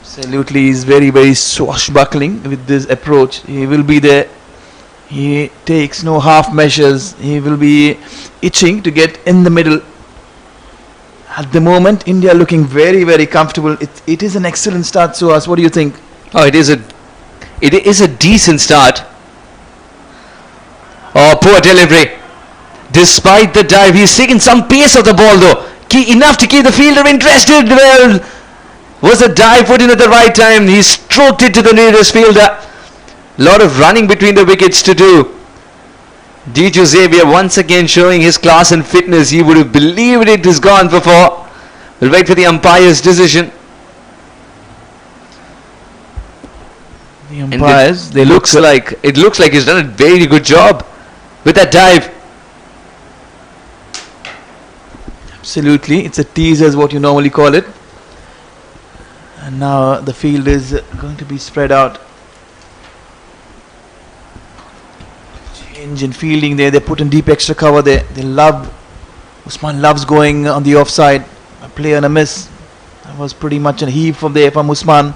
Absolutely, he's very, very swashbuckling with this approach. He will be there. He takes no half measures. He will be itching to get in the middle. At the moment, India looking very, very comfortable. It is an excellent start to us. What do you think? Oh, it is a decent start. Oh, poor delivery. Despite the dive, he's taken some pace of the ball though. Enough to keep the fielder interested. Well, was the dive put in at the right time? He stroked it to the nearest fielder. Lot of running between the wickets to do. Diju Xavier once again showing his class and fitness. You would have believed it is gone for four. We'll wait for the umpire's decision. The umpires, it looks like he's done a very good job with that dive. Absolutely, it's a tease as what you normally call it. And now the field is going to be spread out. Change in fielding there. They put in deep extra cover there. Usman loves going on the offside. A play and a miss. That was pretty much a heave from there from Usman.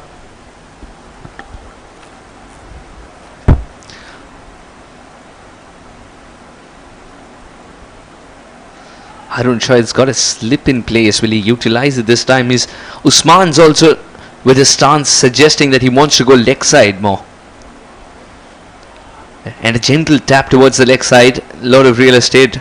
Harun Shahid's got a slip in place. Will he utilize it this time? Usman's also with his stance suggesting that he wants to go leg side more. And a gentle tap towards the leg side. A lot of real estate.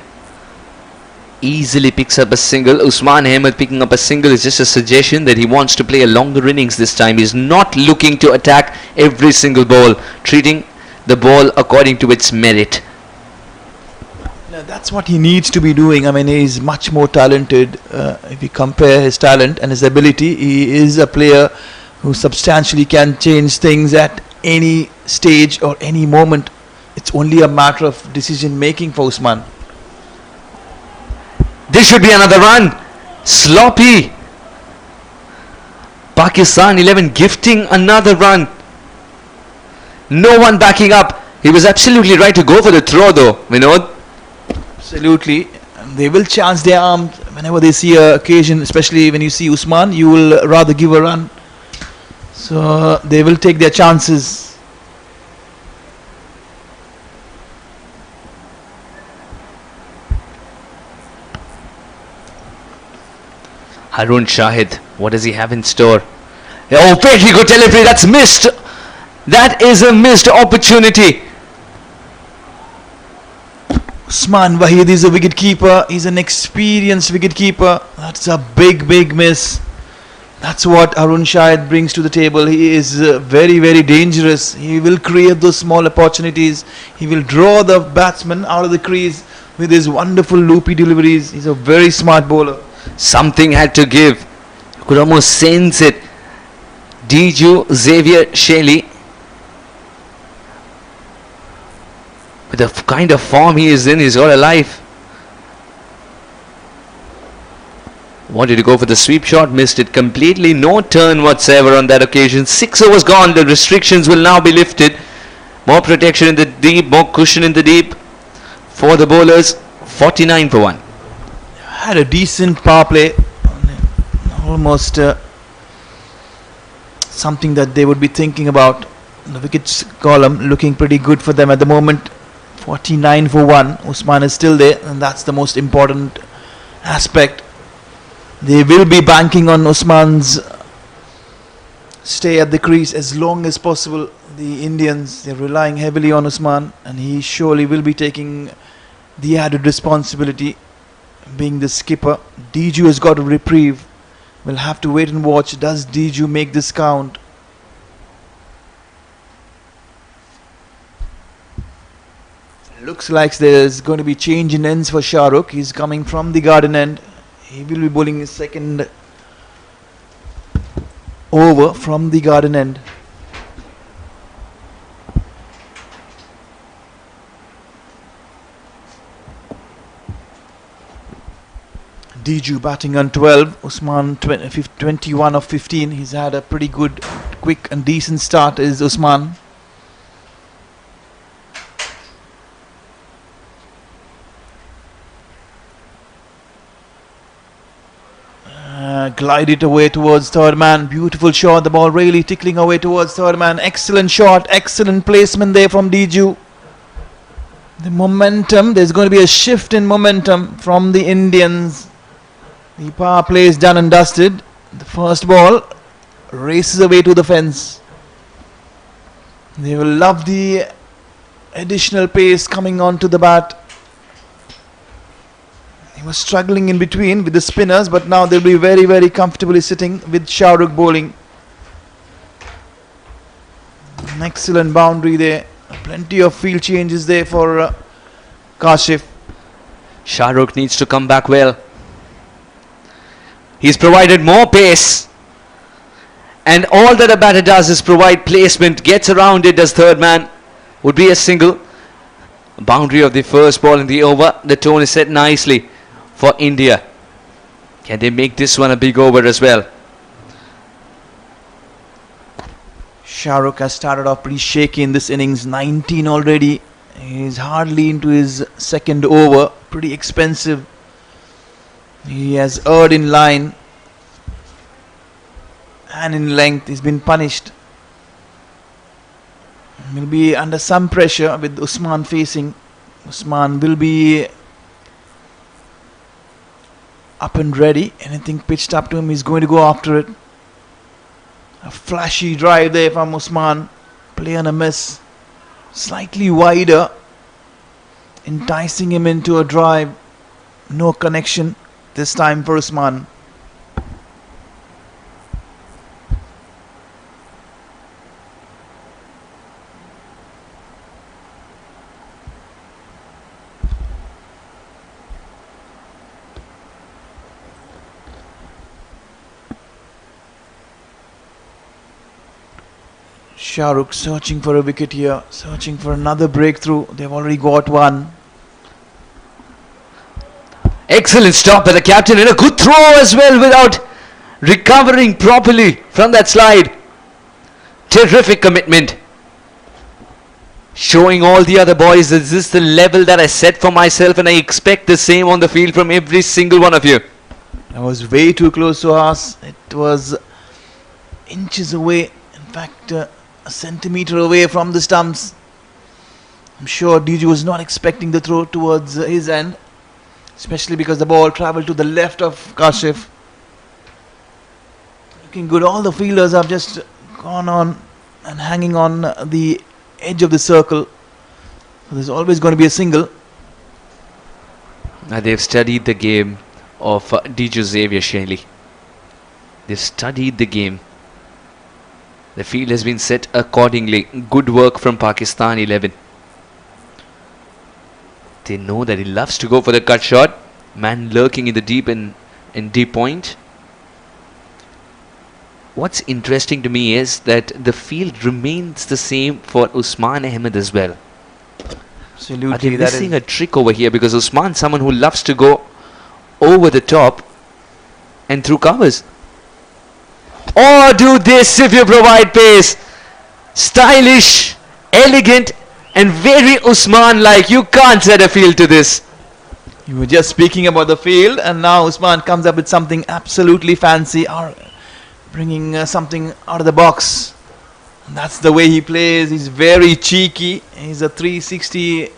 Easily picks up a single. Usman Ahmed picking up a single is just a suggestion that he wants to play a longer innings this time. He's not looking to attack every single ball. Treating the ball according to its merit. Now that's what he needs to be doing. I mean, he's much more talented. If you compare his talent and his ability, he is a player who substantially can change things at any stage or any moment. It's only a matter of decision making for Usman. This should be another run. Sloppy. Pakistan 11 gifting another run. No one backing up. He was absolutely right to go for the throw though, Vinod. Absolutely. They will chance their arms whenever they see an occasion, especially when you see Usman, you will rather give a run. So they will take their chances. Harun Shahid, what does he have in store? Oh, very good delivery. That's missed. That is a missed opportunity. Usman Wahid is a wicket keeper. He's an experienced wicket keeper. That's a big, big miss. That's what Harun Shahid brings to the table. He is very, very dangerous. He will create those small opportunities. He will draw the batsman out of the crease with his wonderful loopy deliveries. He's a very smart bowler. Something had to give. You could almost sense it. Diju Xavier Shelly, with the kind of form he is in, he's got a life. Wanted to go for the sweep shot, missed it completely. No turn whatsoever on that occasion. 6 overs gone. The restrictions will now be lifted. More protection in the deep, more cushion in the deep for the bowlers. 49 for 1. Had a decent power play. Almost something that they would be thinking about. The wickets column looking pretty good for them at the moment. 49 for 1. Usman is still there, and that's the most important aspect. They will be banking on Usman's stay at the crease as long as possible. The Indians, they're relying heavily on Usman, and he surely will be taking the added responsibility being the skipper. Diju has got a reprieve. We'll have to wait and watch. Does Diju make this count? Looks like there's going to be change in ends for Shah Rukh. He's coming from the garden end. He will be bowling his second over from the garden end. Diju batting on 12. Usman 21 of 15. He's had a pretty good, quick and decent start is Usman. glide it away towards third man. Beautiful shot. The ball really tickling away towards third man. Excellent shot. Excellent placement there from Diju. The momentum. There's going to be a shift in momentum from the Indians. The power play is done and dusted. The first ball races away to the fence. They will love the additional pace coming onto the bat. He was struggling in between with the spinners, but now they'll be very, very comfortably sitting with Shah Rukh bowling. An excellent boundary there. Plenty of field changes there for Kashif. Shah Rukh needs to come back well. He's provided more pace. And all that a batter does is provide placement, gets around it as third man. Would be a single. Boundary of the first ball in the over. The tone is set nicely for India. Can they make this one a big over as well? Shah Rukh has started off pretty shaky in this innings. 19 already. He's hardly into his second over. Pretty expensive. He has erred in line and in length. He's been punished. Will be under some pressure with Usman facing. Usman will be up and ready. Anything pitched up to him, he's going to go after it. A flashy drive there from Usman. Play on a miss. Slightly wider. Enticing him into a drive. No connection this time for Usman. Shah Rukh searching for a wicket here, searching for another breakthrough. They've already got one. Excellent stop by the captain and a good throw as well without recovering properly from that slide. Terrific commitment. Showing all the other boys that this is the level that I set for myself, and I expect the same on the field from every single one of you. That was way too close to us. It was inches away. In fact, a centimetre away from the stumps. I'm sure Diju was not expecting the throw towards his end, especially because the ball travelled to the left of Kashif. Looking good. All the fielders have just gone on and hanging on the edge of the circle. So there's always going to be a single. They've studied the game of Diju Xavier Shelly. They've studied the game. The field has been set accordingly. Good work from Pakistan 11. They know that he loves to go for the cut shot. Man lurking in the deep and deep point. What's interesting to me is that the field remains the same for Usman Ahmed as well. Absolutely. Are they missing a trick over here? Because Usman, someone who loves to go over the top and through covers. Or do this if you provide pace. Stylish, elegant, and very Usman-like. You can't set a field to this. You were just speaking about the field, and now Usman comes up with something absolutely fancy, or bringing something out of the box. And that's the way he plays. He's very cheeky. He's a 360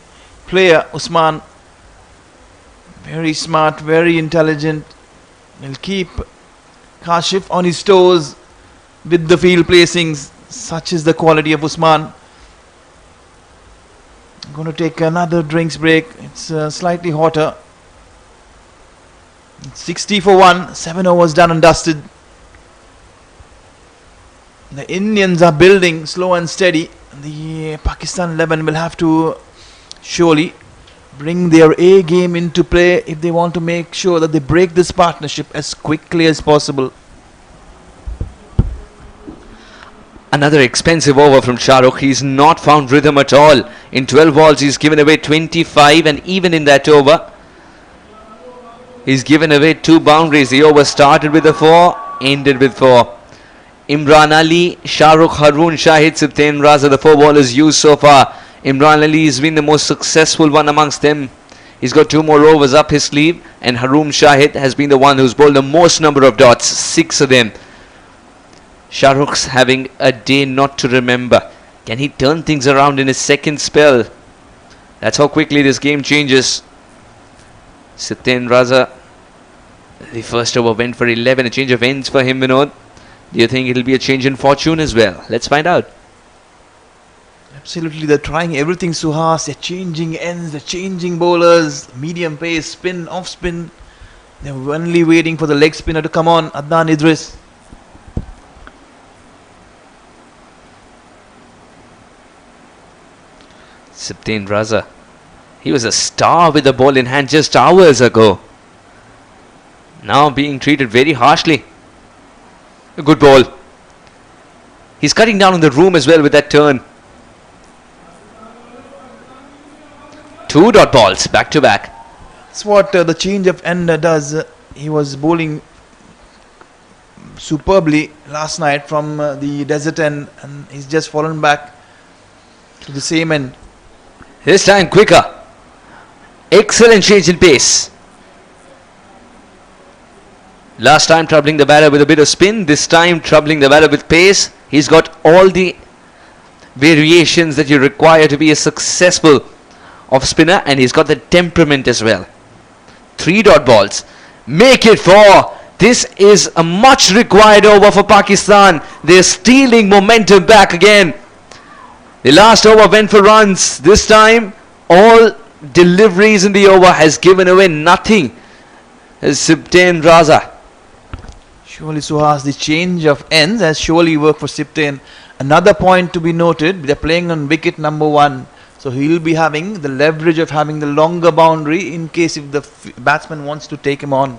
player, Usman. Very smart, very intelligent. He'll keep Kashif on his toes with the field placings. Such is the quality of Usman. I'm going to take another drinks break. It's slightly hotter. It's 60 for 1. 7 overs done and dusted. The Indians are building slow and steady. The Pakistan 11 will have to surely bring their A game into play if they want to make sure that they break this partnership as quickly as possible. Another expensive over from Shah Rukh. He's not found rhythm at all. In 12 balls, he's given away 25, and even in that over, he's given away 2 boundaries. The over started with a 4, ended with 4. Imran Ali, Shah Rukh, Haroon, Shahid, Sibtain Raza, the 4 ballers used so far. Imran Ali has been the most successful one amongst them. He's got 2 more overs up his sleeve, and Haroon Shahid has been the one who's bowled the most number of dots, 6 of them. Shahrukh's having a day not to remember. Can he turn things around in his second spell? That's how quickly this game changes. Satyendra Raza, the first over went for 11, a change of ends for him, Vinod. Do you think it'll be a change in fortune as well? Let's find out. Absolutely, they're trying everything, Suhas. They're changing ends, they're changing bowlers, medium pace, spin, off spin. They're only waiting for the leg spinner to come on, Adnan Idris. Satyendra Raza, he was a star with the ball in hand just hours ago. Now being treated very harshly. A good ball. He's cutting down on the room as well with that turn. 2 dot balls back to back. That's what the change of end does. He was bowling superbly last night from the desert end, and he's just fallen back to the same end. This time quicker. Excellent change in pace. Last time troubling the batter with a bit of spin. This time troubling the batter with pace. He's got all the variations that you require to be a successful off spinner, and he's got the temperament as well. 3 dot balls. Make it 4. This is a much required over for Pakistan. They're stealing momentum back again. The last over went for runs. This time all deliveries in the over has given away nothing. Satyendra Raza. Surely, Suhas, the change of ends has surely worked for Sipten. Another point to be noted, they're playing on wicket number 1. So he'll be having the leverage of having the longer boundary in case if the batsman wants to take him on.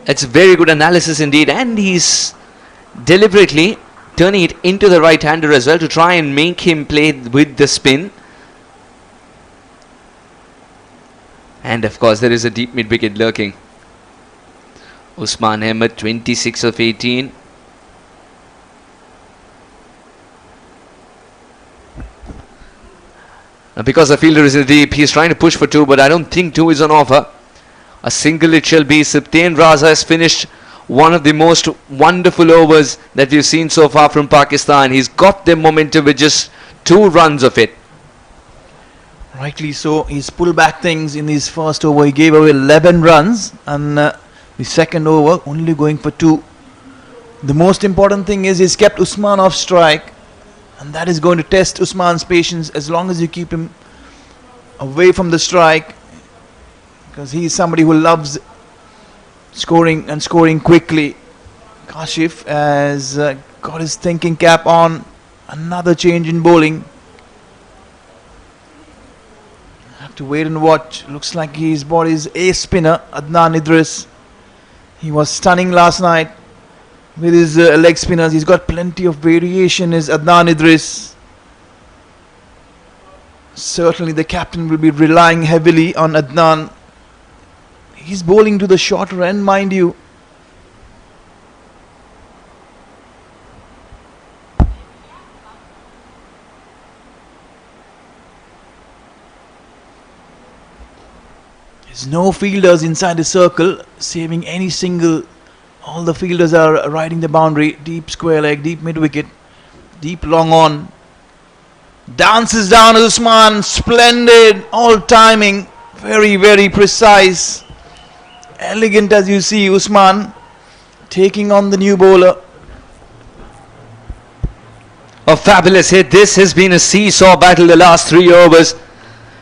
It's very good analysis indeed, and he's deliberately turning it into the right-hander as well to try and make him play with the spin. And of course there is a deep mid-wicket lurking. Usman Ahmed, 26 of 18. Now because the fielder is in deep, he's trying to push for 2, but I don't think 2 is on offer. A single it shall be. Satyendra Raza has finished one of the most wonderful overs that we've seen so far from Pakistan. He's got their momentum with just 2 runs of it. Rightly so. He's pulled back things in his first over. He gave away 11 runs, and the second over only going for 2. The most important thing is he's kept Usman off strike, and that is going to test Usman's patience as long as you keep him away from the strike, because he is somebody who loves scoring and scoring quickly. Kashif has got his thinking cap on. Another change in bowling. Have to wait and watch. Looks like his bought his ace spinner, Adnan Idris. He was stunning last night with his leg spinners. He's got plenty of variation, is Adnan Idris. Certainly the captain will be relying heavily on Adnan. He's bowling to the shorter end, mind you. There's no fielders inside the circle saving any single. All the fielders are riding the boundary. Deep square leg, deep mid wicket, deep long on. Dances down Usman. Splendid. All timing. Very, very precise. Elegant as you see. Usman taking on the new bowler. A fabulous hit. This has been a seesaw battle the last 3 overs.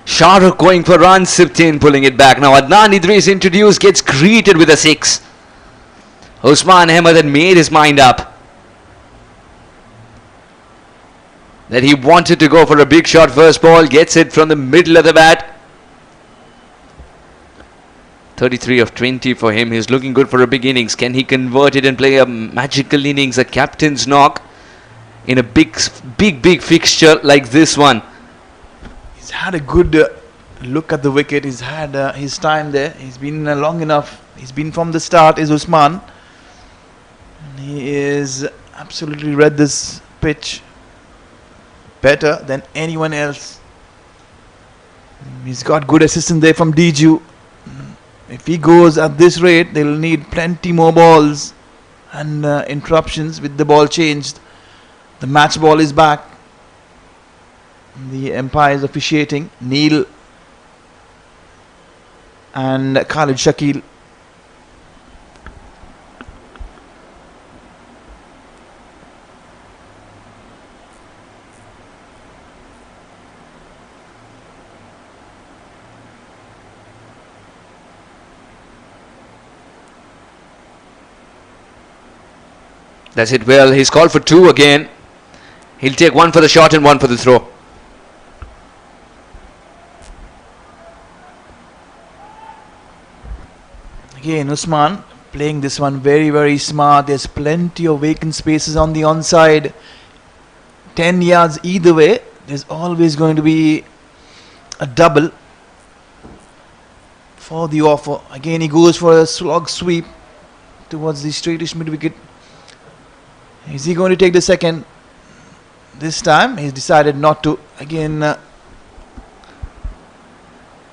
Shahrukh going for runs, Sipten pulling it back. Now Adnan Idris introduced, gets greeted with a 6. Usman Ahmed had made his mind up that he wanted to go for a big shot first ball. Gets it from the middle of the bat. 33 of 20 for him. He's looking good for a big innings. Can he convert it and play a magical innings, a captain's knock in a big fixture like this one? He's had a good look at the wicket. He's had his time there. He's been long enough. He's been from the start, is Usman. And he is absolutely read this pitch better than anyone else. He's got good assistance there from Diju. If he goes at this rate, they'll need plenty more balls and interruptions with the ball changed. The match ball is back. The umpire is officiating. Neil and Khalid Shakil. That's it well. He's called for 2 again. He'll take 1 for the shot and 1 for the throw. Again, Usman playing this one very, very smart. There's plenty of vacant spaces on the onside. 10 yards either way. There's always going to be a double for the offer. Again, he goes for a slog sweep towards the straightish mid wicket. Is he going to take the second? This time he's decided not to. Again,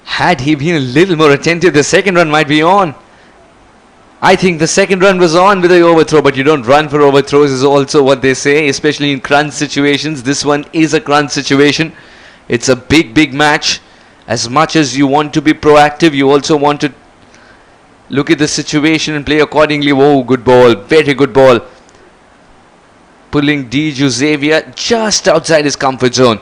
had he been a little more attentive, the second run might be on. I think the second run was on with the overthrow, but you don't run for overthrows is also what they say, especially in crunch situations. This one is a crunch situation. It's a big, big match. As much as you want to be proactive, you also want to look at the situation and play accordingly. Whoa, good ball. Very good ball. Pulling Diju Xavier just outside his comfort zone.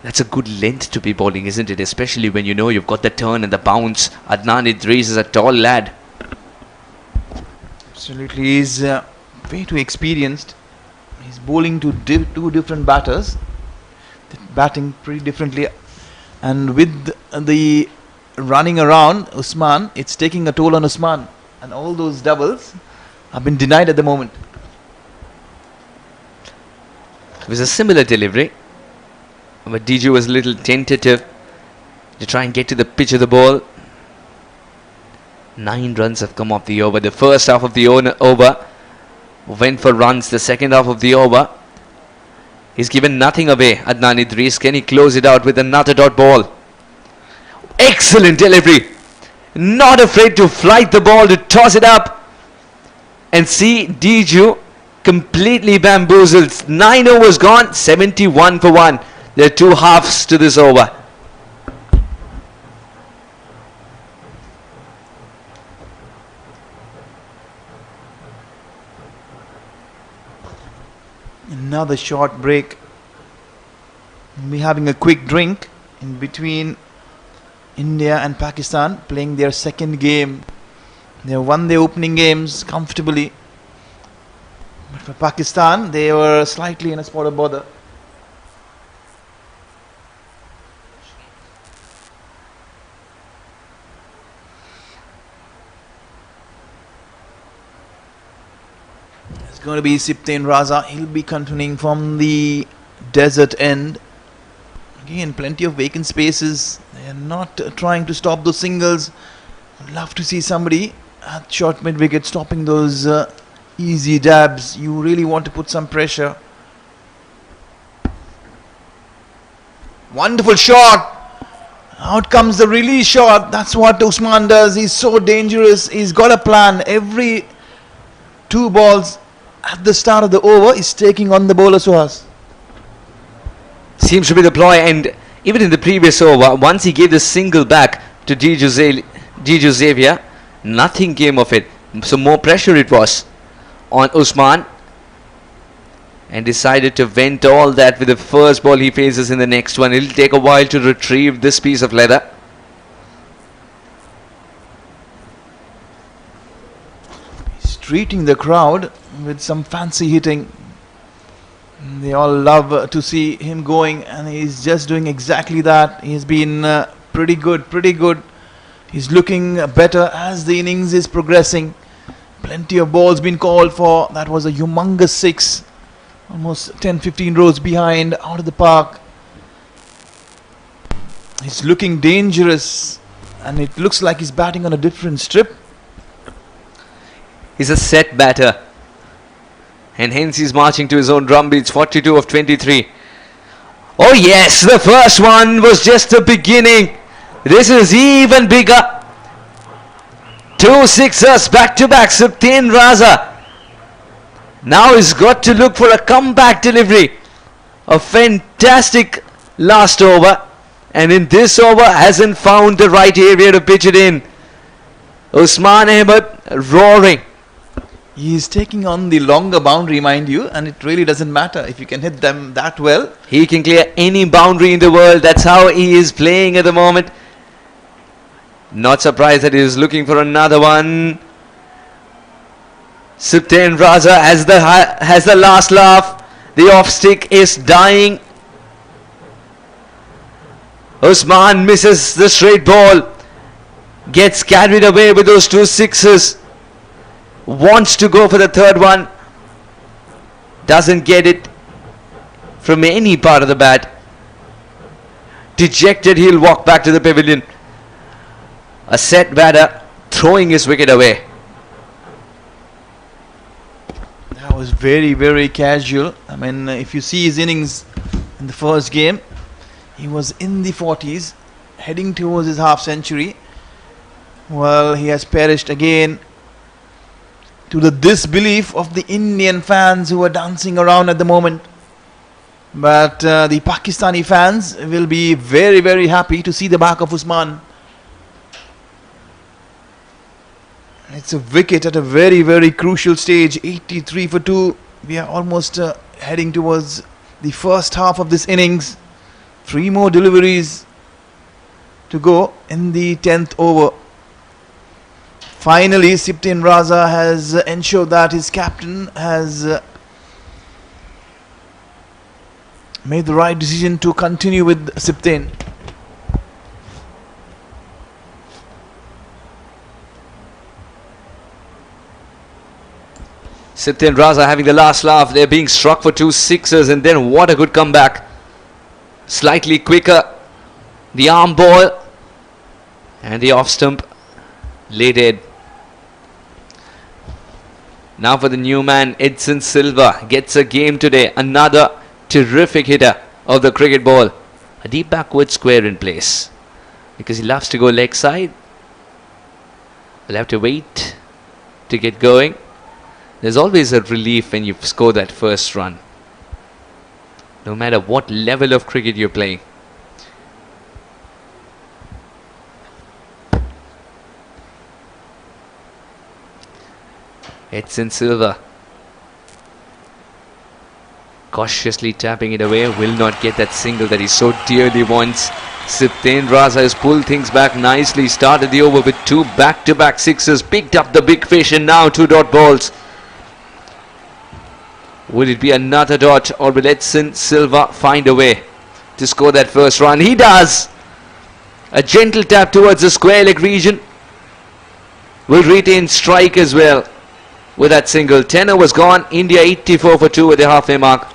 That's a good length to be bowling, isn't it? Especially when you know you've got the turn and the bounce. Adnan Idris is a tall lad. Absolutely, he's way too experienced. He's bowling to 2 different batters, batting pretty differently, and with the running around Usman, it's taking a toll on Usman. And all those doubles have been denied at the moment. It was a similar delivery, but Diju was a little tentative to try and get to the pitch of the ball. 9 runs have come off the over. The first half of the over went for runs. The second half of the over, he's given nothing away. Adnan Idris, can he close it out with another dot ball? Excellent delivery. Not afraid to flight the ball, to toss it up. And see Diju completely bamboozled. 9 overs gone, 71 for 1. There are 2 halves to this over. Another short break. We're having a quick drink in between India and Pakistan, playing their second game. They won their opening games comfortably. But for Pakistan, they were slightly in a spot of bother. It's going to be Siptain Raza. He'll be continuing from the desert end. Again, plenty of vacant spaces. They are not trying to stop those singles. I'd love to see somebody at short mid wicket stopping those easy dabs. You really want to put some pressure. Wonderful shot. Out comes the release shot. That's what Usman does. He's so dangerous. He's got a plan. Every 2 balls at the start of the over is taking on the bowler Suhas. Seems to be the ploy, and even in the previous over, once he gave the single back to Diju Xavier, nothing came of it. So more pressure it was on Usman, and decided to vent all that with the first ball he faces in the next one. It'll take a while to retrieve this piece of leather. He's treating the crowd with some fancy hitting. They all love to see him going, and he's just doing exactly that. He's been pretty good. He's looking better as the innings is progressing. Plenty of balls been called for. That was a humongous 6. Almost 10-15 rows behind, out of the park. He's looking dangerous, and it looks like he's batting on a different strip. He's a set batter, and hence he's marching to his own drum beats. 42 of 23. Oh yes, the first one was just the beginning. This is even bigger. 2 sixers back to back. Supten Raza now he's got to look for a comeback delivery. A fantastic last over, and in this over hasn't found the right area to pitch it in. Usman Ahmed roaring. He's taking on the longer boundary, mind you, and it really doesn't matter if you can hit them that well. He can clear any boundary in the world. That's how he is playing at the moment. Not surprised that he is looking for another one. Supten Raza has the last laugh. The off stick is dying. Usman misses the straight ball. Gets carried away with those 2 sixes. Wants to go for the third one. Doesn't get it from any part of the bat. Dejected, he'll walk back to the pavilion. A set batter throwing his wicket away. That was very, very casual. I mean, if you see his innings in the first game, he was in the 40s, heading towards his half century. Well, he has perished again, to the disbelief of the Indian fans who are dancing around at the moment. But the Pakistani fans will be very, very happy to see the back of Usman. It's a wicket at a very, very crucial stage. 83 for 2. We are almost heading towards the first half of this innings. 3 more deliveries to go in the 10th over. Finally, Supten Raza has ensured that his captain has made the right decision to continue with Supten. Supten Raza having the last laugh. They're being struck for 2 sixes, and then what a good comeback. Slightly quicker. The arm ball and the off stump laid dead. Now for the new man, Edson Silva gets a game today. Another terrific hitter of the cricket ball. A deep backward square in place, because he loves to go leg side. We'll have to wait to get going. There's always a relief when you score that first run, no matter what level of cricket you're playing. Edson Silva cautiously tapping it away. Will not get that single that he so dearly wants. Supten Raza has pulled things back nicely. Started the over with 2 back-to-back sixes. Picked up the big fish, and now 2 dot balls. Will it be another dot, or will Edson Silva find a way to score that first run? He does. A gentle tap towards the square leg region. Will retain strike as well with that single. 10 overs gone. India 84 for 2 at the halfway mark.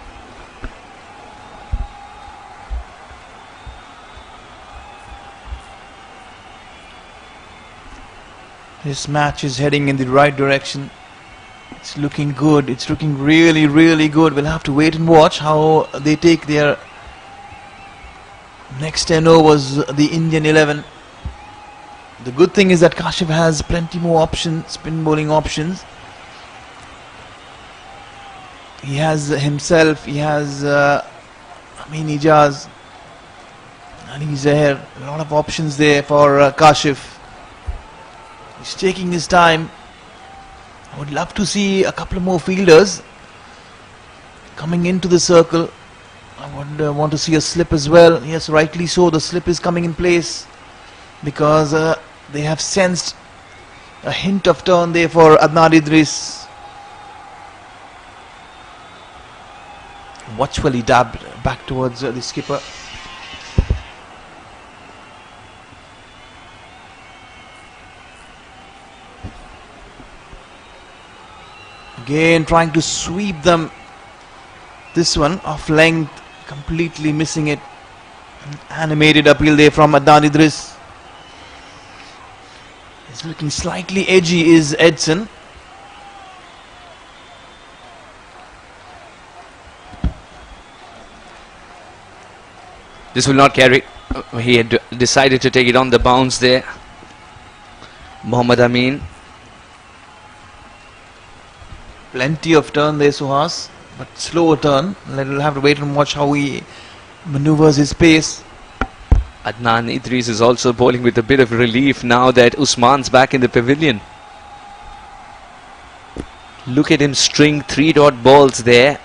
This match is heading in the right direction. It's looking good. It's looking really, really good. We'll have to wait and watch how they take their next 10 overs, the Indian 11. The good thing is that Kashif has plenty more options, spin bowling options. He has himself, he has Amin Ijaz, Ali Zaher, a lot of options there for Kashif. He's taking his time. I would love to see a couple of more fielders coming into the circle. I would want to see a slip as well. Yes, rightly so, the slip is coming in place, because they have sensed a hint of turn there for Adnan Idris. Watchfully dabbed back towards the skipper. Again trying to sweep them. This one off length, completely missing it. An animated appeal there from Adnan Idris. He's looking slightly edgy, is Edson. This will not carry. He had decided to take it on the bounce there. Mohammad Amin. Plenty of turn there, Suhas, but slower turn. We'll have to wait and watch how he maneuvers his pace. Adnan Idris is also bowling with a bit of relief now that Usman's back in the pavilion. Look at him string 3-dot balls there.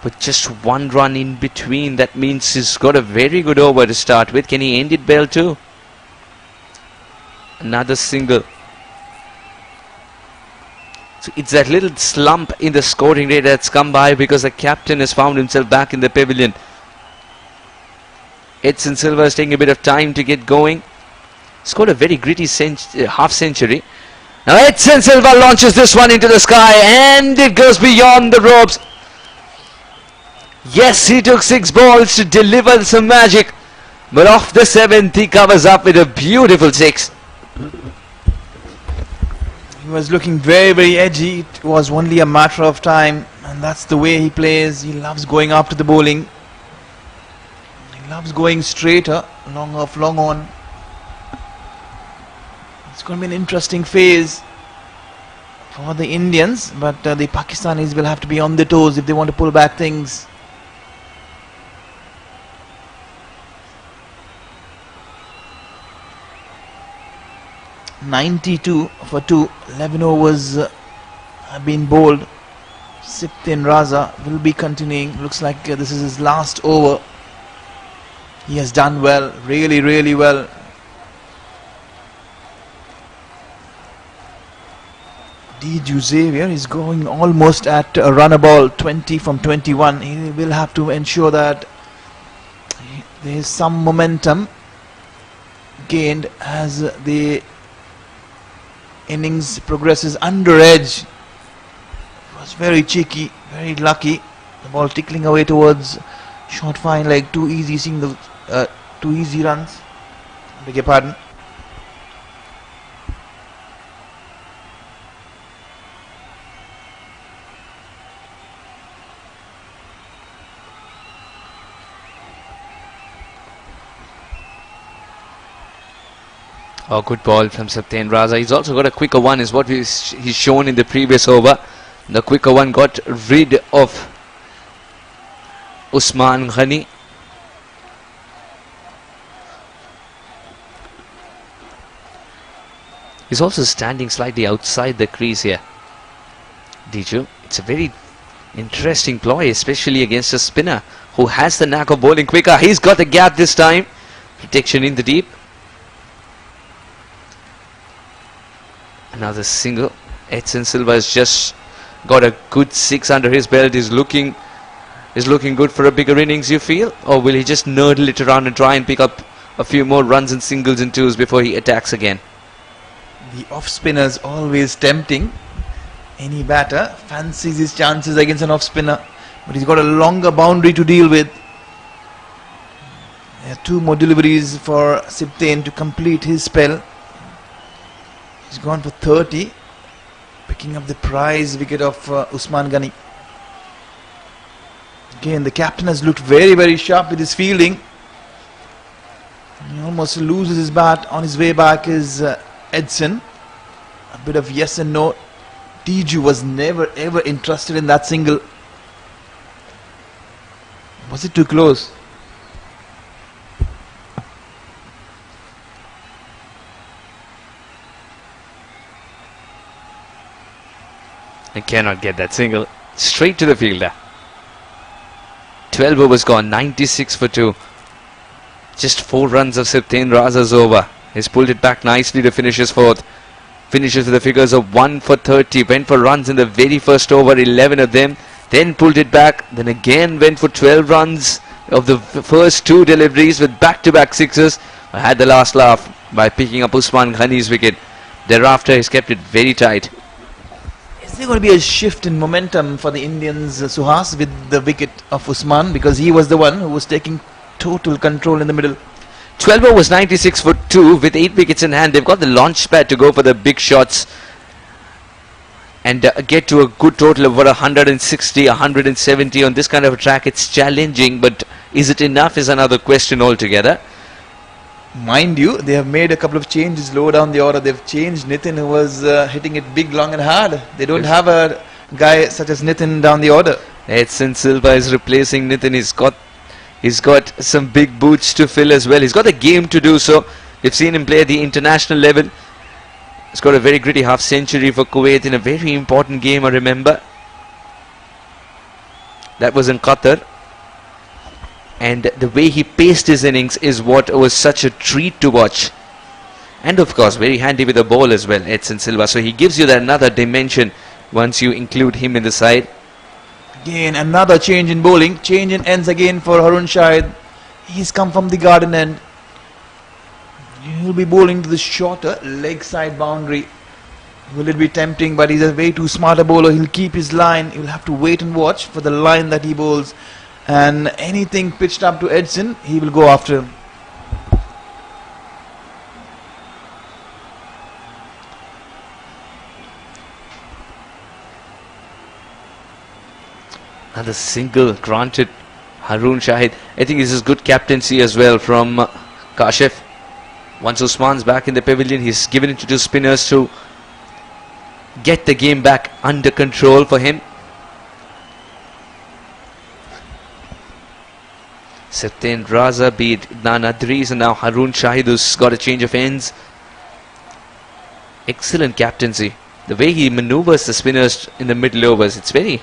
With just one run in between, that means he's got a very good over to start with. Can he end it well too? Another single. So it's that little slump in the scoring rate that's come by because the captain has found himself back in the pavilion. Edson Silva is taking a bit of time to get going. Scored a very gritty half century. Now Edson Silva launches this one into the sky and it goes beyond the ropes. Yes, he took 6 balls to deliver some magic, but off the 7th he covers up with a beautiful 6. He was looking very, very edgy. It was only a matter of time, and that's the way he plays. He loves going after the bowling. He loves going straighter, long off, long on. It's going to be an interesting phase for the Indians, but the Pakistanis will have to be on their toes if they want to pull back things. (92 for 2). 11 overs have been bowled. Siptin Raza will be continuing. Looks like this is his last over. He has done well, really, really well. Diju Xavier is going almost at a run a ball, 20 from 21. He will have to ensure that there is some momentum gained as the innings progresses. Under edge, was very cheeky, very lucky. The ball tickling away towards short fine leg. 2 easy singles, 2 easy runs. Beg your pardon. Oh, good ball from Satyen Raza. He's also got a quicker one, is what he's shown in the previous over. The quicker one got rid of Usman Ghani. He's also standing slightly outside the crease here. Diju, it's a very interesting ploy, especially against a spinner who has the knack of bowling quicker. He's got the gap this time. Protection in the deep. Another single. Edson Silva has just got a good 6 under his belt. Is looking good for a bigger innings, you feel? Or will he just nurdle it around and try and pick up a few more runs and singles and twos before he attacks again? The off spinner is always tempting. Any batter fancies his chances against an off spinner, but he's got a longer boundary to deal with. There are 2 more deliveries for Siptain to complete his spell. He's gone for 30, picking up the prize wicket of Usman Ghani. Again, the captain has looked very, very sharp with his fielding. He almost loses his bat. On his way back is Edson. A bit of yes and no. Diju was never ever interested in that single. Was it too close? And cannot get that single. Straight to the fielder. 12 overs gone, 96 for 2. Just 4 runs of Siptain Raza's over. He's pulled it back nicely to finish his 4th. Finishes with the figures of 1 for 30. Went for runs in the very first over, 11 of them. Then pulled it back. Then again went for 12 runs of the first 2 deliveries with back-to-back sixes. Had the last laugh by picking up Usman Ghani's wicket. Thereafter, he's kept it very tight. Is there going to be a shift in momentum for the Indians, Suhas, with the wicket of Usman? Because he was the one who was taking total control in the middle. 12 overs, 96 for 2 with 8 wickets in hand. They've got the launch pad to go for the big shots. and get to a good total of over 160, 170 on this kind of a track. It's challenging, but is it enough is another question altogether. Mind you, they have made a couple of changes low down the order. They've changed Nitin, who was hitting it big, long and hard. They don't have a guy such as Nitin down the order. Edson Silva is replacing Nitin. He's got some big boots to fill as well. He's got the game to do so. We've seen him play at the international level. He's got a very gritty half century for Kuwait in a very important game, I remember. That was in Qatar. And the way he paced his innings is what was such a treat to watch. And of course, very handy with the ball as well, Edson Silva. So he gives you that another dimension once you include him in the side. Again, another change in bowling. Change in ends again for Harun Shahid. He's come from the garden end. He'll be bowling to the shorter leg side boundary. Will it be tempting? But he's a way too smart a bowler. He'll keep his line. He'll have to wait and watch for the line that he bowls. And anything pitched up to Edson, he will go after him. Another single granted Harun Shahid. I think this is good captaincy as well from Kashif. Once Usman's back in the pavilion, he's given it to two spinners to get the game back under control for him. Septain Raza beat Nanadris, and now Harun Shahid, who's got a change of ends. Excellent captaincy. The way he maneuvers the spinners in the middle overs, it's very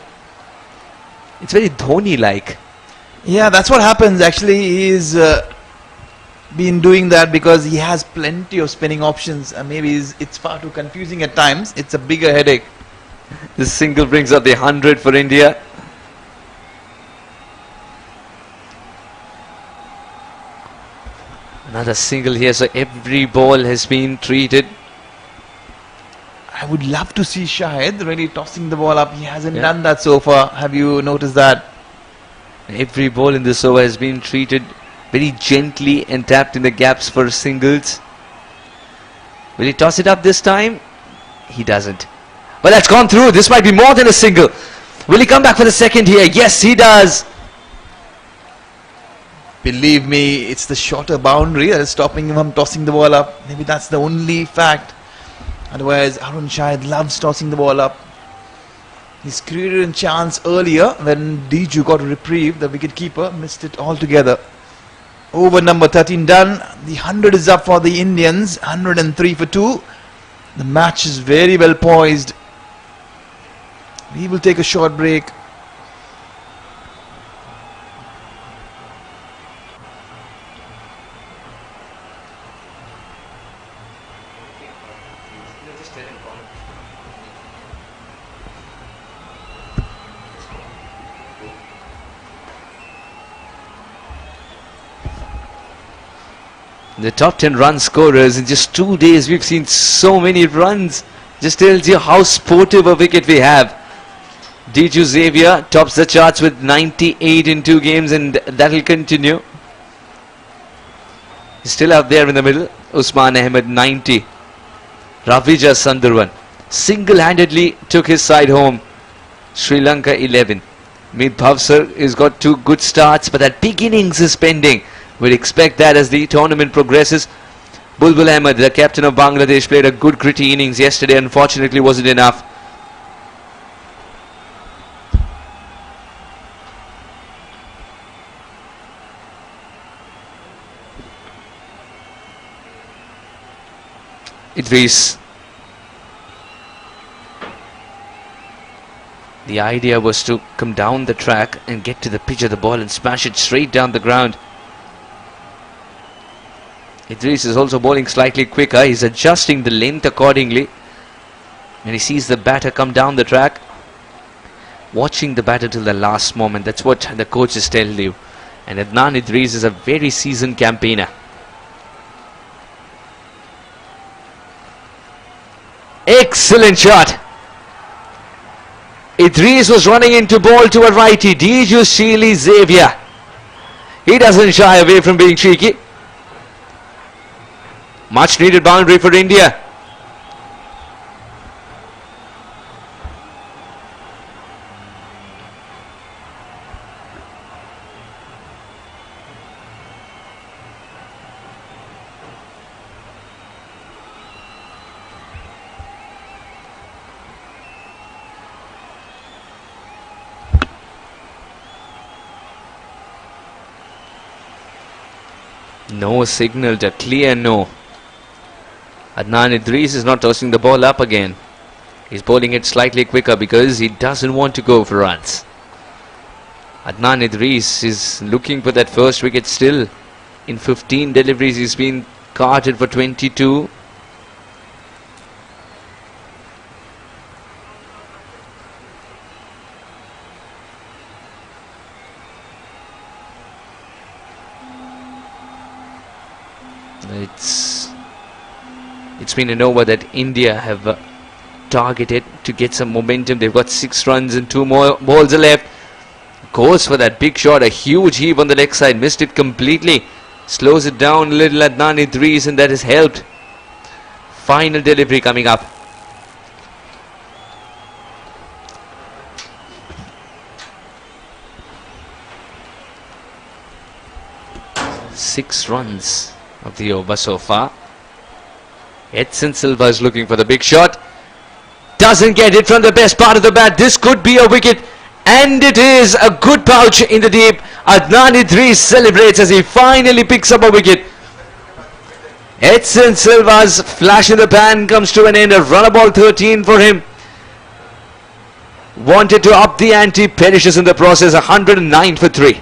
Dhoni-like. Yeah, that's what happens. Actually, he's been doing that because he has plenty of spinning options. Maybe it's far too confusing at times. It's a bigger headache. This single brings up the 100 for India. Another single here, so every ball has been treated. I would love to see Shahid really tossing the ball up. He hasn't done that so far. Have you noticed that? Every ball in this over has been treated very gently and tapped in the gaps for singles. Will he toss it up this time? He doesn't. Well, that's gone through. This might be more than a single. Will he come back for the second here? Yes, he does. Believe me, it's the shorter boundary that is stopping him from tossing the ball up. Maybe that's the only fact. Otherwise, Harun Shahid loves tossing the ball up. He's created a chance earlier when Diju got a reprieve. The wicketkeeper missed it altogether. Over number 13 done. The 100 is up for the Indians. 103 for 2. The match is very well poised. We will take a short break. The top 10 run scorers in just 2 days. We've seen so many runs. Just tells you how sportive a wicket we have. Diju Xavier tops the charts with 98 in 2 games, and that'll continue. He's still out there in the middle. Usman Ahmed 90. Ravija Sundaravan single-handedly took his side home. Sri Lanka 11. Meet Bhavsar has got 2 good starts, but that big innings is pending. We'd expect that as the tournament progresses. Bulbul Ahmed, the captain of Bangladesh, played a good gritty innings yesterday. Unfortunately, wasn't enough. Idris. The idea was to come down the track and get to the pitch of the ball and smash it straight down the ground. Idris is also bowling slightly quicker. He's adjusting the length accordingly. And he sees the batter come down the track. Watching the batter till the last moment. That's what the coaches tell you. And Adnan Idris is a very seasoned campaigner. Excellent shot. Idris was running into ball to a righty. Diju Sheely Xavier. He doesn't shy away from being cheeky. Much needed boundary for India. No signal, a clear no. Adnan Idris is not tossing the ball up again. He's bowling it slightly quicker because he doesn't want to go for runs. Adnan Idris is looking for that first wicket still. In 15 deliveries he's been carted for 22. It's been an over that India have targeted to get some momentum. They've got 6 runs and 2 more balls are left. Goes for that big shot, a huge heave on the leg side, missed it completely. Slows it down a little, Adnan Idris, and that has helped. Final delivery coming up. Six runs of the over so far. Edson Silva is looking for the big shot. Doesn't get it from the best part of the bat. This could be a wicket. And it is a good pouch in the deep. Adnan Idris celebrates as he finally picks up a wicket. Edson Silva's flash in the pan comes to an end. A run ball 13 for him. Wanted to up the ante, perishes in the process. 109 for 3.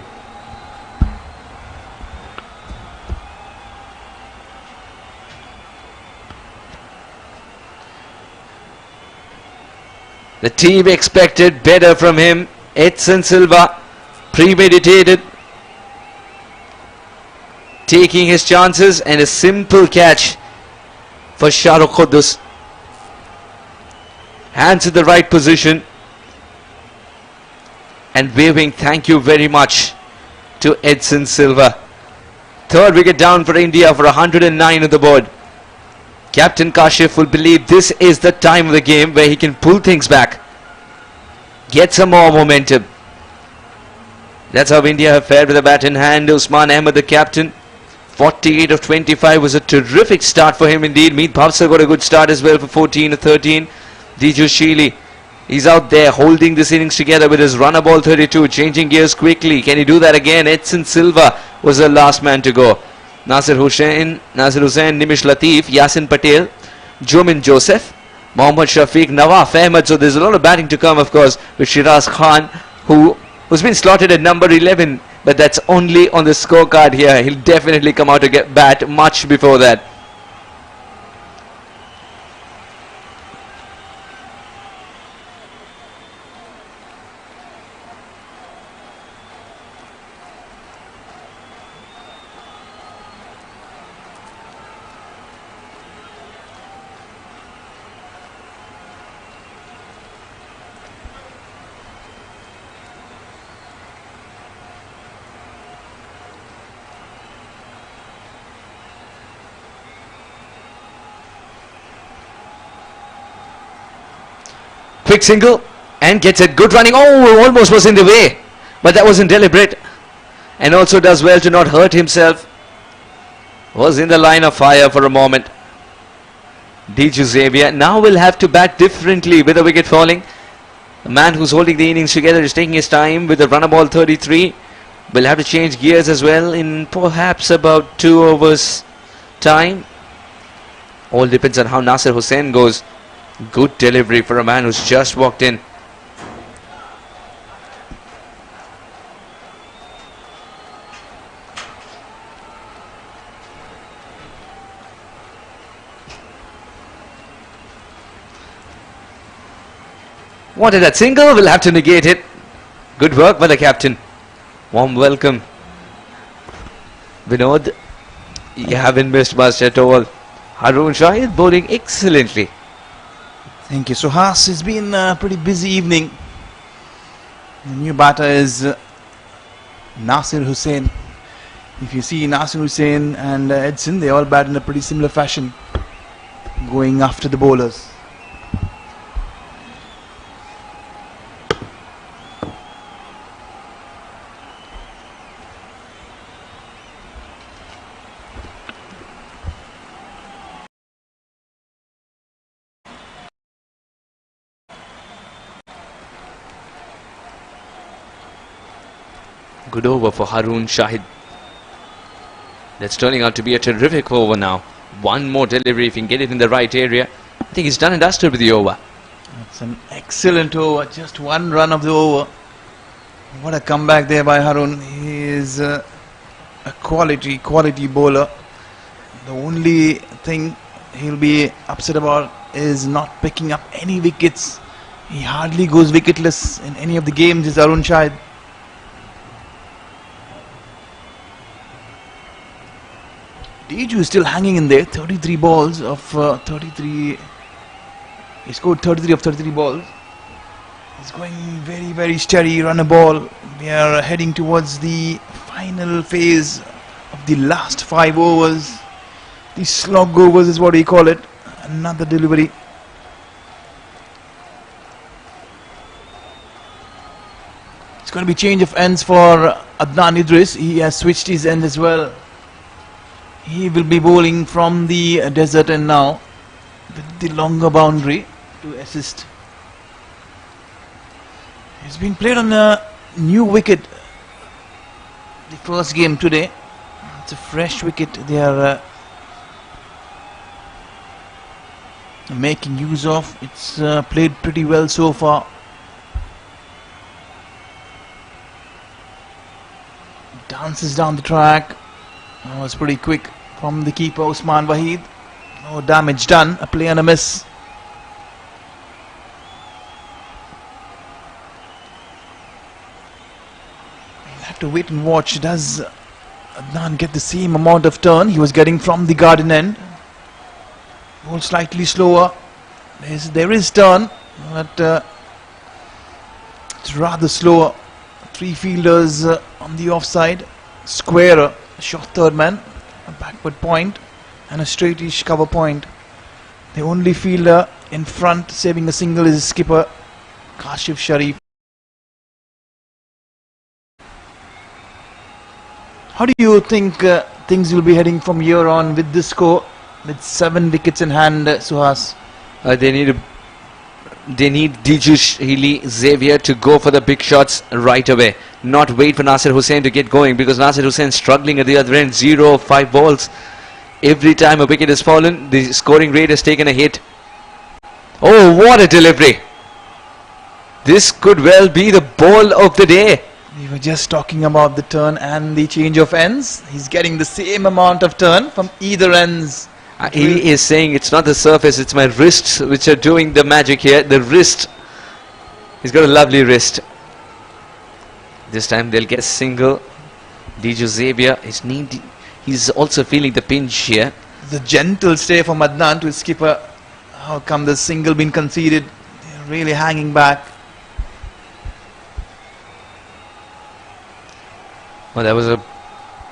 The team expected better from him. Edson Silva, premeditated, taking his chances, and a simple catch for Shahrukh Khuddus. Hands in the right position and waving thank you very much to Edson Silva. Third wicket down for India for 109 on the board. Captain Kashif will believe this is the time of the game where he can pull things back, get some more momentum. That's how India have fared with a bat in hand. Usman Ahmed, the captain, 48 of 25 was a terrific start for him indeed. Meet Bhavsar got a good start as well for 14 of 13. Diju Sheely, he's out there holding this innings together with his runner ball 32, changing gears quickly. Can he do that again? Edson Silva was the last man to go. Nasir Hussain, Nimish Latif, Yasin Patel, Jomin Joseph, Mohammad Shafiq, Nawaf Ahmed. So there's a lot of batting to come, of course, with Shiraz Khan, who's been slotted at number 11. But that's only on the scorecard here. He'll definitely come out to get bat much before that. Quick single and gets it. Good running. Oh, almost was in the way, but that wasn't deliberate, and also does well to not hurt himself. Was in the line of fire for a moment. Diju Xavier now will have to bat differently with the wicket falling. The man who's holding the innings together is taking his time with the runner ball 33. Will have to change gears as well in perhaps about 2 overs time. All depends on how Nasir Hussain goes. Good delivery for a man who's just walked in. Wanted that single, will have to negate it. Good work by the captain. Warm welcome. Vinod, you haven't missed much at all. Haroon Shahid bowling excellently. Thank you. So Haas, it's been a pretty busy evening. The new batter is Nasir Hussain. If you see Nasir Hussain and Edson, they all bat in a pretty similar fashion, going after the bowlers. Good over for Haroon Shahid. That's turning out to be a terrific over now. One more delivery, if he can get it in the right area. I think he's done and dusted with the over. That's an excellent over. Just one run of the over. What a comeback there by Harun. He is a quality bowler. The only thing he'll be upset about is not picking up any wickets. He hardly goes wicketless in any of the games, is Arun Shahid. Diju is still hanging in there. 33 balls of 33. He scored 33 of 33 balls. He's going very steady, run a ball. We are heading towards the final phase of the last 5 overs. The slog overs is what we call it. Another delivery. It's going to be change of ends for Adnan Idris. He has switched his end as well. He will be bowling from the desert end now with the longer boundary to assist. He's been played on a new wicket. The first game today. It's a fresh wicket. They are making use of. It's played pretty well so far. Dances down the track. That was pretty quick from the keeper Usman Waheed. No damage done. A play and a miss. We'll have to wait and watch. Does Adnan get the same amount of turn he was getting from the garden end? Ball slightly slower. There is turn, but it's rather slower. 3 fielders on the offside. Squarer, a short third man, a backward point, and a straightish cover point. The only fielder in front saving a single is skipper Kashif Sharif. How do you think things will be heading from here on with this score, with 7 wickets in hand, Suhas? They need Diju, Healy, Xavier to go for the big shots right away. Not wait for Nasir Hussain to get going, because Nasir Hussain struggling at the other end. 0 of 5 balls. Every time a wicket has fallen, the scoring rate has taken a hit. Oh, what a delivery. This could well be the ball of the day. We were just talking about the turn and the change of ends. He's getting the same amount of turn from either ends. He is saying it's not the surface, it's my wrists which are doing the magic here. The wrist. He's got a lovely wrist. This time they'll get a single. Diju Xavier, he's also feeling the pinch here. The gentle stay from Adnan to his skipper. How come the single been conceded? They're really hanging back. Well, that was a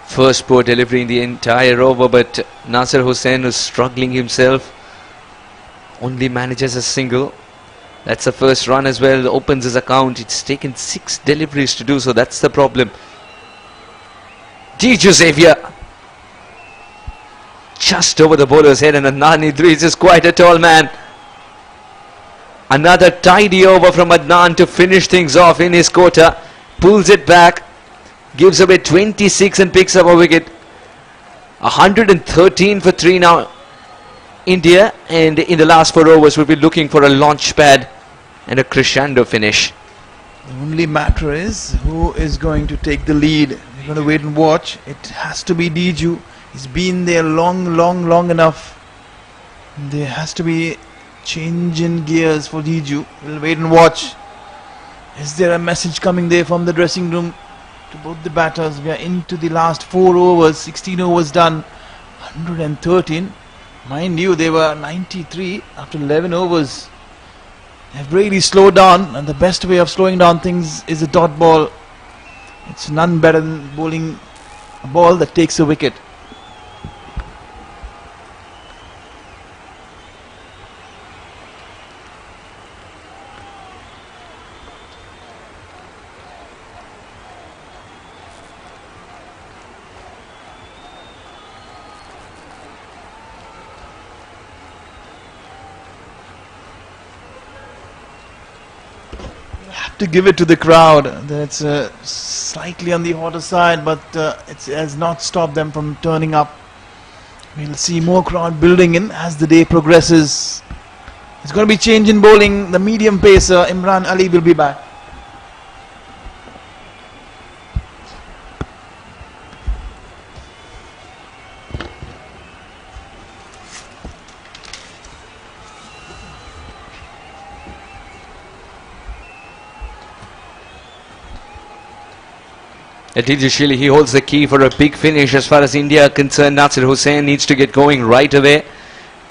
first poor delivery in the entire over, but Nasir Hussain was struggling himself. Only manages a single. That's the first run as well. Opens his account. It's taken 6 deliveries to do so. That's the problem. Diju Xavier. Just over the bowler's head, and Adnan Idris is quite a tall man. Another tidy over from Adnan to finish things off in his quota. Pulls it back. Gives away 26 and picks up a wicket. 113 for 3 now. India, and in the last 4 overs will be looking for a launch pad and a crescendo finish. The only matter is who is going to take the lead. We're going to wait and watch. It has to be Diju. He's been there long enough. There has to be change in gears for Diju. We'll wait and watch. Is there a message coming there from the dressing room to both the batters? We are into the last 4 overs. 16 overs done. 113. Mind you, they were 93 after 11 overs. They've really slowed down, and the best way of slowing down things is a dot ball. It's none better than bowling a ball that takes a wicket. to give it to the crowd. That's slightly on the hotter side, but it has not stopped them from turning up. We'll see more crowd building in as the day progresses. It's going to be change in bowling. The medium pacer Imran Ali will be back. Usually he holds the key for a big finish as far as India are concerned. Nasir Hussain needs to get going right away,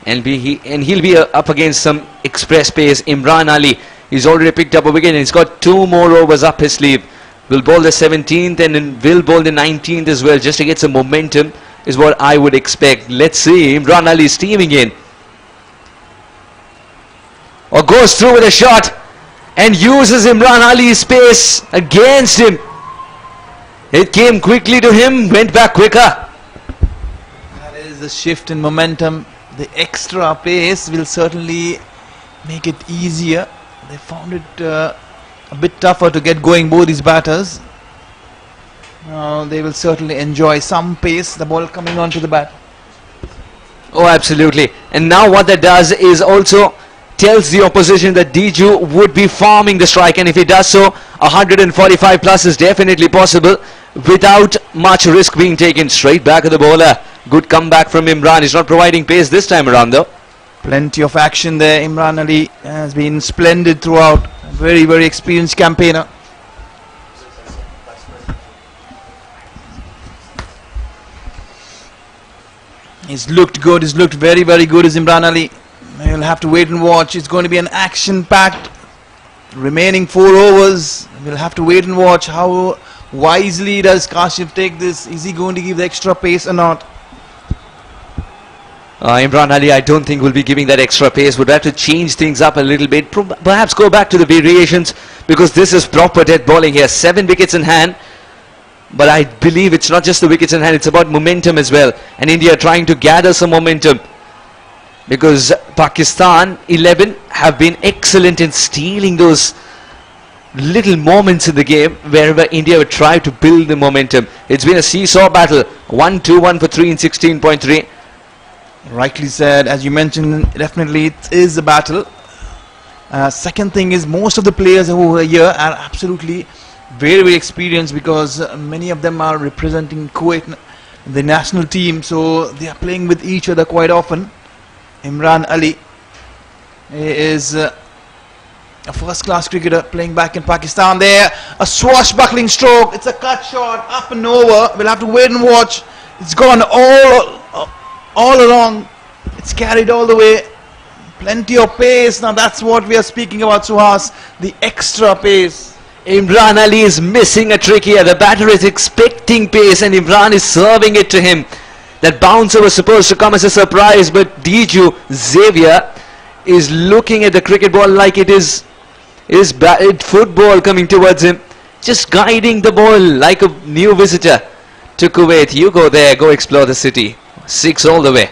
and he'll be up against some express pace. Imran Ali, he's already picked up a wicket and he's got 2 more overs up his sleeve. Will bowl the 17th and then will bowl the 19th as well, just to get some momentum is what I would expect. Let's see. Imran Ali steaming in, or goes through with a shot and uses Imran Ali's pace against him. It came quickly to him, went back quicker. That is the shift in momentum. The extra pace will certainly make it easier. They found it a bit tougher to get going, both these batters. Now they will certainly enjoy some pace, the ball coming onto the bat. Oh, absolutely. And now what that does is also tells the opposition that Diju would be farming the strike, and if he does so, 145 plus is definitely possible without much risk being taken. Straight back of the bowler. Good comeback from Imran. He's not providing pace this time around though. Plenty of action there. Imran Ali has been splendid throughout. Very, very experienced campaigner. He's looked good. He's looked very, very good as Imran Ali. We'll have to wait and watch. It's going to be an action-packed remaining 4 overs. We'll have to wait and watch how wisely does Kashif take this. Is he going to give the extra pace or not? Imran Ali, I don't think will be giving that extra pace. Would have to change things up a little bit. Perhaps go back to the variations, because this is proper death bowling here. 7 wickets in hand. But I believe it's not just the wickets in hand. It's about momentum as well. And India trying to gather some momentum, because Pakistan 11 have been excellent in stealing those little moments in the game wherever India would try to build the momentum. It's been a seesaw battle. 1-2, 1 for 3 in 16.3. Rightly said. As you mentioned, definitely it is a battle. Second thing is, most of the players who are here are absolutely very, very experienced, because many of them are representing Kuwait, the national team, so they are playing with each other quite often. Imran Ali is a first-class cricketer playing back in Pakistan. There, a swashbuckling stroke. It's a cut shot, up and over. We'll have to wait and watch. It's gone all along. It's carried all the way. Plenty of pace. Now that's what we are speaking about, Suhas. The extra pace. Imran Ali is missing a trick here. The batter is expecting pace and Imran is serving it to him. That bouncer was supposed to come as a surprise, but Diju Xavier is looking at the cricket ball like it is football coming towards him, just guiding the ball like a new visitor to Kuwait. You go there, go explore the city. 6 all the way.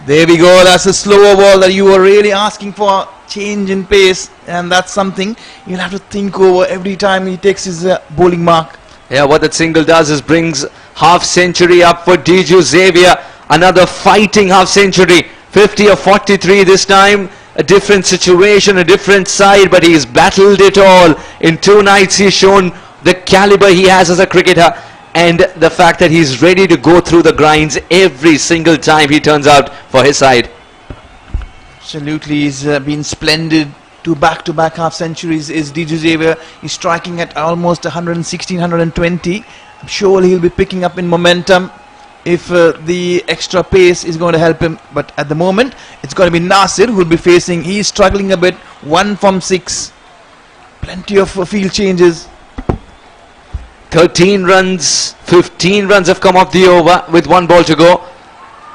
There we go. That's a slower ball that you were really asking for. Change in pace, and that's something you'll have to think over every time he takes his bowling mark. Yeah, what that single does is brings half century up for Diju Xavier. Another fighting half century. 50 or 43 this time. A different situation, a different side, but he's battled it all. In 2 nights he's shown the caliber he has as a cricketer, and the fact that he's ready to go through the grinds every single time he turns out for his side. Absolutely, he's been splendid. 2 back-to-back half centuries is Diju Xavier. He's striking at almost 116, 120. I'm sure he'll be picking up in momentum if the extra pace is going to help him. But at the moment, it's going to be Nasir who'll be facing. He's struggling a bit. 1 from 6. Plenty of field changes. 13 runs, 15 runs have come off the over with 1 ball to go.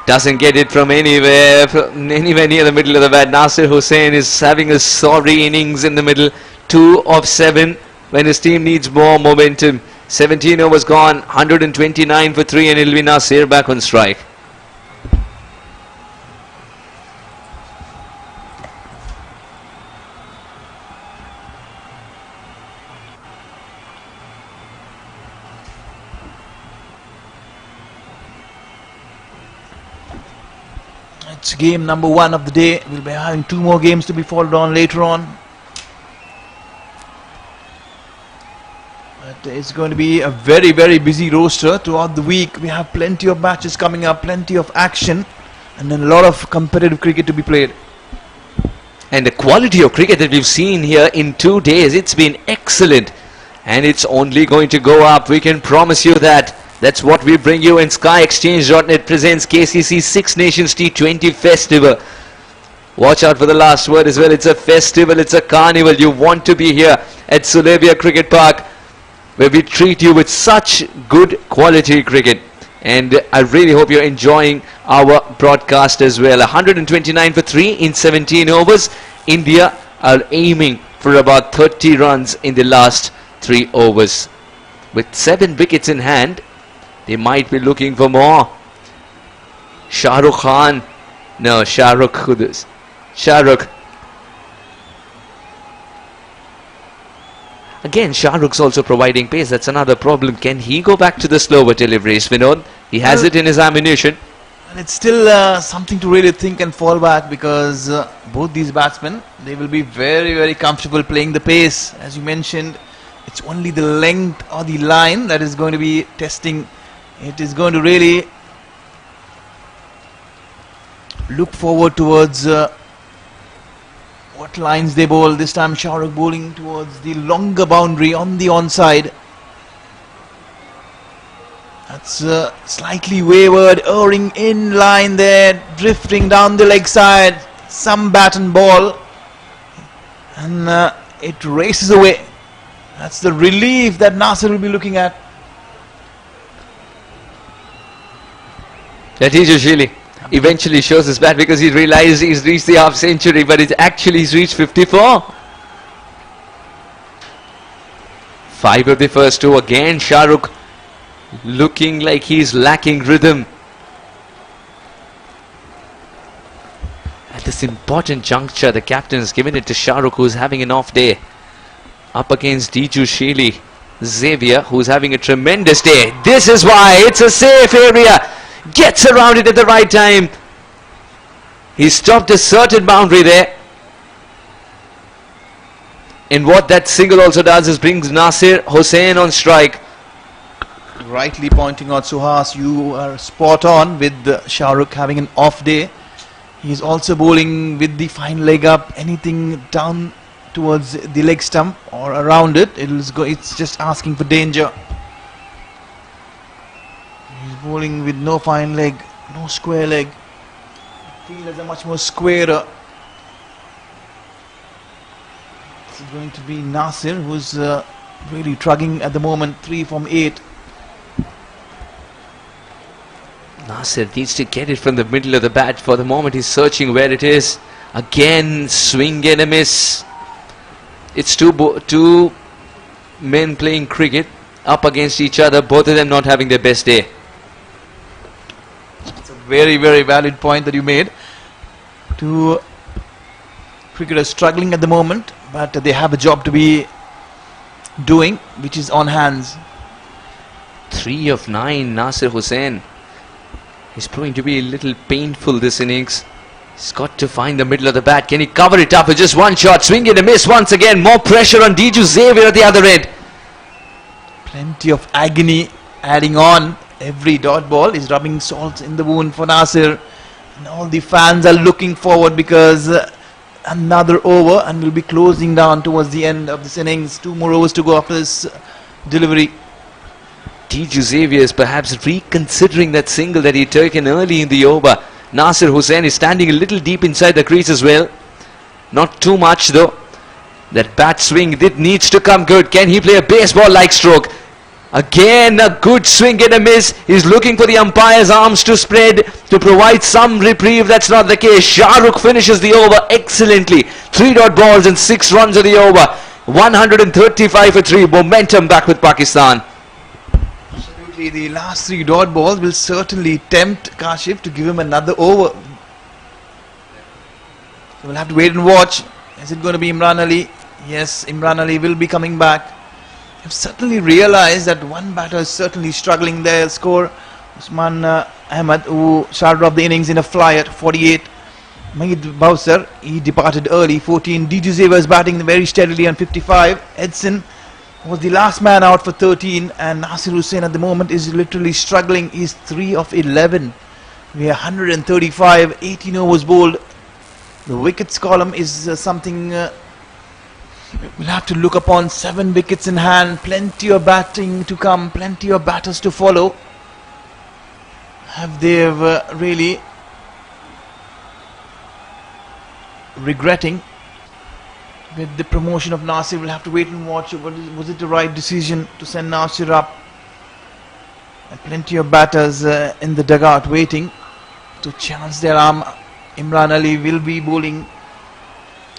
Doesn't get it from anywhere near the middle of the bat. Nasir Hussain is having a sorry innings in the middle. 2 of 7 when his team needs more momentum. 17 overs gone, 129 for 3, and it'll be Nasir back on strike. It's game number 1 of the day. We'll be having 2 more games to be followed on later on. But it's going to be a very, very busy roster throughout the week. We have plenty of matches coming up, plenty of action, and then a lot of competitive cricket to be played. And the quality of cricket that we've seen here in 2 days, it's been excellent. And it's only going to go up. We can promise you that. That's what we bring you. And SkyExchange.net presents KCC Six Nations T20 Festival. Watch out for the last word as well. It's a festival, it's a carnival. You want to be here at Sulevia Cricket Park, where we treat you with such good quality cricket. And I really hope you're enjoying our broadcast as well. 129 for 3 in 17 overs. India are aiming for about 30 runs in the last 3 overs. With 7 wickets in hand, they might be looking for more. Shah Rukh Khan. No, Shah Rukh Khudus. Shah Rukh. Again, Shah Rukh's also providing pace. That's another problem. Can he go back to the slower deliveries, Vinod? He has it in his ammunition. And it's still something to really think and fall back, because both these batsmen, they will be very, very comfortable playing the pace. As you mentioned, it's only the length or the line that is going to be testing. It is going to really look forward towards what lines they bowl. This time Shah Rukh bowling towards the longer boundary on the onside. That's slightly wayward, erring in line there, drifting down the leg side. Some bat and ball, and it races away. That's the relief that Nasir will be looking at. T20 Shili eventually shows his bat because he realized he's reached the half century, but he's reached 54. 5 of the first 2. Again, Shah Rukh looking like he's lacking rhythm. At this important juncture, the captain has given it to Shah Rukh, who's having an off day. Up against T20 Shili, Xavier, who's having a tremendous day. This is why it's a safe area. Gets around it at the right time. He stopped a certain boundary there. And what that single also does is brings Nasir Hussain on strike. Rightly pointing out, Suhas, you are spot on with Shah Rukh having an off day. He's also bowling with the fine leg up. Anything down towards the leg stump or around it, it's just asking for danger. He's bowling with no fine leg, no square leg. Fielders are much more squarer. This is going to be Nasir, who's really trugging at the moment. 3 from 8. Nasir needs to get it from the middle of the bat. For the moment, he's searching where it is. Again, swing and a miss. It's two men playing cricket up against each other, both of them not having their best day. It's a very, very valid point that you made. Two cricketers struggling at the moment, but they have a job to be doing, which is on hands. 3 of 9, Nasir Hussain. He's proving to be a little painful this innings. He's got to find the middle of the bat. Can he cover it up with just one shot? Swing and a miss once again. More pressure on T20 Xavier at the other end. Plenty of agony adding on. Every dot ball is rubbing salt in the wound for Nasir. And all the fans are looking forward, because another over and we'll be closing down towards the end of this innings. 2 more overs to go after this delivery. T20 Xavier is perhaps reconsidering that single that he taken early in the over. Nasir Hussain is standing a little deep inside the crease as well. Not too much though. That bat swing, it needs to come good. Can he play a baseball-like stroke? Again, a good swing and a miss. He's looking for the umpire's arms to spread to provide some reprieve. That's not the case. Shah Rukh finishes the over excellently. 3 dot balls and 6 runs of the over. 135 for 3. Momentum back with Pakistan. The last 3 dot balls will certainly tempt Kashif to give him another over. So we'll have to wait and watch. Is it going to be Imran Ali? Yes, Imran Ali will be coming back. I've certainly realized that one batter is certainly struggling there. Score Usman Ahmed, who started off the innings in a fly at 48. Mahid Bowser, he departed early. 14. DJ was batting very steadily on 55. Edson was the last man out for 13, and Nasir Hussain at the moment is literally struggling. He's 3 of 11. We are 135, 18 overs bowled. The wickets column is something we'll have to look upon. 7 wickets in hand, plenty of batting to come, plenty of batters to follow. Have they really regretting with the promotion of Nasir? We'll have to wait and watch. Was it the right decision to send Nasir up? And plenty of batters in the dugout waiting to chance their arm. Imran Ali will be bowling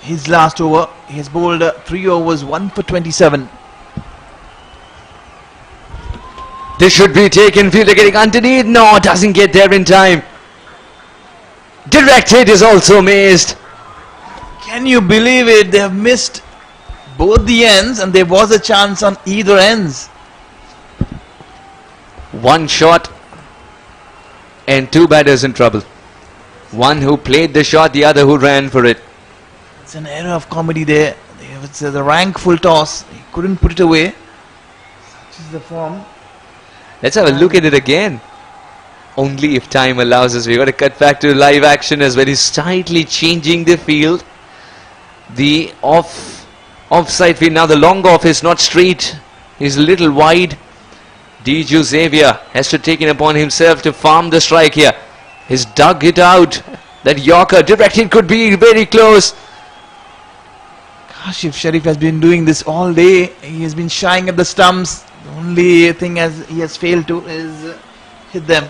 his last over. He has bowled 3 overs, 1 for 27. This should be taken. Fielder getting underneath. No, doesn't get there in time. Direct hit is also missed. Can you believe it? They have missed both the ends, and there was a chance on either ends. One shot and 2 batters in trouble. One who played the shot, the other who ran for it. It's an error of comedy there. It's the rank full toss. He couldn't put it away. Such is the form. Let's have a look at it again. Only if time allows us. We've got to cut back to live action as well. He's slightly changing the field. The offside field. Now the long off is not straight. He's a little wide. Diju Xavier has to take it upon himself to farm the strike here. He's dug it out. That Yorker directed could be very close. Kashif Sharif has been doing this all day. He has been shying at the stumps. The only thing he has failed to is hit them.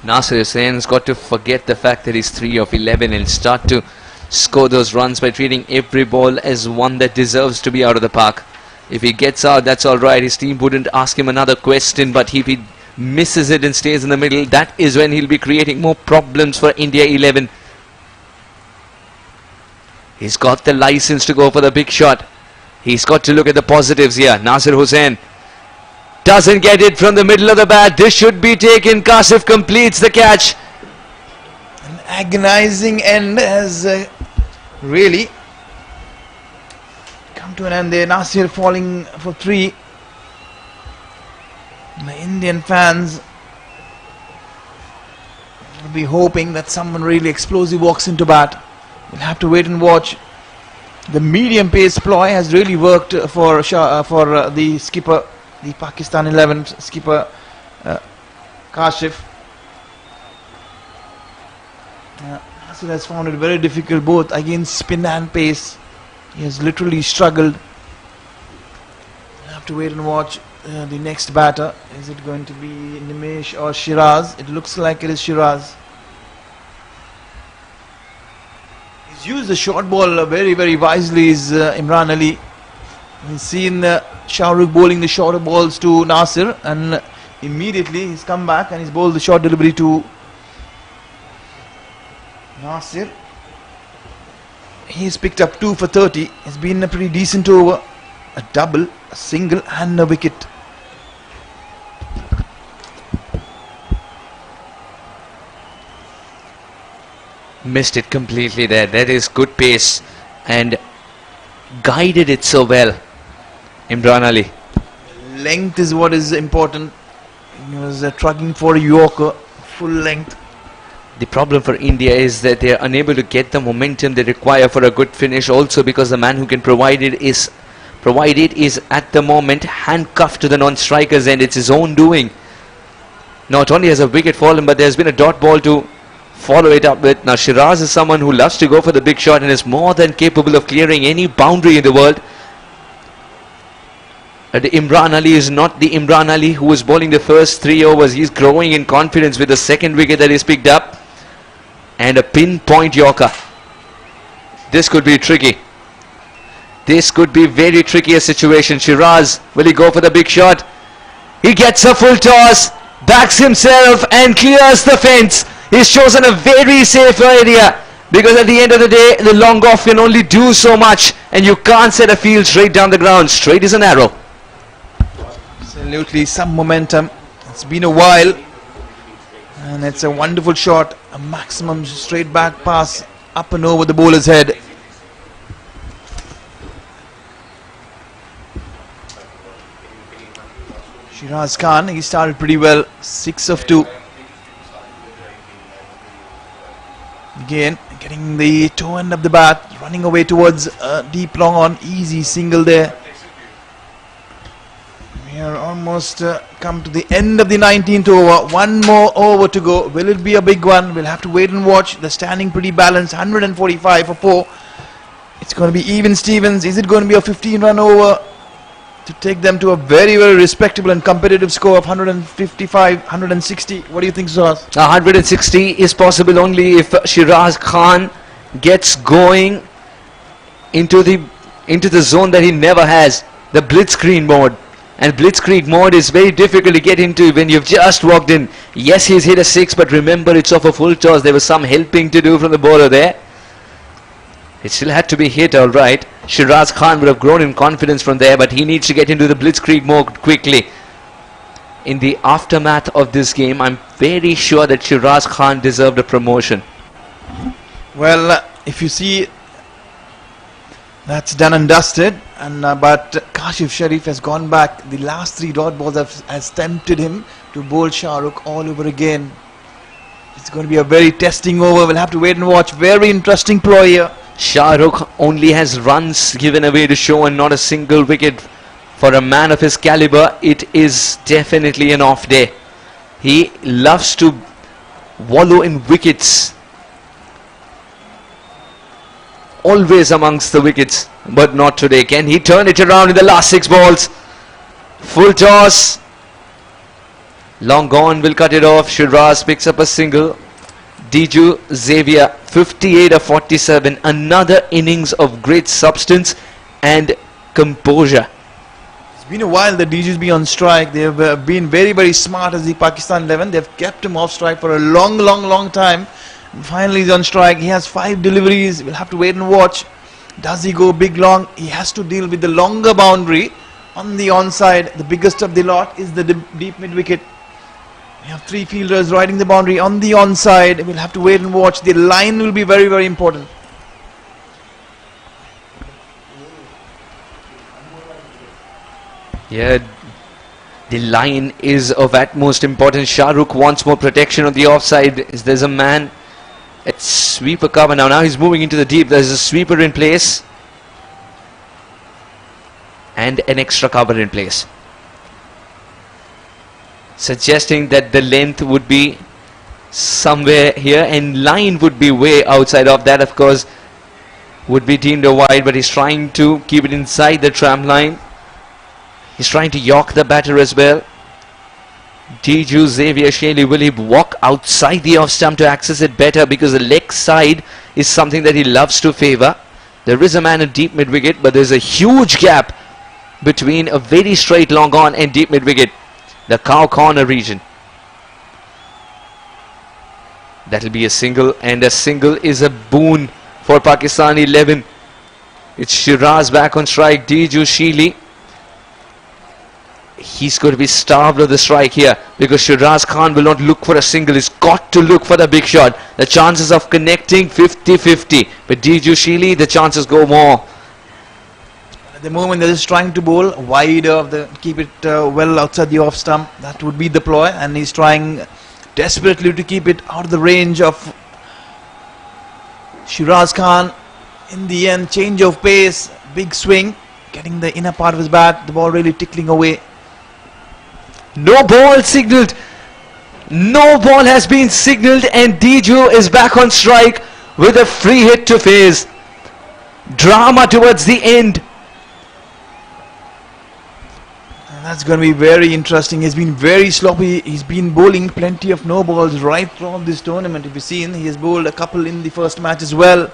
Nasir Hussain's got to forget the fact that he's 3 of 11 and start to score those runs by treating every ball as one that deserves to be out of the park. If he gets out, that's alright. His team wouldn't ask him another question, but if he misses it and stays in the middle, that is when he'll be creating more problems for India 11. He's got the license to go for the big shot. He's got to look at the positives here. Nasir Hussain doesn't get it from the middle of the bat. This should be taken. Kasif completes the catch. An agonizing end has really come to an end there. Nasir falling for 3. The Indian fans will be hoping that someone really explosive walks into bat. We'll have to wait and watch. The medium pace ploy has really worked for the skipper, the Pakistan 11 skipper Kashif. Nasir has found it very difficult both against spin and pace. He has literally struggled. We'll have to wait and watch the next batter. Is it going to be Nimesh or Shiraz? It looks like it is Shiraz. He's used the short ball very, very wisely, is Imran Ali. We've seen Shahrukh bowling the shorter balls to Nasir, and immediately he's come back and he's bowled the short delivery to Nasir. He's picked up 2 for 30. It's been a pretty decent over. A double, a single and a wicket. Missed it completely there. That is good pace and guided it so well. Imran Ali. Length is what is important. He was trucking for a Yorker, full length. The problem for India is that they are unable to get the momentum they require for a good finish, also because the man who can provide it is at the moment handcuffed to the non-strikers, and it's his own doing. Not only has a wicket fallen, but there's been a dot ball to follow it up with. Now Shiraz is someone who loves to go for the big shot and is more than capable of clearing any boundary in the world. The Imran Ali is not the Imran Ali who was bowling the first 3 overs. He's growing in confidence with the second wicket that he's picked up. And a pinpoint Yorker. This could be tricky. This could be very tricky a situation. Shiraz, will he go for the big shot? He gets a full toss, backs himself and clears the fence. He's chosen a very safe area, because at the end of the day, the long off can only do so much, and you can't set a field straight down the ground. Straight is an arrow. Absolutely, some momentum. It's been a while, and it's a wonderful shot. A maximum straight back pass up and over the bowler's head. Shiraz Khan, he started pretty well, 6 of 2. Again, getting the toe end of the bat, running away towards deep long on, easy single there. We are almost come to the end of the 19th over. One more over to go. Will it be a big one? We'll have to wait and watch. The standing pretty balanced, 145 for 4. It's going to be even Stevens. Is it going to be a 15-run over to take them to a very, very respectable and competitive score of 155, 160? What do you think, Suhas? 160 is possible only if Shiraz Khan gets going into the zone that he never has, the blitzkrieg mode. And blitzkrieg mode is very difficult to get into when you've just walked in. Yes, he's hit a 6, but remember, it's off a full toss. There was some helping to do from the bowler there. It still had to be hit, all right. Shiraz Khan would have grown in confidence from there, but he needs to get into the blitzkrieg mode quickly. In the aftermath of this game, I'm very sure that Shiraz Khan deserved a promotion. Well, if you see, that's done and dusted. And but Kashif Sharif has gone back. The last 3 dot balls has tempted him to bowl Shah Rukh all over again. It's going to be a very testing over. We'll have to wait and watch. Very interesting ploy here. Shah Rukh only has runs given away to show and not a single wicket. For a man of his caliber, it is definitely an off day. He loves to wallow in wickets. Always amongst the wickets, but not today. Can he turn it around in the last 6 balls? Full toss. Long gone, will cut it off. Shiraz picks up a single. Diju Xavier, 58 of 47. Another innings of great substance and composure. It's been a while that DJ's been on strike. They have been very, very smart as the Pakistan 11. They've kept him off strike for a long time. And finally he's on strike. He has 5 deliveries. We'll have to wait and watch. Does he go big long? He has to deal with the longer boundary on the onside. The biggest of the lot is the deep mid wicket. We have 3 fielders riding the boundary on the onside. We'll have to wait and watch. The line will be very, very important. Yeah, the line is of utmost importance. Shah Rukh wants more protection on the offside. There's a man at sweeper cover now. Now he's moving into the deep. There's a sweeper in place and an extra cover in place, suggesting that the length would be somewhere here and line would be way outside of that. Of course, would be deemed a wide, but he's trying to keep it inside the tram line. He's trying to york the batter as well. Diju Xavier Shaley, will he walk outside the off stump to access it better, because the leg side is something that he loves to favour. There is a man at deep mid wicket, but there's a huge gap between a very straight long on and deep mid wicket, the cow corner region. That'll be a single, and a single is a boon for Pakistan 11. It's Shiraz back on strike. Diju Shaley, he's going to be starved of the strike here, because Shiraz Khan will not look for a single. He's got to look for the big shot. The chances of connecting 50-50, but Diju Shaley, the chances go more. At the moment they're just trying to bowl wide of the, keep it well outside the off stump. That would be the ploy, and he's trying desperately to keep it out of the range of Shiraz Khan. In the end, change of pace, big swing, getting the inner part of his bat, the ball really tickling away. No ball signalled. No ball has been signalled, and Diju is back on strike with a free hit to face. Drama towards the end. And that's going to be very interesting. He's been very sloppy. He's been bowling plenty of no balls right throughout this tournament. If you've seen, he has bowled a couple in the first match as well.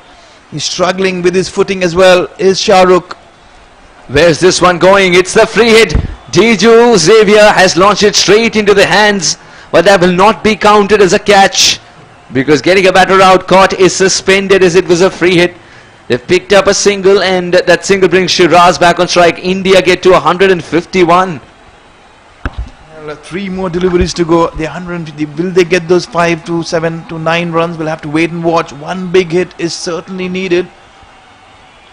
He's struggling with his footing as well. Is Shah Rukh. Where's this one going? It's the free hit. Diju Xavier has launched it straight into the hands, but that will not be counted as a catch, because getting a batter out caught is suspended as it was a free hit. They've picked up a single, and that single brings Shiraz back on strike. India get to 151. Well, 3 more deliveries to go. They're 150. Will they get those 5 to 7 to 9 runs? We'll have to wait and watch. One big hit is certainly needed.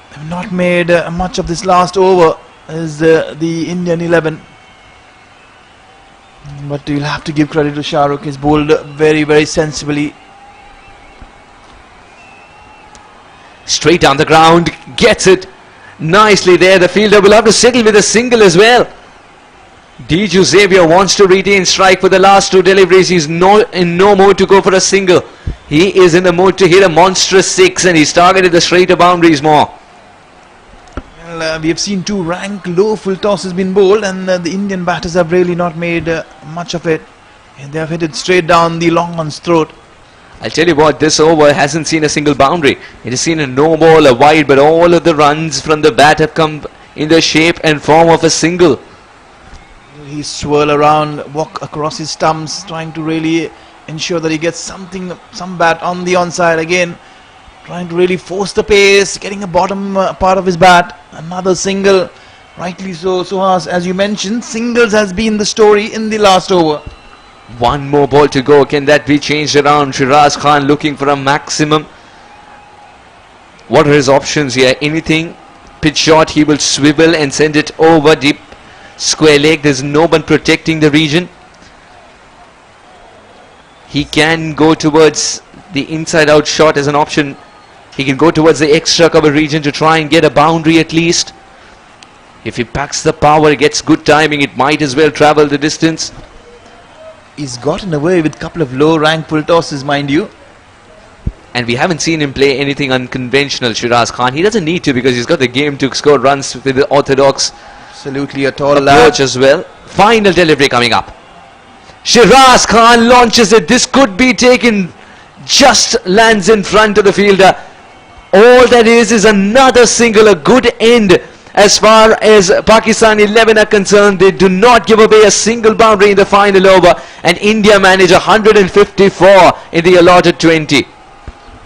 They've not made much of this last over as the Indian 11. But you'll have to give credit to Shah Rukh. He's bowled very, very sensibly. Straight down the ground, gets it nicely there. The fielder will have to settle with a single as well. Diju Xavier wants to retain strike for the last 2 deliveries. He's in no mode to go for a single. He is in the mode to hit a monstrous 6, and he's targeted the straighter boundaries more. Well, we have seen 2 rank low full tosses been bowled, and the Indian batters have really not made much of it. And they have hit it straight down the long one's throat. I'll tell you what, this over hasn't seen a single boundary. It has seen a no ball, a wide, but all of the runs from the bat have come in the shape and form of a single. He swirl around, walk across his stumps, trying to really ensure that he gets some bat on the onside again. Trying to really force the pace, getting a bottom part of his bat. Another single, rightly so. Suhas, as you mentioned, singles has been the story in the last over. 1 more ball to go. Can that be changed around? Shiraz Khan looking for a maximum. What are his options here? Anything? Pitch shot, he will swivel and send it over deep square leg. There's no one protecting the region. He can go towards the inside out shot as an option. He can go towards the extra cover region to try and get a boundary at least. If he packs the power, gets good timing, it might as well travel the distance. He's gotten away with a couple of low rank full tosses, mind you. And we haven't seen him play anything unconventional, Shiraz Khan. He doesn't need to, because he's got the game to score runs with the orthodox Absolutely a tall approach as well. Final delivery coming up. Shiraz Khan launches it. This could be taken. Just lands in front of the fielder. All that is another single, a good end. As far as Pakistan 11 are concerned, they do not give away a single boundary in the final over, and India manage 154 in the allotted 20.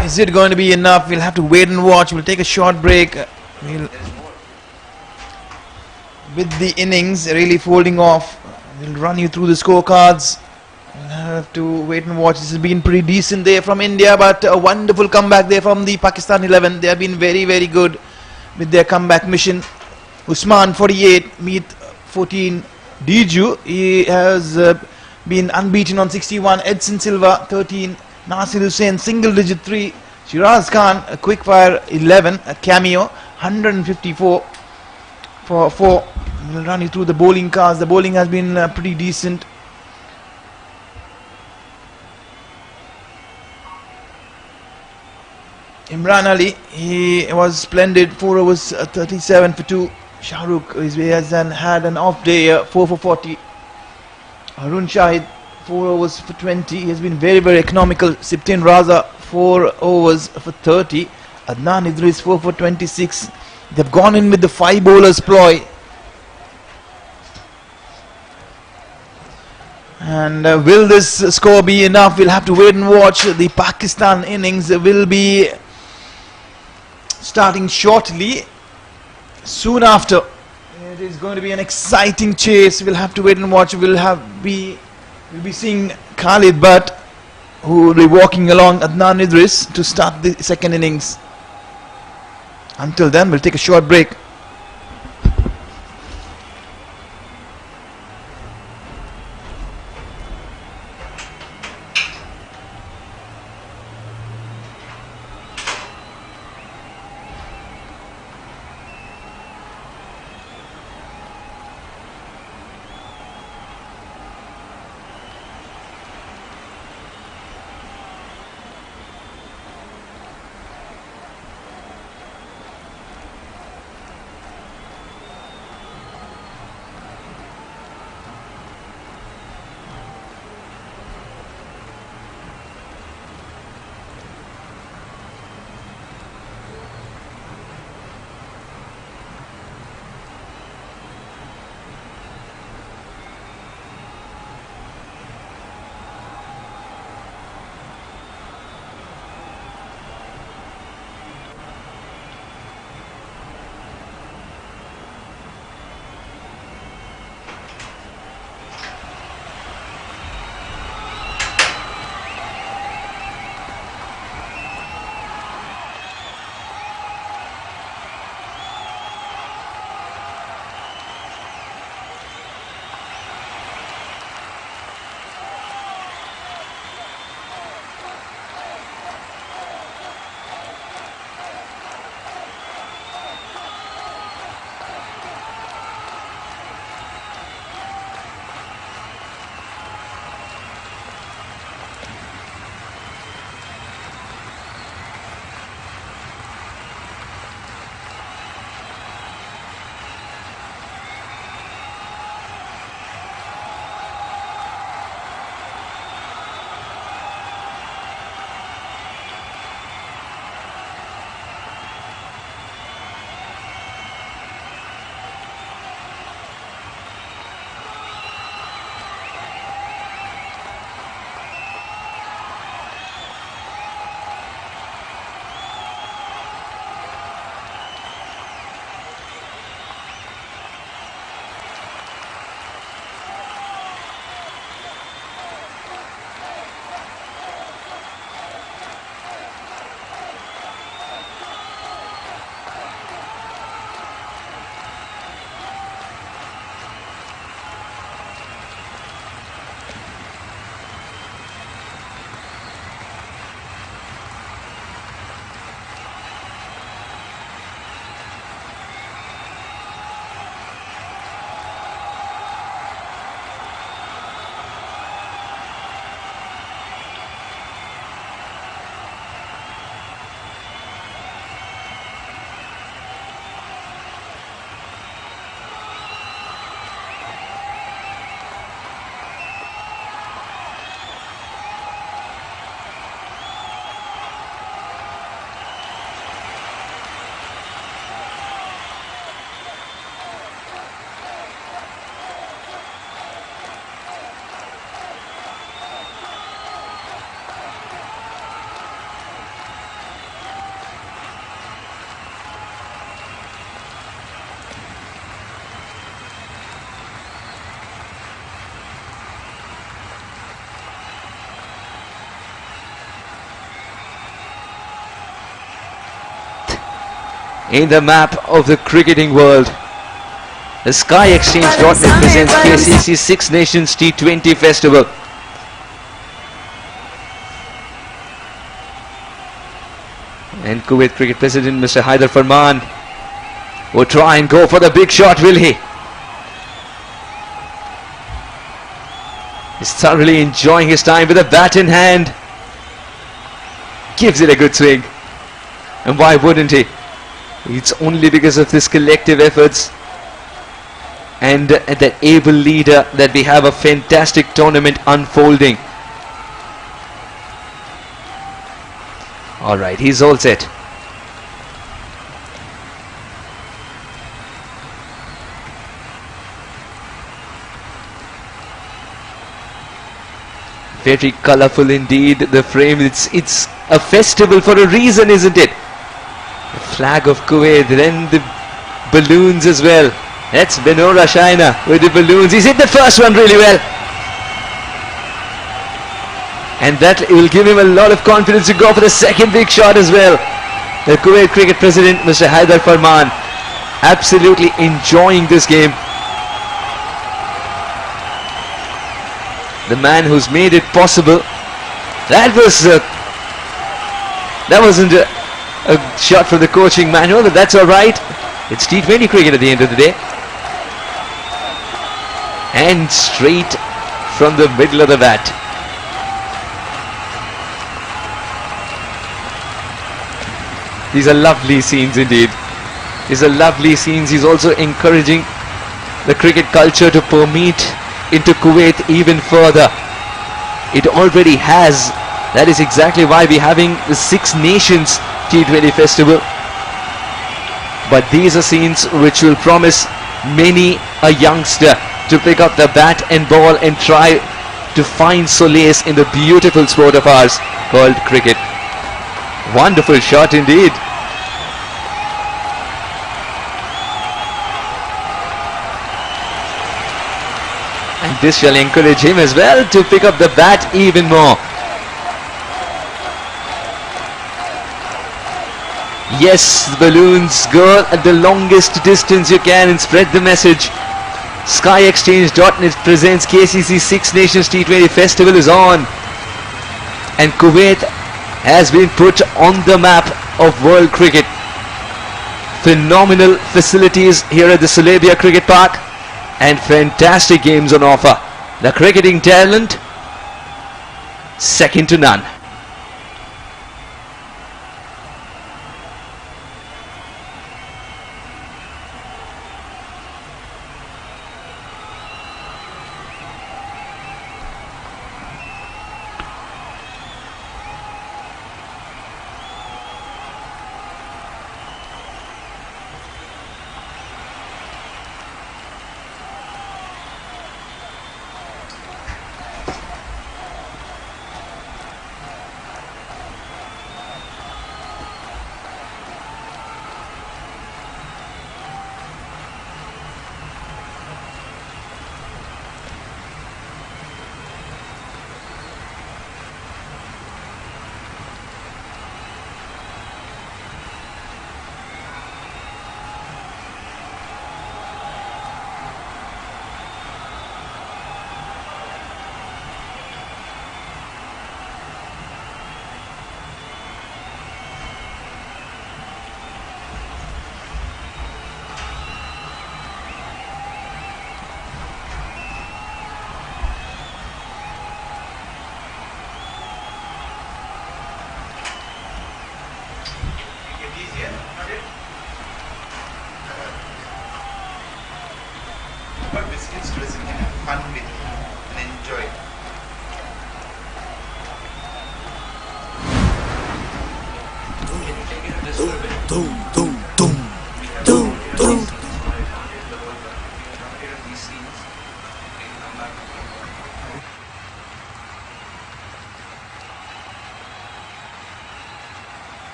Is it going to be enough? We'll have to wait and watch. We'll take a short break. With the innings really folding off, we'll run you through the scorecards. We'll have to wait and watch. This has been pretty decent there from India, but a wonderful comeback there from the Pakistan 11. They have been very, very good with their comeback mission. Usman 48, Meet 14. Diju, he has been unbeaten on 61. Edson Silva 13. Nasir Hussain single digit 3. Shiraz Khan a quick fire 11. A cameo 154 for 4. We'll run you through the bowling cards. The bowling has been pretty decent. Imran Ali, he was splendid. 4 overs 37 for 2. Shah Rukh he has had an off day, 4 for 40. Harun Shahid 4 overs for 20. He has been very, very economical. Siptin Raza 4 overs for 30. Adnan Idris 4 for 26. They've gone in with the 5 bowlers ploy. And will this score be enough? We'll have to wait and watch. The Pakistan innings will be starting shortly. Soon after, it is going to be an exciting chase. We'll have to wait and watch. We'll be seeing Khalid Butt, who will be walking along Adnan Idris to start the second innings. Until then, we'll take a short break. in the map of the cricketing world. The SkyExchange.net presents KCC Six Nations T20 Festival. And Kuwait Cricket President Mr. Haider Farman will try and go for the big shot, will he? He's thoroughly enjoying his time with a bat in hand. Gives it a good swing. And why wouldn't he? It's only because of this collective efforts and that able leader that we have a fantastic tournament unfolding. Alright, he's all set. Very colourful indeed, the frame. It's a festival for a reason, isn't it? The flag of Kuwait, then the balloons as well. That's Benora Shaina with the balloons. He's hit the first one really well. And that will give him a lot of confidence to go for the second big shot as well. The Kuwait Cricket President, Mr. Haider Farman, absolutely enjoying this game. The man who's made it possible. That wasn't a shot from the coaching manual, but that's all right. It's T20 cricket at the end of the day. And straight from the middle of the bat. These are lovely scenes indeed. These are lovely scenes. He's also encouraging the cricket culture to permeate into Kuwait even further. It already has. That is exactly why we're having the Six Nations T20 Festival. But these are scenes which will promise many a youngster to pick up the bat and ball and try to find solace in the beautiful sport of ours called cricket. Wonderful shot indeed. And this shall encourage him as well to pick up the bat even more. Yes, the balloons go at the longest distance you can and spread the message. SkyExchange.net presents KCC Six Nations T20 Festival is on. And Kuwait has been put on the map of world cricket. Phenomenal facilities here at the Sulebia Cricket Park. And fantastic games on offer. The cricketing talent, second to none.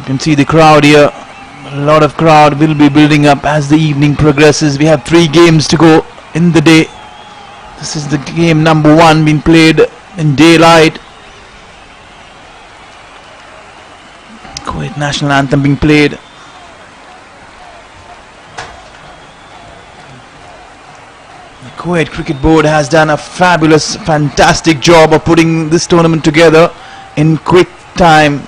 can see the crowd here. A lot of crowd will be building up as the evening progresses. We have 3 games to go in the day. This is the game number 1 being played in daylight. Kuwait national anthem being played. The Kuwait Cricket Board has done a fabulous, fantastic job of putting this tournament together in quick time.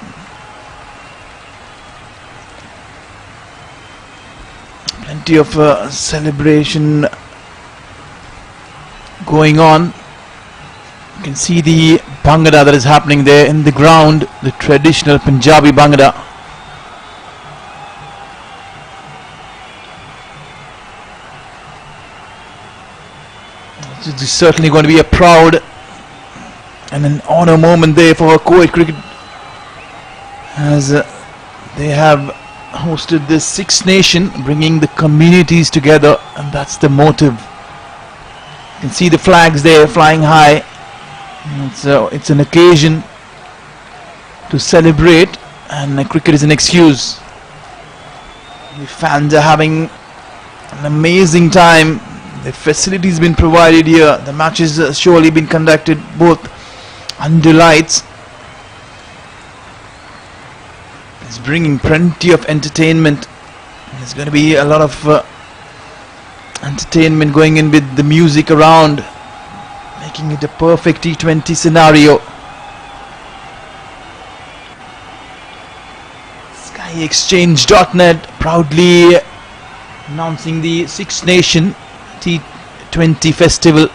Plenty of celebration going on. You can see the Bhangra that is happening there in the ground, the traditional Punjabi Bhangra. This is certainly going to be a proud and an honor moment there for Kuwait cricket, as they have hosted this Six Nation, bringing the communities together, and that's the motive. You can see the flags there flying high. It's an occasion to celebrate, and cricket is an excuse. The fans are having an amazing time. The facilities been provided here. The matches surely been conducted both under lights. It's bringing plenty of entertainment. There's going to be a lot of entertainment going in with the music around, making it a perfect T20 scenario. SkyExchange.net proudly announcing the Six Nation T20 festival.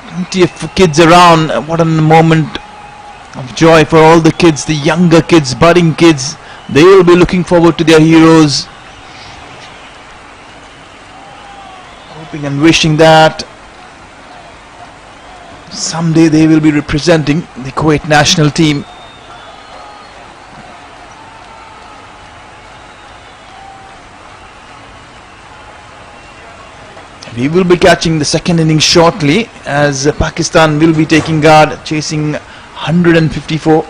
Plenty of kids around. What a moment of joy for all the kids, the younger kids, budding kids. They will be looking forward to their heroes, hoping and wishing that someday they will be representing the Kuwait national team. We will be catching the second innings shortly, as Pakistan will be taking guard, chasing 154.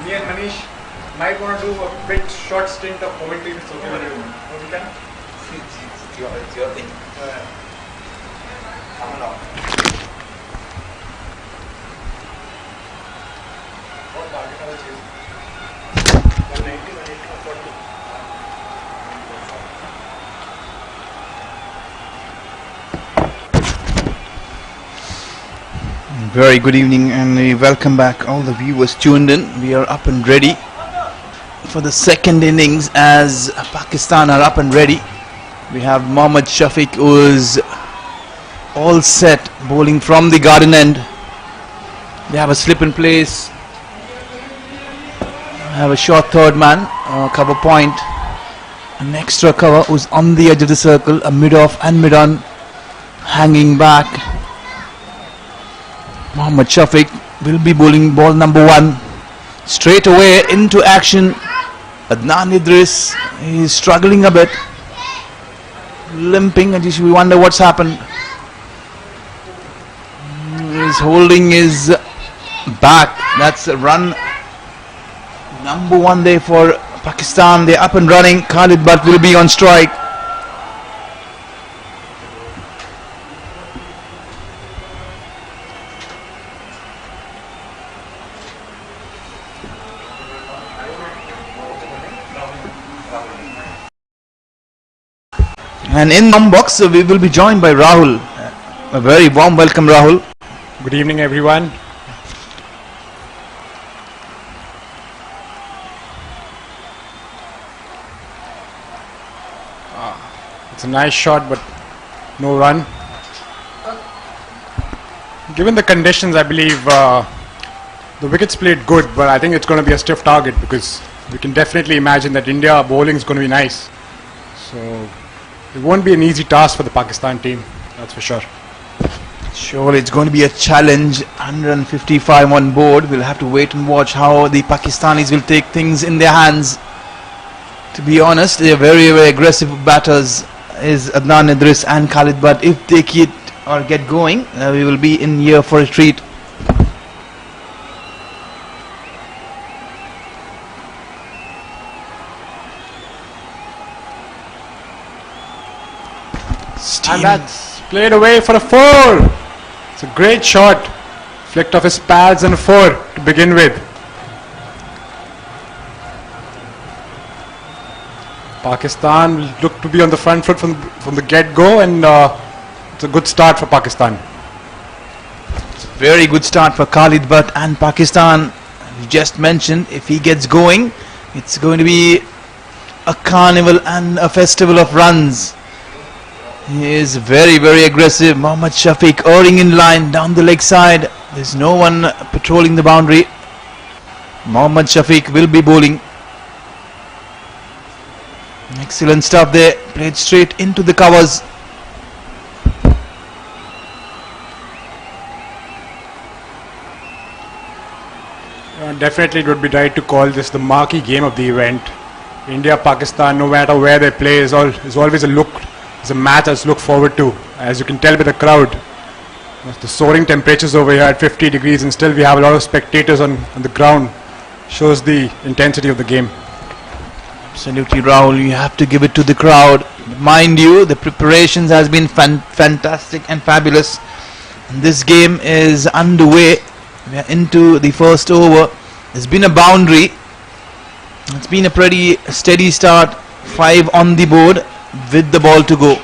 me and Manish might want to do a bit short stint of commentary with Sophie. What we can? It's your thing. Come along. What target are they chasing? 190, 140. Very good evening and welcome back all the viewers tuned in. We are up and ready for the second innings as Pakistan are up and ready. We have Mohammad Shafiq who is all set bowling from the garden end. They have a slip in place. Have a short third man, cover point. An extra cover who's on the edge of the circle, a mid-off and mid-on hanging back. Mohammad Shafiq will be bowling ball number 1. Straight away into action. Adnan Idris is struggling a bit. Limping, and we wonder what's happened. He's holding his back. That's a run number 1 there for Pakistan. They're up and running. Khalid Butt will be on strike. And in the box we will be joined by Rahul. A very warm welcome, Rahul. Good evening, everyone. It's a nice shot, but no run. Given the conditions, I believe the wickets played good, but I think it's going to be a stiff target because we can definitely imagine that India bowling is going to be nice. So it won't be an easy task for the Pakistan team, that's for sure. Surely it's going to be a challenge. 155 on board. We'll have to wait and watch how the Pakistanis will take things in their hands. To be honest, they are very, very aggressive batters. Is Adnan Idris and Khalid Butt. If they get going, we will be in here for a treat. And that's played away for a 4. It's a great shot. Flicked off his pads and a 4 to begin with. Pakistan will look to be on the front foot from the get-go, and it's a good start for Pakistan. Very good start for Khalid Butt and Pakistan. You just mentioned if he gets going, it's going to be a carnival and a festival of runs. He is very, very aggressive. Mohammad Shafiq erring in line down the leg side. There's no one patrolling the boundary. Mohammad Shafiq will be bowling. Excellent stuff there. Played straight into the covers. Definitely it would be right to call this the marquee game of the event. India-Pakistan, no matter where they play, is always a match that's looked forward to. As you can tell by the crowd, the soaring temperatures over here at 50 degrees, and still we have a lot of spectators on the ground. Shows the intensity of the game. Absolutely, Rahul. You have to give it to the crowd. Mind you, the preparations has been fantastic and fabulous. And this game is underway. We are into the first over. There's been a boundary. It's been a pretty steady start. 5 on the board with the ball to go.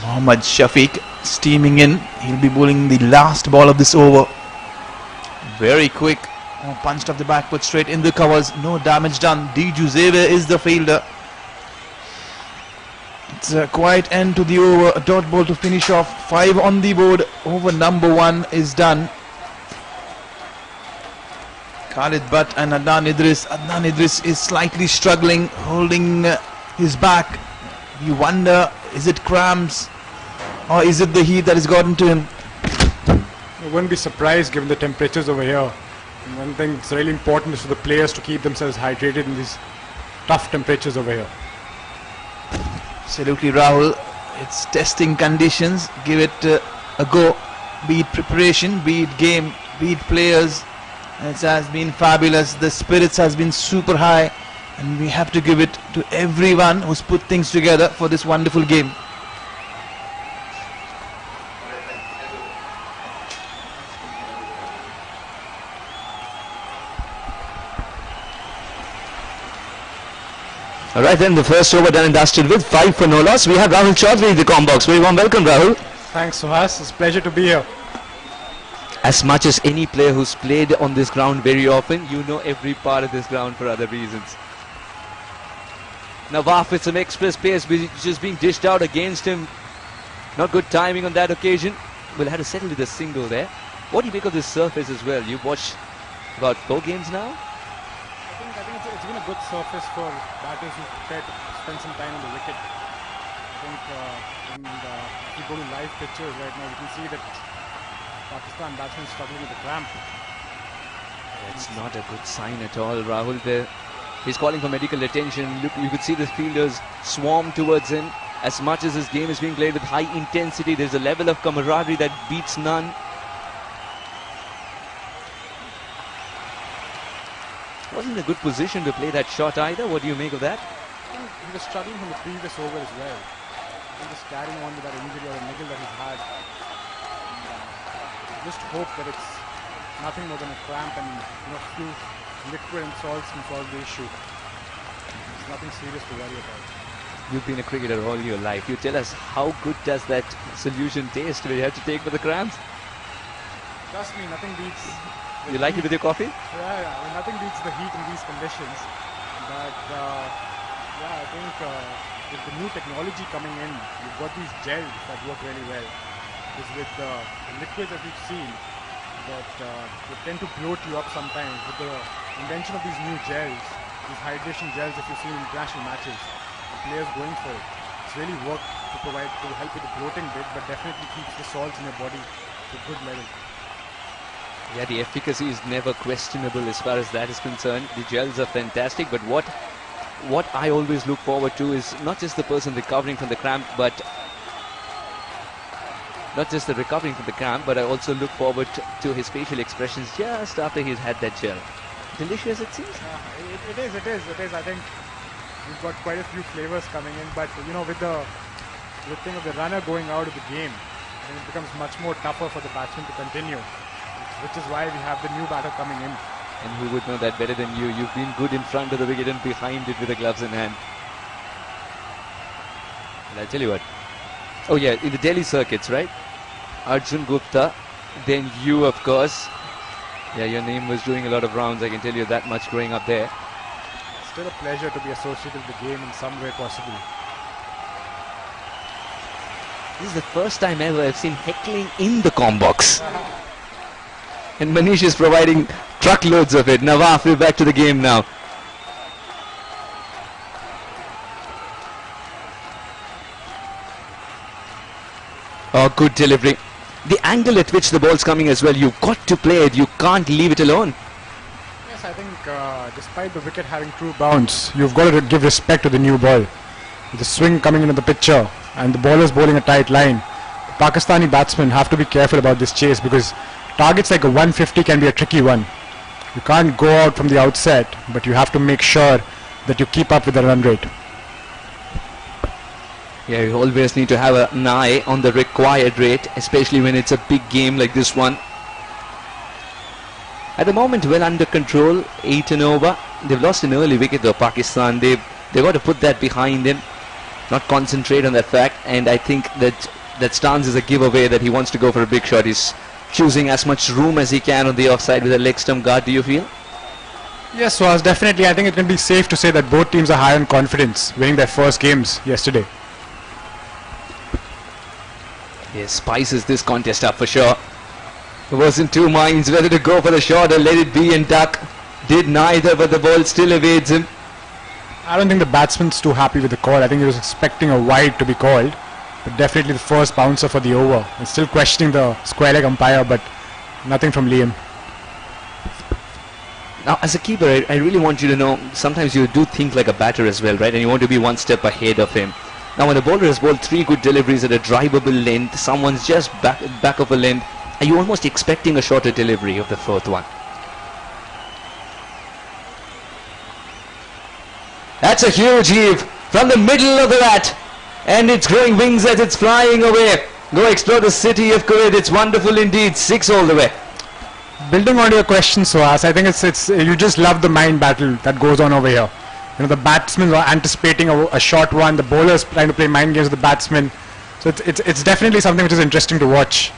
Mohammad Shafiq steaming in. He'll be bowling the last ball of this over. Very quick. Punched off the back foot straight in the covers. No damage done. D. Juzeve is the fielder. It's a quiet end to the over. A dot ball to finish off. 5 on the board. Over number 1 is done. Khalid Butt and Adnan Idris. Adnan Idris is slightly struggling, holding his back. You wonder, is it cramps or is it the heat that has gotten to him? I wouldn't be surprised given the temperatures over here. And one thing that's really important is for the players to keep themselves hydrated in these tough temperatures over here. Absolutely, Rahul. It's testing conditions. Give it a go. Be it preparation, be it game, be it players. It has been fabulous. The spirits has been super high, and we have to give it to everyone who's put things together for this wonderful game. Alright then, the first over done and dusted with 5 for no loss. We have Rahul Chaudhary in the com box. Very warm welcome, Rahul. Thanks, Suhas. It's a pleasure to be here. As much as any player who's played on this ground very often, you know every part of this ground for other reasons. Nawaf with some express pace, which is being dished out against him. Not good timing on that occasion. Will have to settle with a single there. What do you make of this surface as well? You've watched about 4 games now? I think it's been a good surface for batters who prepare to spend some time on the wicket. I think if you go to live pictures right now, you can see that Pakistan batsmen struggling with the cramp. That's not a good sign at all, Rahul. He's calling for medical attention. Look, you could see the fielders swarm towards him. As much as his game is being played with high intensity, there's a level of camaraderie that beats none. Wasn't in a good position to play that shot either. What do you make of that? I think he was struggling from the previous over as well. He was carrying on with that injury or a niggle that he's had. Just hope that it's nothing more than a cramp and a few liquid and salts can solve the issue. There's nothing serious to worry about. You've been a cricketer all your life. You tell us, how good does that solution taste where you have to take for the cramps? Trust me, nothing beats. You like it with your coffee? Yeah, I mean, nothing beats the heat in these conditions. But I think with the new technology coming in, you've got these gels that work really well. Because with the liquids that we've seen, that they tend to bloat you up sometimes. With the invention of these new gels, these hydration gels that you see in international matches, the players going for it, it's really worked to help with the bloating bit, but definitely keeps the salts in your body to a good level. Yeah, the efficacy is never questionable as far as that is concerned. The gels are fantastic, but what I always look forward to is not just the person recovering from the cramp, but I also look forward to his facial expressions just after he's had that gel. Delicious, it seems. It is. I think we've got quite a few flavors coming in, but with the thing of the runner going out of the game, I think it becomes much more tougher for the batsman to continue. Which is why we have the new batter coming in. And who would know that better than you? You've been good in front of the wicket and behind it with the gloves in hand. And I'll tell you what. Oh yeah, in the Delhi circuits, right? Arjun Gupta, then you, of course. Yeah, your name was doing a lot of rounds, I can tell you that much growing up there. Still a pleasure to be associated with the game in some way possible. This is the first time ever I've seen heckling in the com box. And Manish is providing truckloads of it. Nawaf, we're back to the game now. Oh, good delivery. The angle at which the ball's coming as well, you've got to play it. You can't leave it alone. Yes, I think despite the wicket having true bounce, you've got to give respect to the new ball. With the swing coming into the picture and the bowlers bowling a tight line, the Pakistani batsmen have to be careful about this chase because targets like a 150 can be a tricky one. You can't go out from the outset, but you have to make sure that you keep up with the run rate. Yeah, you always need to have an eye on the required rate, especially when it's a big game like this one. At the moment, well under control, 8 and over. They've lost an early wicket though, Pakistan. They've got to put that behind them, not concentrate on that fact. And I think that stance is a giveaway that he wants to go for a big shot. He's choosing as much room as he can on the offside with a leg stump guard, do you feel? Yes, Swaz, definitely. I think it can be safe to say that both teams are high on confidence, winning their first games yesterday. Yes, spices this contest up for sure. He was in two minds whether to go for the shot or let it be and duck. Did neither, but the ball still evades him. I don't think the batsman's too happy with the call. I think he was expecting a wide to be called. But definitely the first bouncer for the over. I'm still questioning the square leg umpire, but nothing from Liam. Now, as a keeper, I really want you to know, sometimes you do think like a batter as well, right? And you want to be one step ahead of him. Now, when a bowler has bowled 3 good deliveries at a drivable length, someone's just back of a length, are you almost expecting a shorter delivery of the 4th one? That's a huge heave from the middle of the bat, and it's growing wings as it's flying away. Go explore the city of Kuwait. It's wonderful indeed. 6 all the way. Building on your question, Suhas, I think it's you just love the mind battle that goes on over here. You know, the batsmen are anticipating a short one, the bowlers trying to play mind games with the batsmen. So it's definitely something which is interesting to watch.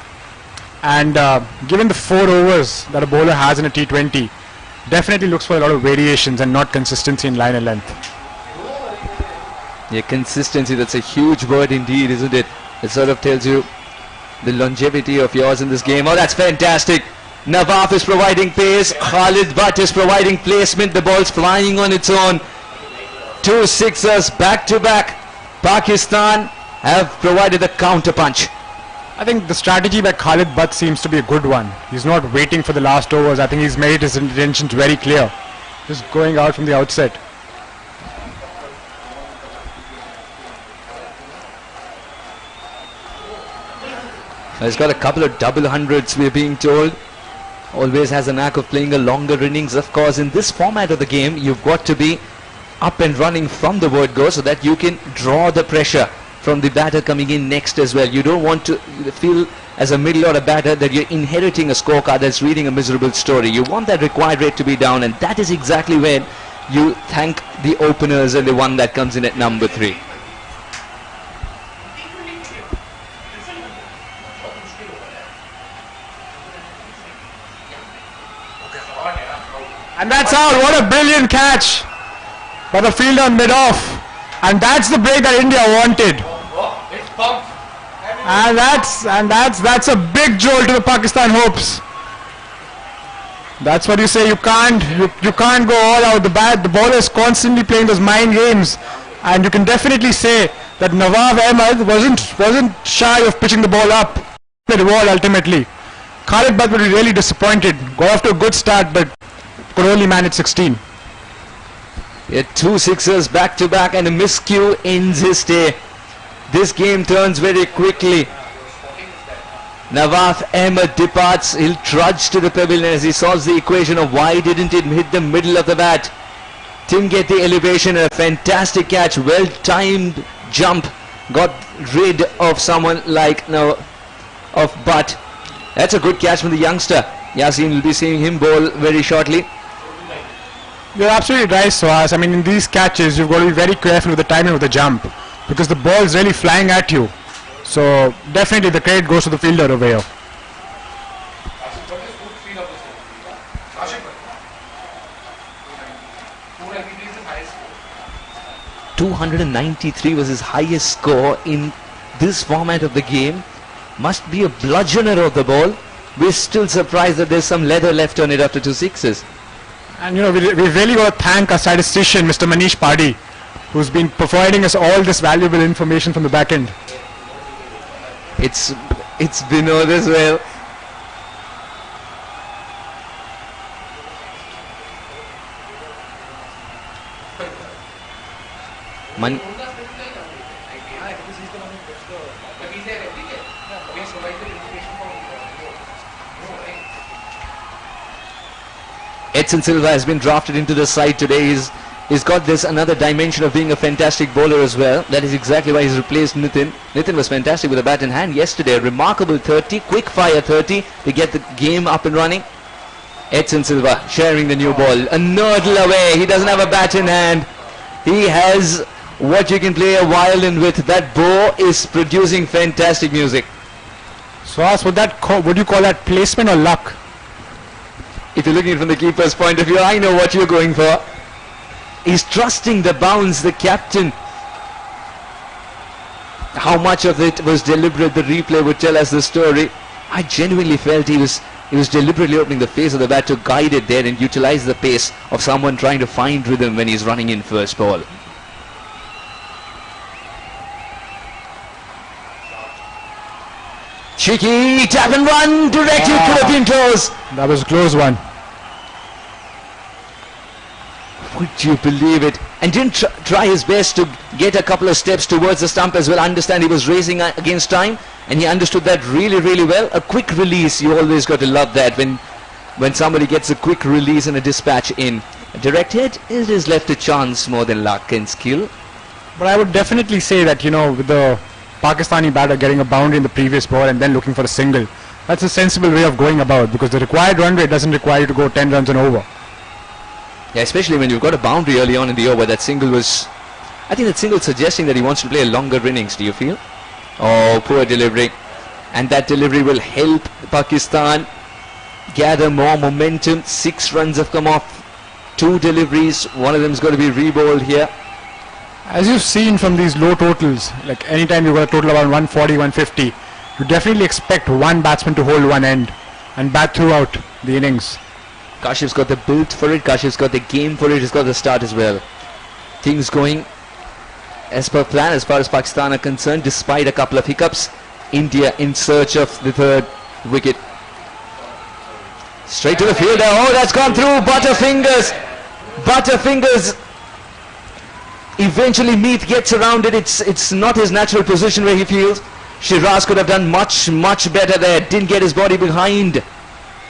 And given the 4 overs that a bowler has in a T20, definitely looks for a lot of variations and not consistency in line and length. Yeah, consistency, that's a huge word indeed, isn't it? It sort of tells you the longevity of yours in this game. Oh, that's fantastic. Nawaf is providing pace, Khalid Butt is providing placement, the ball's flying on its own. 2 sixers back to back. Pakistan have provided a counter punch. I think the strategy by Khalid Butt seems to be a good one. He's not waiting for the last overs. I think he's made his intentions very clear. Just going out from the outset. He's got a couple of double hundreds, we're being told. Always has a knack of playing a longer innings. Of course, in this format of the game, you've got to be up and running from the word go so that you can draw the pressure from the batter coming in next as well. You don't want to feel as a middle order batter that you're inheriting a scorecard that's reading a miserable story. You want that required rate to be down, and that is exactly when you thank the openers and the one that comes in at number 3. And that's out. What a brilliant catch by the fielder mid-off. And that's the break that India wanted. And that's a big jolt to the Pakistan hopes. That's what you say. You can't go all out. The bowler is constantly playing those mind games, and you can definitely say that Nawaf Ahmed wasn't shy of pitching the ball up. The reward ultimately. Khalid Butt would be really disappointed. Got off to a good start, but could only manage 16. Yeah, 2 sixers back to back, and a miscue ends his day. This game turns very quickly. Nawaf Ahmed departs. He'll trudge to the pavilion as he solves the equation of why didn't it hit the middle of the bat. Didn't get the elevation. A fantastic catch, well timed jump, got rid of someone like of Butt. That's a good catch from the youngster. Yasin will be seeing him bowl very shortly. You're absolutely right, Suhas. I mean, in these catches, you've got to be very careful with the timing of the jump because the ball is really flying at you. So definitely the credit goes to the fielder over here. .293 was his highest score in this format of the game. Must be a bludgeoner of the ball. We're still surprised that there's some leather left on it after 2 sixes. And you know, we really got to thank our statistician, Mr. Manish Padi, who's been providing us all this valuable information from the back end. It's Vinod as well. Edson Silva has been drafted into the side today. He's got this another dimension of being a fantastic bowler as well. That is exactly why he's replaced Nitin. Nitin was fantastic with a bat in hand yesterday. A remarkable 30, quick fire 30 to get the game up and running. Edson Silva sharing the new ball. A nodle away. He doesn't have a bat in hand. He has what you can play a violin with. That bow is producing fantastic music. So, would you call that placement or luck? If you're looking from the keeper's point of view, I know what you're going for. He's trusting the bounce, the captain. How much of it was deliberate, the replay would tell us the story. I genuinely felt he was deliberately opening the face of the bat to guide it there and utilize the pace of someone trying to find rhythm when he's running in first ball. Cheeky tap and run directly to the pin toes. That was a close one. Would you believe it? And didn't try his best to get a couple of steps towards the stump as well. Understand he was racing against time, and he understood that really, really well. A quick release, you always got to love that when somebody gets a quick release and a dispatch in. A direct hit, it is left to chance more than luck and skill. But I would definitely say that, you know, with the Pakistani batter getting a boundary in the previous ball and then looking for a single, that's a sensible way of going about, because the required run rate doesn't require you to go 10 runs and over. Yeah, especially when you've got a boundary early on in the over. That single was, I think that single suggesting that he wants to play a longer innings, do you feel? Oh, poor delivery. And that delivery will help Pakistan gather more momentum. 6 runs have come off 2 deliveries. One of them's got to be rebowled here. As you've seen from these low totals, like anytime you've got a total around 140, 150, you definitely expect one batsman to hold one end and bat throughout the innings. Kashif's got the build for it, Kashif's got the game for it, he's got the start as well. Things going as per plan as far as Pakistan are concerned, despite a couple of hiccups. India in search of the 3rd wicket. Straight to the fielder. Oh, that's gone through. Butterfingers. Butterfingers. Eventually Meath gets around it. It's not his natural position where he feels. Shiraz could have done much better there. Didn't get his body behind.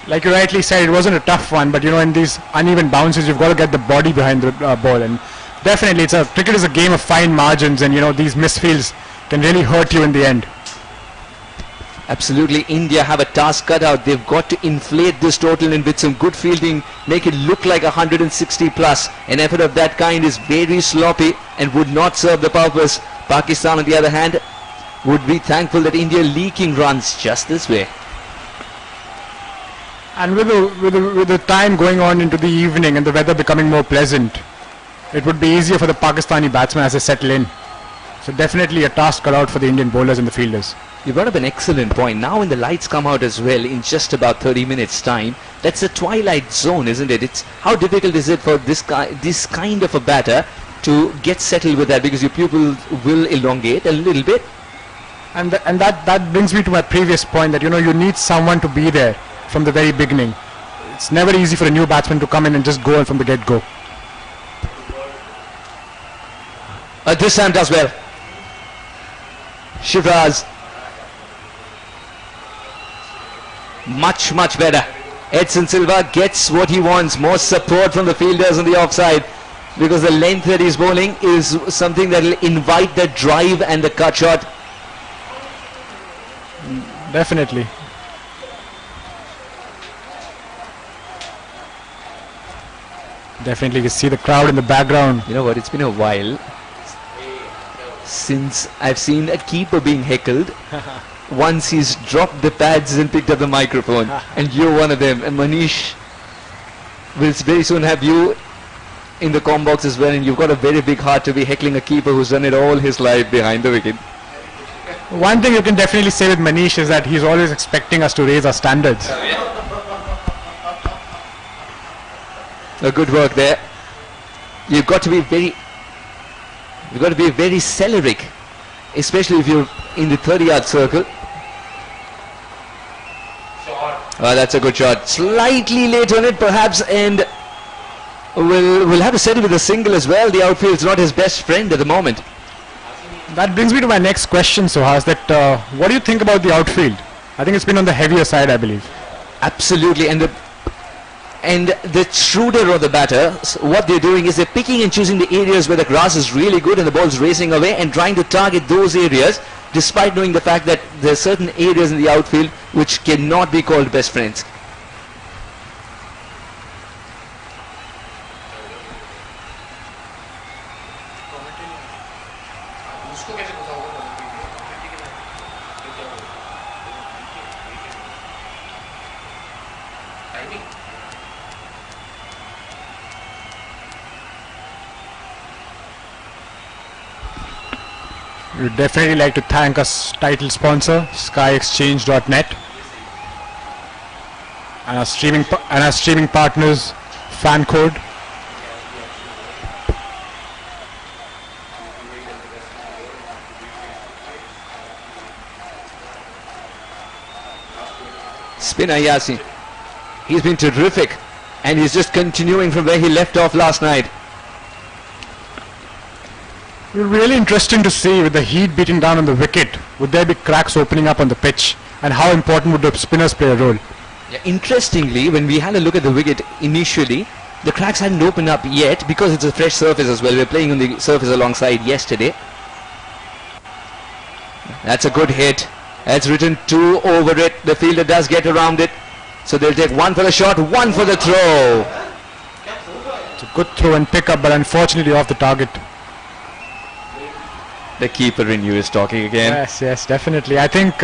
Like you rightly said, it wasn't a tough one, but you know, in these uneven bounces, you've got to get the body behind the ball. And definitely, cricket is a game of fine margins, and you know, these misfields can really hurt you in the end. Absolutely, India have a task cut out. They've got to inflate this total, and with some good fielding, make it look like 160 plus. An effort of that kind is very sloppy and would not serve the purpose. Pakistan, on the other hand, would be thankful that India leaking runs just this way. And with the time going on into the evening and the weather becoming more pleasant, it would be easier for the Pakistani batsmen as they settle in. So definitely a task cut out for the Indian bowlers and the fielders. You brought up an excellent point. Now when the lights come out as well in just about 30 minutes time, that's a twilight zone, isn't it? It's how difficult is it for this kind of a batter to get settled with that, because your pupil will elongate a little bit. And that brings me to my previous point that, you know, you need someone to be there from the very beginning. It's never easy for a new batsman to come in and just go from the get-go. This time does well. Shiraz. Much better. Edson Silva gets what he wants. More support from the fielders on the offside, because the length that he's bowling is something that will invite the drive and the cut shot. Definitely. Definitely, you see the crowd in the background. You know what, it's been a while since I've seen a keeper being heckled. Once he's dropped the pads and picked up the microphone, and you're one of them. And Manish will very soon have you in the com box as well, and you've got a very big heart to be heckling a keeper who's done it all his life behind the wicket. One thing you can definitely say with Manish is that he's always expecting us to raise our standards. Good work there. You've got to be very celeric, especially if you're in the 30-yard circle. That's a good shot. Slightly late on it perhaps, and we'll have to settle with a single as well. The outfield's not his best friend at the moment. That brings me to my next question, Suhas, that what do you think about the outfield? I think it's been on the heavier side, I believe. Absolutely, and the shrewder of the batter, what they're doing is they're picking and choosing the areas where the grass is really good and the ball's racing away, and trying to target those areas, despite knowing the fact that there are certain areas in the outfield which cannot be called best friends. We would definitely like to thank our title sponsor, SkyExchange.net, and our streaming partners, FanCode. Spinner Yasin, he's been terrific, and he's just continuing from where he left off last night. It will be really interesting to see with the heat beating down on the wicket, would there be cracks opening up on the pitch, and how important would the spinners play a role? Yeah, interestingly, when we had a look at the wicket initially, the cracks hadn't opened up yet because it's a fresh surface as well. We're playing on the surface alongside yesterday. That's a good hit. It's written 2 over it. The fielder does get around it. So they'll take 1 for the shot, 1 for the throw. It's a good throw and pick up, but unfortunately off the target. The keeper in you is talking again. Yes, definitely. I think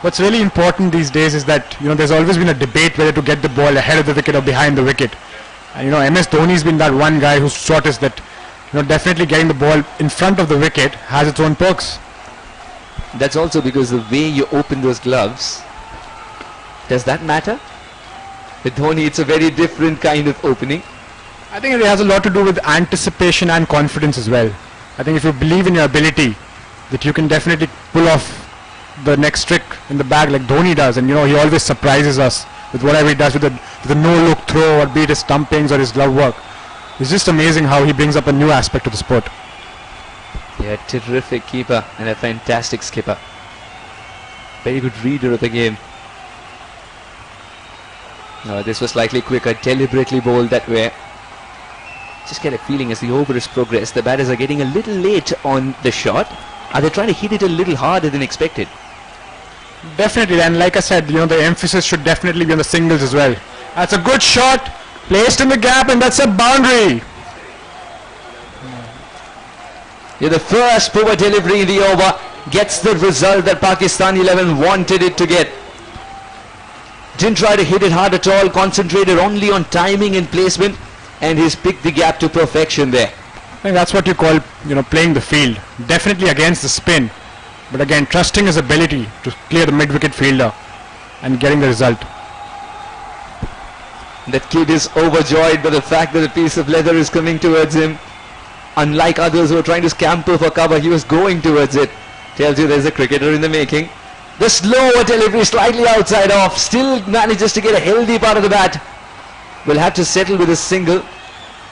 what's really important these days is that there's always been a debate whether to get the ball ahead of the wicket or behind the wicket. And MS Dhoni's been that one guy who's taught us that definitely getting the ball in front of the wicket has its own perks. That's also because the way you open those gloves, does that matter? With Dhoni, it's a very different kind of opening. I think it has a lot to do with anticipation and confidence as well. I think if you believe in your ability, that you can definitely pull off the next trick in the bag like Dhoni does, and he always surprises us with whatever he does with the no-look throw, or be it his stumpings or his glove work. It's just amazing how he brings up a new aspect to the sport. Yeah, terrific keeper and a fantastic skipper. Very good reader of the game. No, this was slightly quicker, deliberately bowled that way. Just get a feeling as the over has progressed, the batters are getting a little late on the shot. Are they trying to hit it a little harder than expected? Definitely, and like I said, the emphasis should definitely be on the singles as well. That's a good shot, placed in the gap, and that's a boundary. Yeah, the first poor delivery in the over gets the result that Pakistan 11 wanted it to get. Didn't try to hit it hard at all, concentrated only on timing and placement, and he's picked the gap to perfection there. I think that's what you call, playing the field. Definitely against the spin, but again, trusting his ability to clear the mid-wicket fielder and getting the result. That kid is overjoyed by the fact that a piece of leather is coming towards him. Unlike others who are trying to scamper for cover, he was going towards it. Tells you there's a cricketer in the making. The slower delivery, slightly outside off, still manages to get a healthy part of the bat. Will have to settle with a single.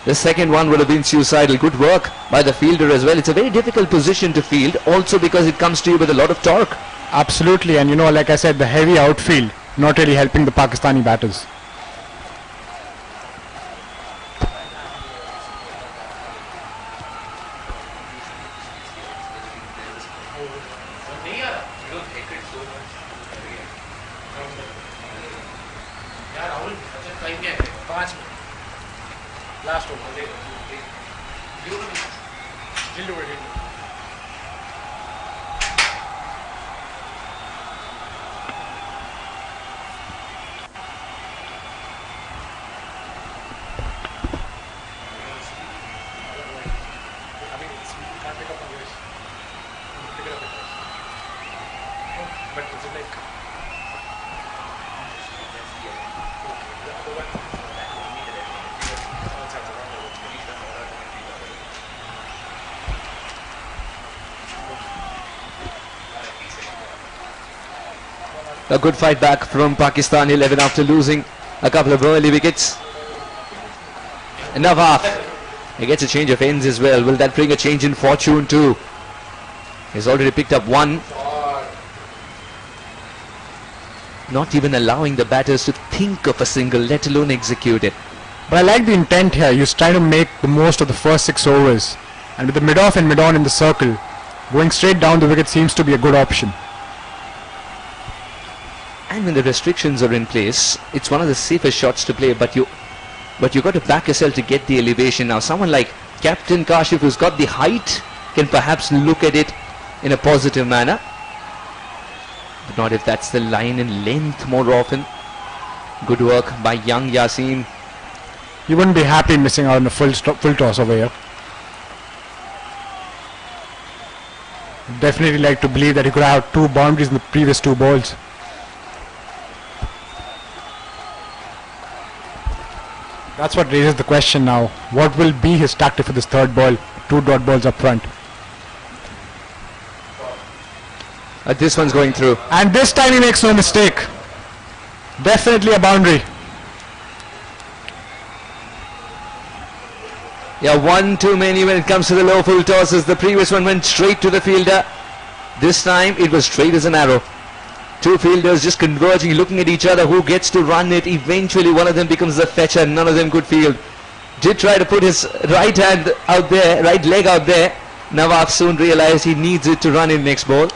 The second one would have been suicidal. Good work by the fielder as well. It's a very difficult position to field, also because it comes to you with a lot of torque. Absolutely, and like I said, the heavy outfield not really helping the Pakistani batters. A good fight back from Pakistan 11 after losing a couple of early wickets. Nawaf, he gets a change of ends as well. Will that bring a change in fortune too? He's already picked up 1. Not even allowing the batters to think of a single, let alone execute it. But I like the intent here. He's trying to make the most of the first 6 overs. And with the mid-off and mid-on in the circle, going straight down the wicket seems to be a good option. And when the restrictions are in place, it's one of the safest shots to play, but you got to back yourself to get the elevation. Now someone like Captain Kashif, who's got the height, can perhaps look at it in a positive manner, but not if that's the line and length more often. Good work by young Yasin. You wouldn't be happy missing out on a full toss over here. Definitely like to believe that he could have 2 boundaries in the previous 2 balls. That's what raises the question now. What will be his tactic for this 3rd ball? 2 dot balls up front. This one's going through. And this time he makes no mistake. Definitely a boundary. Yeah, one too many when it comes to the low full tosses. The previous one went straight to the fielder. This time it was straight as an arrow. Two fielders just converging, looking at each other. Who gets to run it? Eventually one of them becomes the fetcher. None of them could field. Did try to put his right hand out there, right leg out there. Nawaf soon realized he needs it to run in next ball.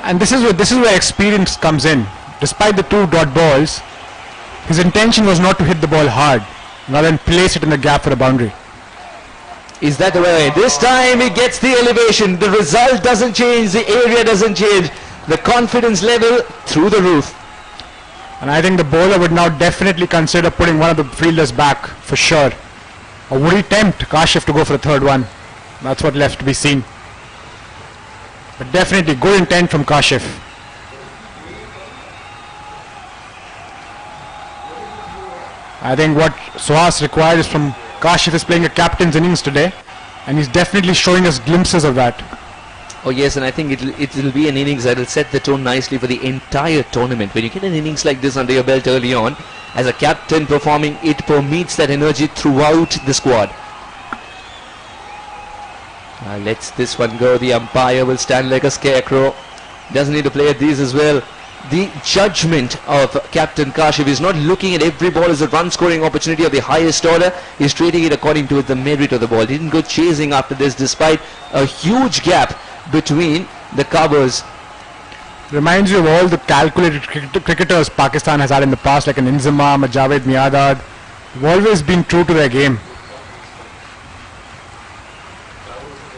And this is where experience comes in. Despite the two dot balls, his intention was not to hit the ball hard, rather than place it in the gap for a boundary. Is that the way? This time he gets the elevation. The result doesn't change. The area doesn't change. The confidence level through the roof. And I think the bowler would now definitely consider putting one of the fielders back for sure. Or would he tempt Kashif to go for the third one? That's what left to be seen. But definitely good intent from Kashif. I think what Suhas requires from Kashif is playing a captain's innings today, and he's definitely showing us glimpses of that. Oh yes, and I think it'll be an innings that will set the tone nicely for the entire tournament. When you get an innings like this under your belt early on, as a captain performing, it permeates that energy throughout the squad. Lets this one go. The umpire will stand like a scarecrow. Doesn't need to play at these as well. The judgment of Captain Kashif is not looking at every ball as a run scoring opportunity of the highest order. He's treating it according to the merit of the ball. He didn't go chasing after this despite a huge gap between the covers. Reminds you of all the calculated cricketers Pakistan has had in the past, like an Inzamam, a Javed Miadad. They've always been true to their game.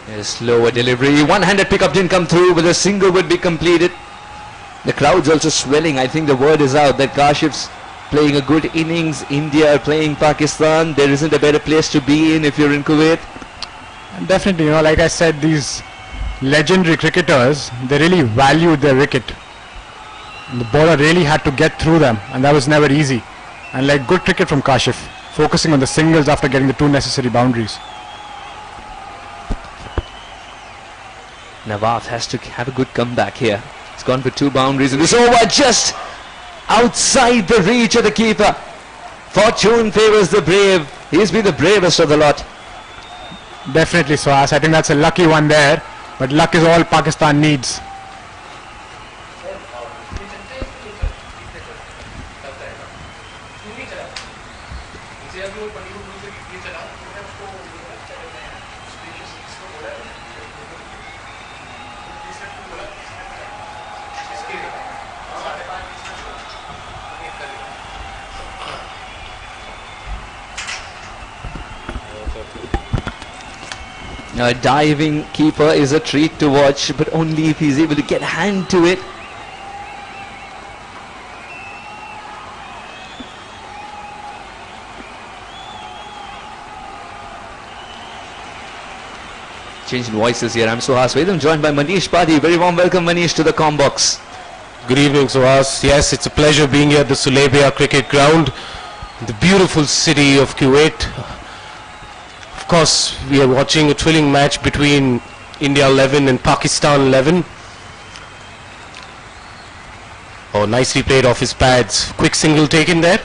A slower delivery. One-handed pickup didn't come through, but a single would be completed. The crowd's also swelling. I think the word is out that Kashif's playing a good innings. India are playing Pakistan. There isn't a better place to be in if you're in Kuwait. And definitely, like I said, these legendary cricketers, they really valued their wicket. And the bowler really had to get through them, and that was never easy. And like good cricket from Kashif, focusing on the singles after getting the two necessary boundaries. Nawaf has to have a good comeback here. He's gone for two boundaries in this over, just outside the reach of the keeper. Fortune favors the brave. He's been the bravest of the lot. Definitely, Suhas. I think that's a lucky one there. But luck is all Pakistan needs. A diving keeper is a treat to watch, but only if he's able to get a hand to it. Changing voices here. I'm Suhas Vedam, joined by Manish Padi. Very warm welcome, Manish, to the Combox. Good evening, Suhas. Yes, it's a pleasure being here at the Sulebia Cricket Ground, the beautiful city of Kuwait. Of course, we are watching a thrilling match between India 11 and Pakistan 11. Oh, nicely played off his pads. Quick single taken there.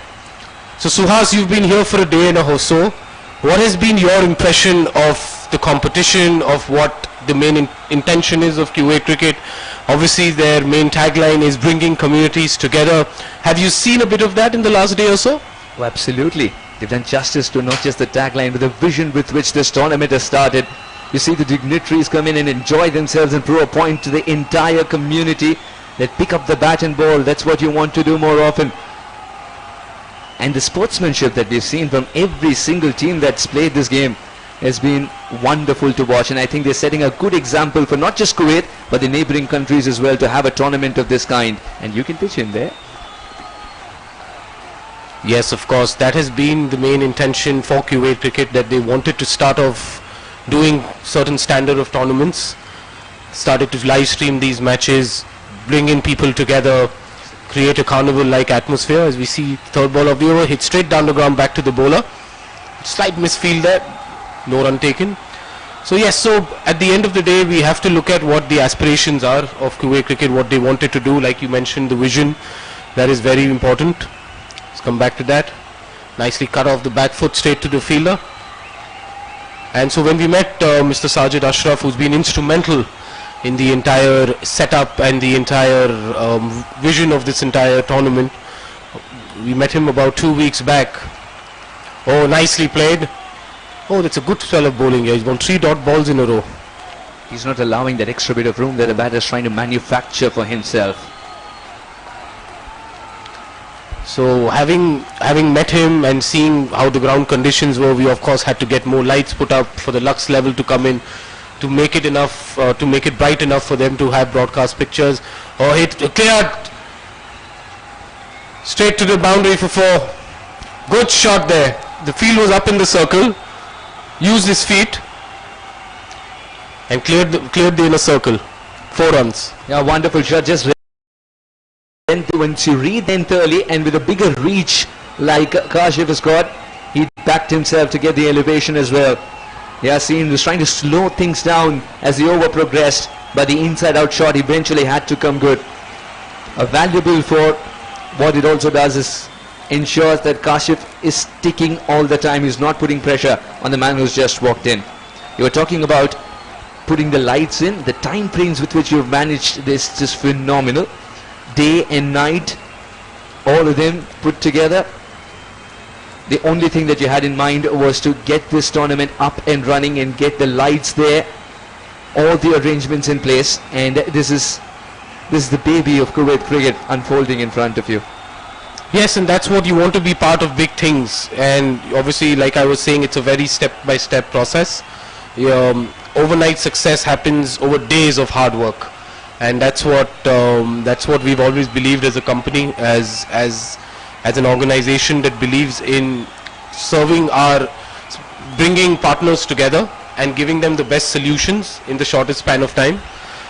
So, Suhas, you've been here for a day and a half or so. What has been your impression of the competition, of what the main intention is of Kuwait cricket? Obviously, their main tagline is bringing communities together. Have you seen a bit of that in the last day or so? Oh, absolutely. They've done justice to not just the tagline, but the vision with which this tournament has started. You see the dignitaries come in and enjoy themselves and prove a point to the entire community that pick up the bat and ball. That's what you want to do more often. And the sportsmanship that we've seen from every single team that's played this game has been wonderful to watch. And I think they're setting a good example for not just Kuwait, but the neighboring countries as well to have a tournament of this kind. And you can pitch in there. Yes, of course, that has been the main intention for Kuwait cricket, that they wanted to start off doing certain standard of tournaments, started to live stream these matches, bring in people together, create a carnival-like atmosphere. As we see, third ball of the over hit straight down the ground back to the bowler. Slight misfield there, no run taken. So yes, so at the end of the day, we have to look at what the aspirations are of Kuwait cricket, what they wanted to do. Like you mentioned, the vision, that is very important. Let's come back to that. Nicely cut off the back foot straight to the fielder. And so when we met Mr. Sajid Ashraf, who's been instrumental in the entire setup and the entire vision of this entire tournament, we met him about 2 weeks back. Oh, nicely played. Oh, that's a good style of bowling here. He's won 3 dot balls in a row. He's not allowing that extra bit of room that the batter is trying to manufacture for himself. So having met him and seeing how the ground conditions were, we of course had to get more lights put up for the lux level to come in, to make it enough, to make it bright enough for them to have broadcast pictures. Oh, hit cleared straight to the boundary for 4. Good shot there. The field was up in the circle. Used his feet and cleared the inner circle. 4 runs. Yeah, wonderful shot. Just once you read the length early and with a bigger reach like Kashif has got, he backed himself to get the elevation as well. Yasin was trying to slow things down as the over progressed, but the inside out shot eventually had to come good. A valuable for what it also does is ensures that Kashif is sticking all the time. He's not putting pressure on the man who's just walked in. You were talking about putting the lights in. The time frames with which you've managed this is phenomenal. Day and night, all of them put together. The only thing that you had in mind was to get this tournament up and running and get the lights there, all the arrangements in place, and this is the baby of Kuwait cricket unfolding in front of you. Yes, and that's what you want to be part of, big things. And obviously, like I was saying, it's a very step-by-step process. Overnight success happens over days of hard work, and that's what we've always believed as a company, as an organization that believes in bringing partners together and giving them the best solutions in the shortest span of time.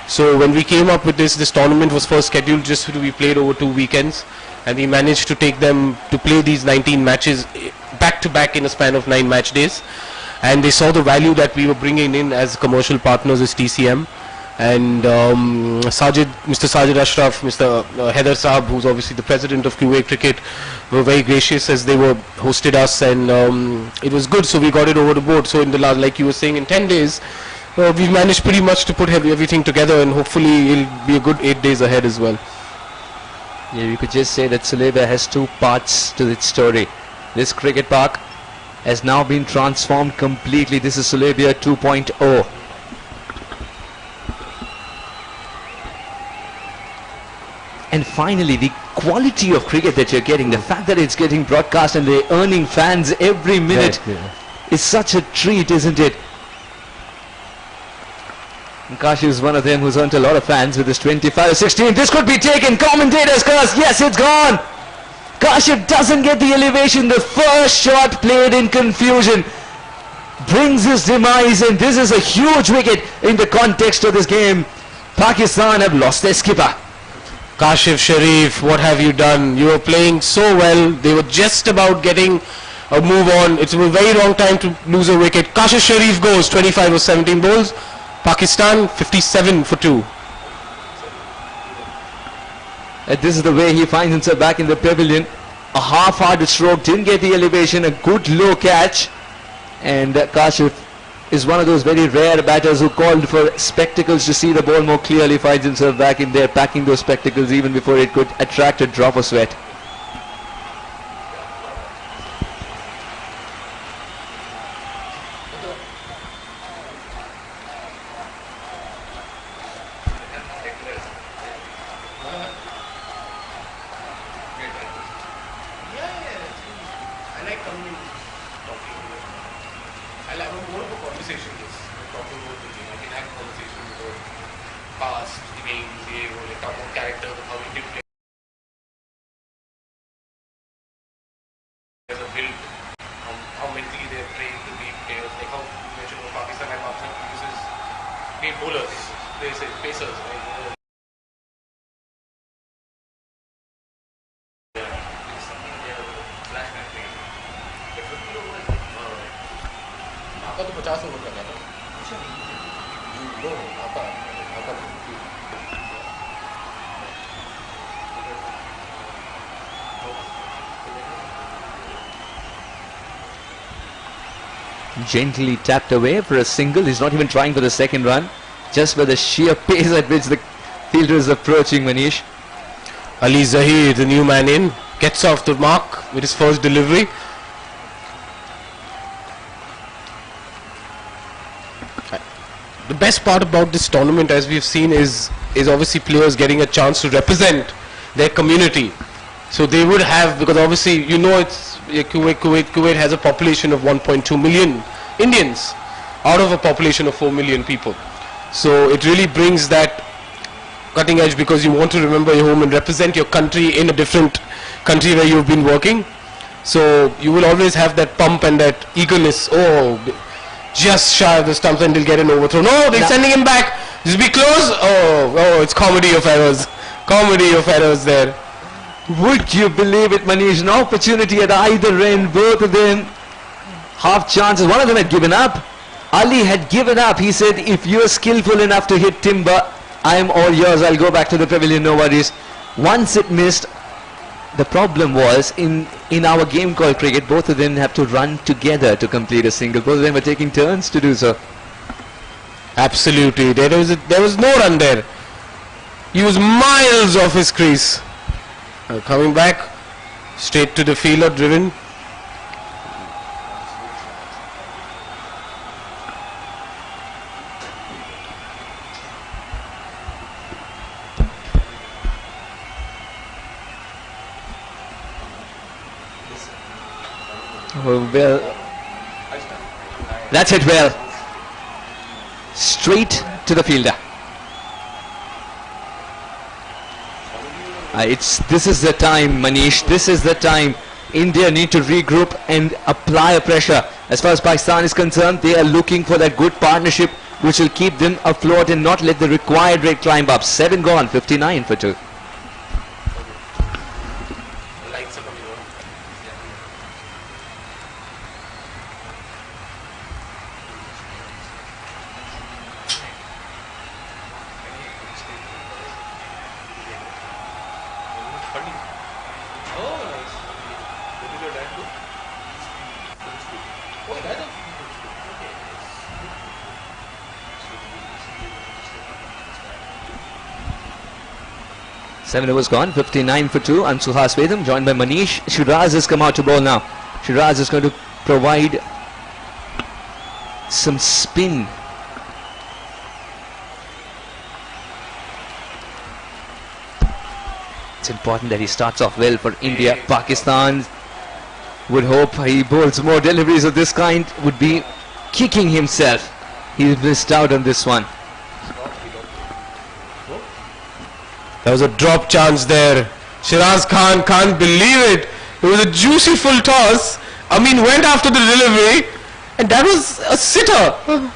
So when we came up with this tournament was first scheduled just to be played over 2 weekends, and we managed to take them to play these 19 matches back to back in a span of 9 match days, and they saw the value that we were bringing in as commercial partners as TCM. And Mr. Sajid Ashraf, Mr. Heather Saab, who's obviously the president of Kuwait Cricket, were very gracious as they were hosted us, and it was good. So we got it over the board. So in the last, like you were saying, in 10 days, we've managed pretty much to put everything together, and hopefully it'll be a good 8 days ahead as well. Yeah, you could just say that Sulebia has 2 parts to its story. This cricket park has now been transformed completely. This is Sulebia 2.0. And finally, the quality of cricket that you're getting, the fact that it's getting broadcast and they're earning fans every minute is such a treat, isn't it? And Kashi is one of them who's earned a lot of fans with his 25-16. This could be taken. Commentators curse. Yes, it's gone. Kashif doesn't get the elevation. The first shot played in confusion brings his demise, and this is a huge wicket in the context of this game. Pakistan have lost their skipper. Kashif Sharif, what have you done? You were playing so well. They were just about getting a move on. It's a very long time to lose a wicket. Kashif Sharif goes 25 or 17 bowls. Pakistan 57 for 2. And this is the way he finds himself back in the pavilion. A half-hearted stroke, didn't get the elevation, a good low catch. And Kashif is one of those very rare batters who called for spectacles to see the ball more clearly, finds himself back in there packing those spectacles even before it could attract a drop of sweat. Gently tapped away for a single. He's not even trying for the second run. Just by the sheer pace at which the fielder is approaching Manish. Ali Zahir, the new man in, gets off the mark with his first delivery. The best part about this tournament, as we've seen, is obviously players getting a chance to represent their community. So they would have, because obviously it's Kuwait has a population of 1.2 million Indians out of a population of 4 million people. So it really brings that cutting edge, because you want to remember your home and represent your country in a different country where you've been working. So you will always have that pump and that eagerness. Oh, just shy of the stumps and they'll get an overthrow. No, they're sending him back. Just be close. Oh, it's comedy of errors. Comedy of errors there. Would you believe it, Manish? An opportunity at either end, both of them half chances. One of them had given up. Ali had given up. He said, if you're skillful enough to hit timber, I'm all yours. I'll go back to the pavilion, no worries. Once it missed, the problem was in our game called cricket, both of them have to run together to complete a single. Both of them are taking turns to do so. Absolutely. There was no run there. He was miles off his crease. Coming back straight to the fielder, driven. Oh, well, that's it. Well, straight to the fielder. This is the time, Manish. This is the time. India need to regroup and apply a pressure. As far as Pakistan is concerned, they are looking for that good partnership which will keep them afloat and not let the required rate climb up. 7 gone, 59 for 2. Seven overs gone, 59 for 2. And Suhas Vedam joined by Manish. Shiraz has come out to bowl now. Shiraz is going to provide some spin. It's important that he starts off well for India. Pakistan would hope he bowls more deliveries of this kind, would be kicking himself. He missed out on this one. There was a drop chance there. Shiraz Khan can't believe it. It was a juicy full toss. Amin went after the delivery, and that was a sitter.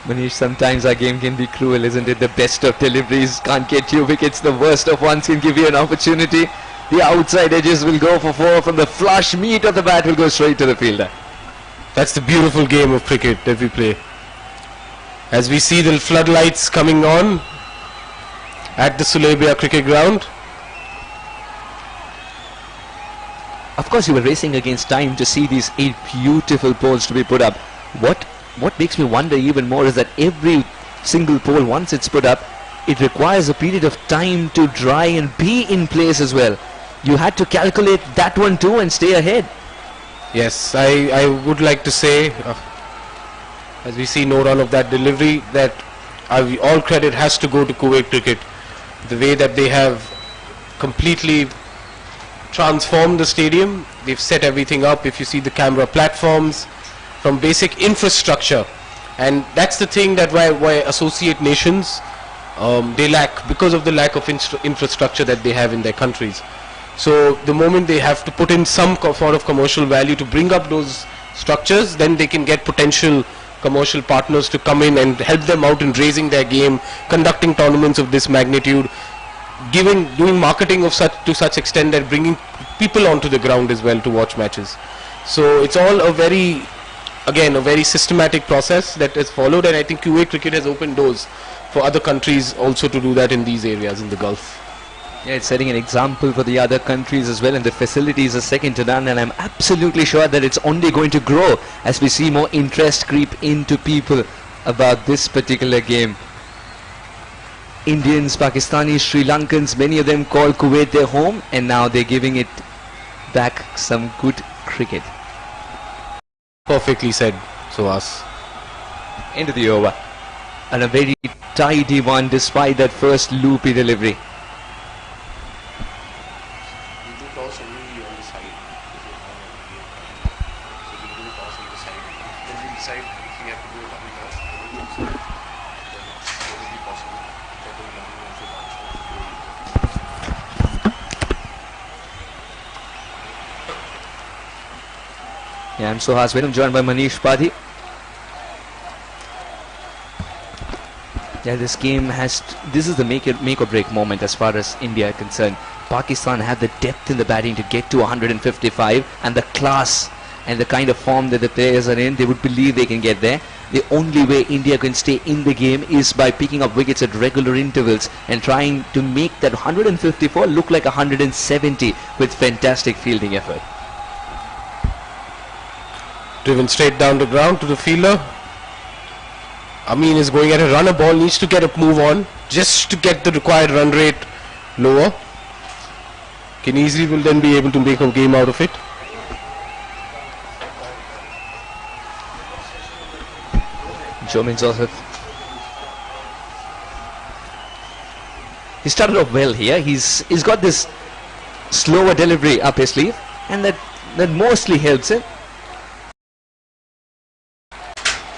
Manish, sometimes our game can be cruel, isn't it? The best of deliveries can't get you wickets. The worst of ones can give you an opportunity. The outside edges will go for 4 from the flush meat of the bat will go straight to the fielder. That's the beautiful game of cricket that we play. As we see the floodlights coming on at the Sulebia cricket ground. Of course, you were racing against time to see these 8 beautiful poles to be put up. What makes me wonder even more is that every single pole, once it's put up, it requires a period of time to dry and be in place as well. You had to calculate that one too and stay ahead. Yes, I would like to say, as we see no run of that delivery, that all credit has to go to Kuwait cricket. The way that they have completely transformed the stadium, they've set everything up. If you see the camera platforms, from basic infrastructure, and that's the thing that why associate nations they lack, because of the lack of infrastructure that they have in their countries. So the moment they have to put in some sort of commercial value to bring up those structures, then they can get potential commercial partners to come in and help them out in raising their game, conducting tournaments of this magnitude, doing marketing of to such extent that bringing people onto the ground as well to watch matches. So it's all a very systematic process that is followed, and I think Kuwait cricket has opened doors for other countries also to do that in these areas in the Gulf. Yeah, it's setting an example for the other countries as well, and the facilities are second to none, and I'm absolutely sure that it's only going to grow as we see more interest creep into people about this particular game. Indians, Pakistanis, Sri Lankans, many of them call Kuwait their home, and now they're giving it back some good cricket. Perfectly said, Suhas. Into the over, and a very tidy one despite that first loopy delivery. Yeah, I'm Suhas with him, joined by Manish Padhi. Yeah, this game this is the make or break moment as far as India are concerned. Pakistan have the depth in the batting to get to 155, and the class and the kind of form that the players are in, they would believe they can get there. The only way India can stay in the game is by picking up wickets at regular intervals and trying to make that 154 look like 170 with fantastic fielding effort. Driven straight down the ground to the fielder. Amin is going at a runner ball, needs to get a move on just to get the required run rate lower. Kinesi will then be able to make a game out of it. Jomin Joseph. He started off well here. He's got this slower delivery up his sleeve, and that mostly helps him.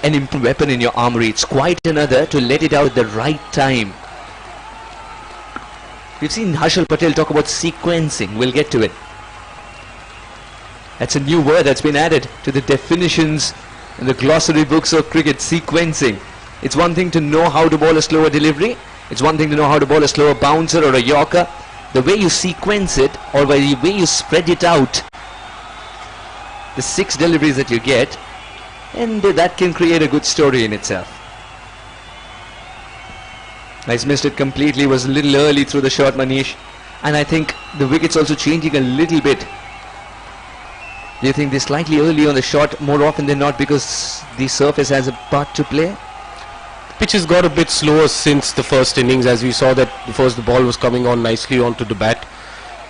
An improved weapon in your armory. It's quite another to let it out at the right time. We've seen Harshal Patel talk about sequencing. We'll get to it. That's a new word that's been added to the definitions in the glossary books of cricket. Sequencing. It's one thing to know how to bowl a slower delivery. It's one thing to know how to bowl a slower bouncer or a yorker. The way you sequence it, or the way you spread it out, the 6 deliveries that you get, and that can create a good story in itself. He's missed it completely. Was a little early through the shot, Manish, and I think the wicket's also changing a little bit. Do you think they're slightly early on the shot more often than not because the surface has a part to play? Pitch has got a bit slower since the first innings, as we saw that the ball was coming on nicely onto the bat,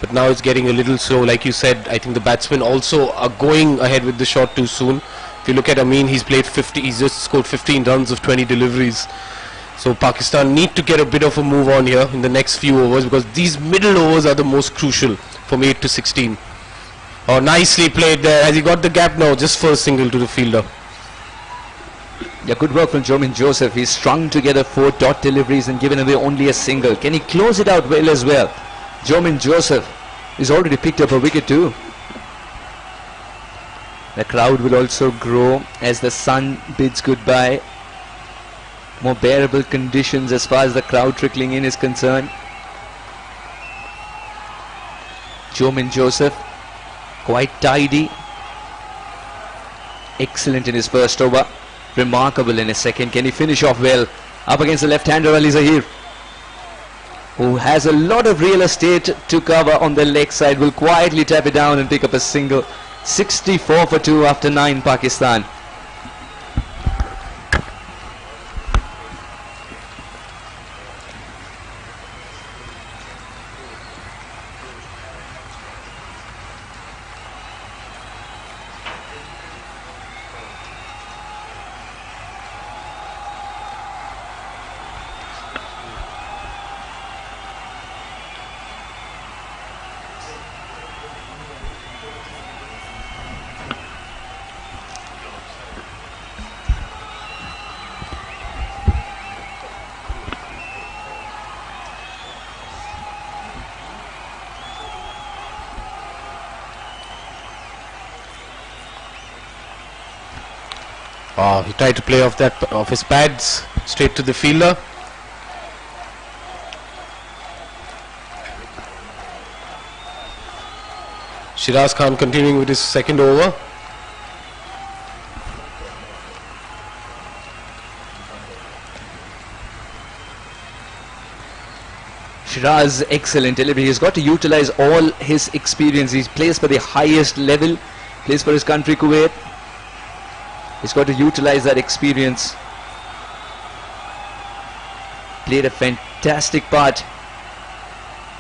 but now it's getting a little slow. Like you said, I think the batsmen also are going ahead with the shot too soon. If you look at Amin, he's played 50, he's just scored 15 runs of 20 deliveries. So Pakistan need to get a bit of a move on here in the next few overs, because these middle overs are the most crucial from 8 to 16. Oh, nicely played there. Has he got the gap now? Just for a single to the fielder. Yeah, good work from Jomin Joseph. He's strung together 4 dot deliveries and given away only a single. Can he close it out well as well? Jomin Joseph is already picked up a wicket too. The crowd will also grow as the sun bids goodbye. More bearable conditions as far as the crowd trickling in is concerned. Jomin Joseph, quite tidy. Excellent in his first over. Remarkable in his second. Can he finish off well? Up against the left-hander Ali Zahir, who has a lot of real estate to cover on the leg side. Will quietly tap it down and pick up a single. 64 for 2 after 9, Pakistan. He tried to play off his pads straight to the fielder. Shiraz Khan continuing with his second over. Shiraz, excellent delivery. He's got to utilize all his experience. He plays for the highest level, plays for his country Kuwait. He's got to utilize that experience. Played a fantastic part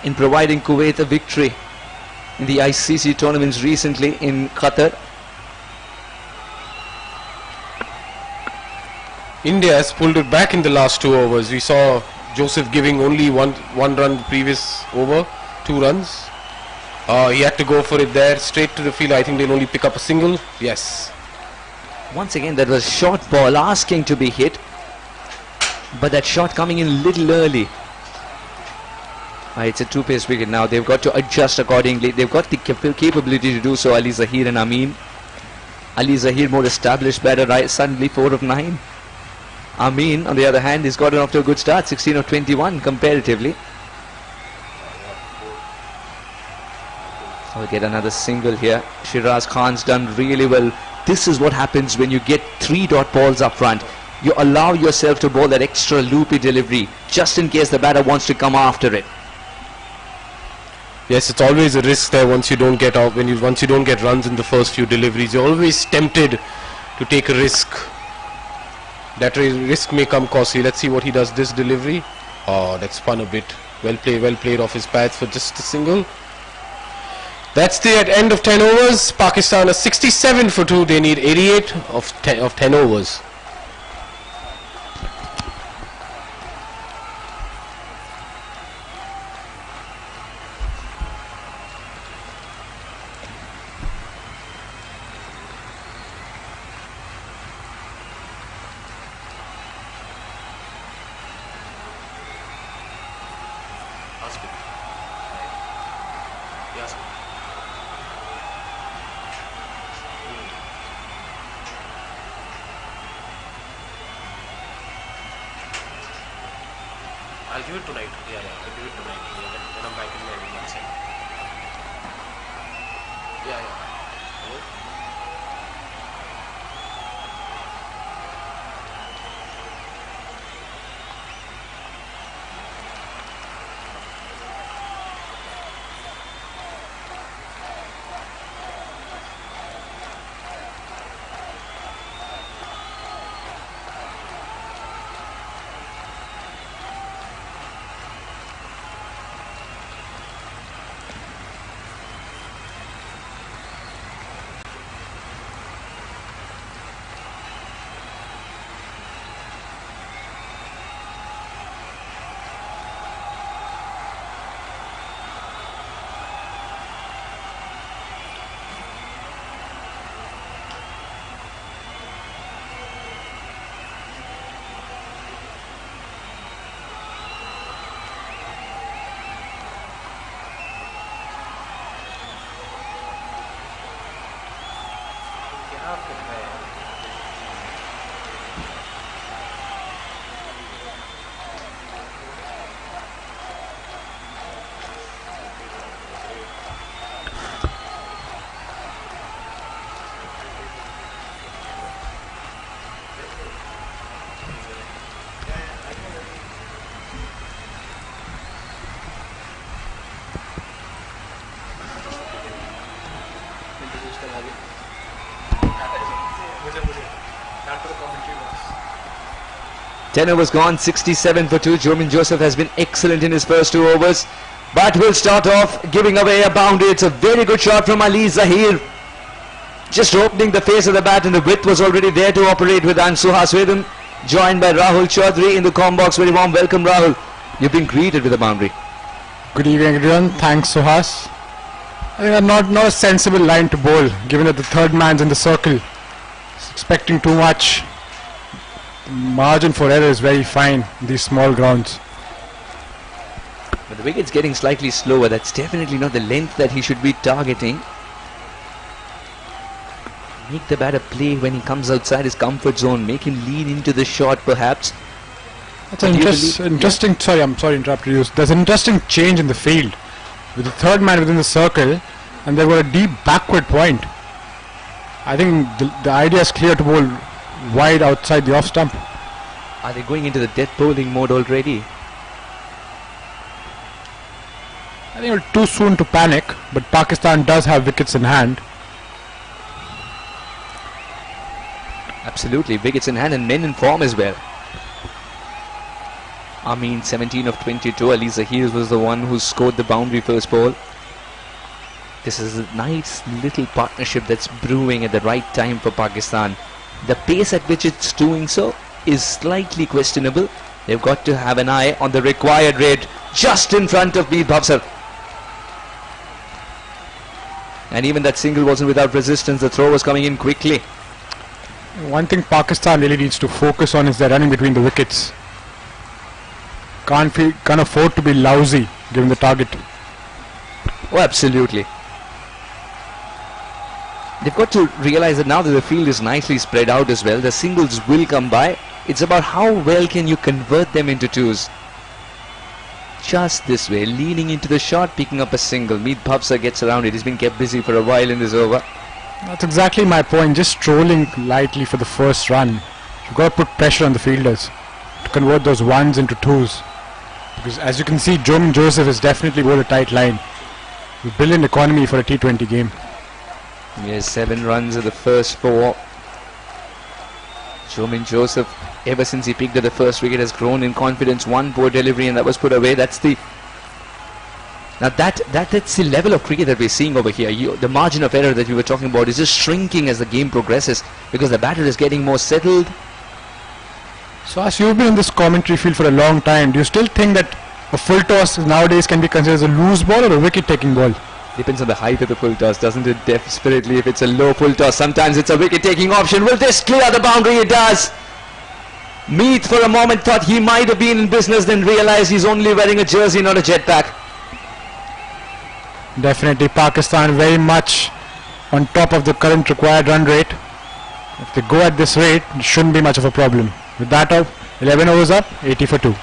in providing Kuwait a victory in the ICC tournaments recently in Qatar. India has pulled it back in the last 2 overs. We saw Joseph giving only one run the previous over, 2 runs. He had to go for it there, straight to the field. I think they'll only pick up a single. Yes. Once again, that was short ball asking to be hit, but that shot coming in a little early. It's a 2-pace wicket now. They've got to adjust accordingly. They've got the capability to do so. Ali Zahir and Amin. Ali Zahir, more established batter, right? Suddenly 4 of 9. Amin, on the other hand, he's gotten off to a good start, 16 of 21 comparatively. So we'll get another single here. Shiraz Khan's done really well. This is what happens when you get 3 dot balls up front. You allow yourself to bowl that extra loopy delivery, just in case the batter wants to come after it. Yes, it's always a risk there once you don't get out. Once you don't get runs in the first few deliveries, you're always tempted to take a risk. That risk may come costly. Let's see what he does this delivery. Oh, that spun a bit. Well played off his pads for just a single. That's the end of 10 overs. Pakistan are 67 for 2. They need 88 of 10 overs. I'll give it tonight. Yeah, I'll give it tonight. When I'm back in my room, I'll send. Yeah. Hello? After the commentary was 10 overs gone, 67 for 2. Jomin Joseph has been excellent in his first 2 overs, but will start off giving away a boundary. It's a very good shot from Ali Zahir, just opening the face of the bat, and the width was already there to operate with. And Suhas with him, joined by Rahul Chaudhary in the com box. Very warm welcome, Rahul. You've been greeted with a boundary. Good evening, everyone. Thanks, Suhas. I think not a sensible line to bowl, given that the third man's in the circle. Expecting too much. The margin for error is very fine in these small grounds. But the wicket's getting slightly slower. That's definitely not the length that he should be targeting. Make the batter play when he comes outside his comfort zone. Make him lean into the shot, perhaps. That's an interesting. Yeah. Sorry, I'm sorry to interrupt you. There's an interesting change in the field with the third man within the circle, and they've got a deep backward point. I think the idea is clear to bowl wide outside the off stump. Are they going into the death bowling mode already? I think it's too soon to panic, but Pakistan does have wickets in hand. Absolutely, wickets in hand and men in form as well. Amin 17 of 22. Ali Zahir was the one who scored the boundary first ball. This is a nice little partnership that's brewing at the right time for Pakistan. The pace at which it's doing so is slightly questionable. They've got to have an eye on the required rate just in front of Meet Bhavsar. And even that single wasn't without resistance. The throw was coming in quickly. One thing Pakistan really needs to focus on is their running between the wickets. Can't afford to be lousy given the target. Oh, absolutely. They've got to realize that now that the field is nicely spread out as well, the singles will come by. It's about how well can you convert them into twos. Just this way, leaning into the shot, picking up a single. Meet Bhavsar gets around it. He's been kept busy for a while in this over. That's exactly my point. Just strolling lightly for the first run. You've got to put pressure on the fielders to convert those ones into twos. Because as you can see, Jomin Joseph has definitely bowled a tight line. A brilliant economy for a T20 game. Yes, 7 runs in the first 4. Jomin Joseph, ever since he picked up the first wicket, has grown in confidence. One poor delivery and that was put away. That's the... Now that's the level of cricket that we're seeing over here. The margin of error that we were talking about is just shrinking as the game progresses because the batter is getting more settled. So as you've been in this commentary field for a long time, do you still think that a full toss nowadays can be considered as a loose ball or a wicket taking ball? Depends on the height of the full toss, doesn't it? Desperately, if it's a low full toss, sometimes it's a wicket-taking option. Will this clear the boundary? It does. Meet for a moment thought he might have been in business, then realized he's only wearing a jersey, not a jetpack. Definitely Pakistan very much on top of the current required run rate. If they go at this rate, it shouldn't be much of a problem. With that up, 11 overs up, 80 for 2.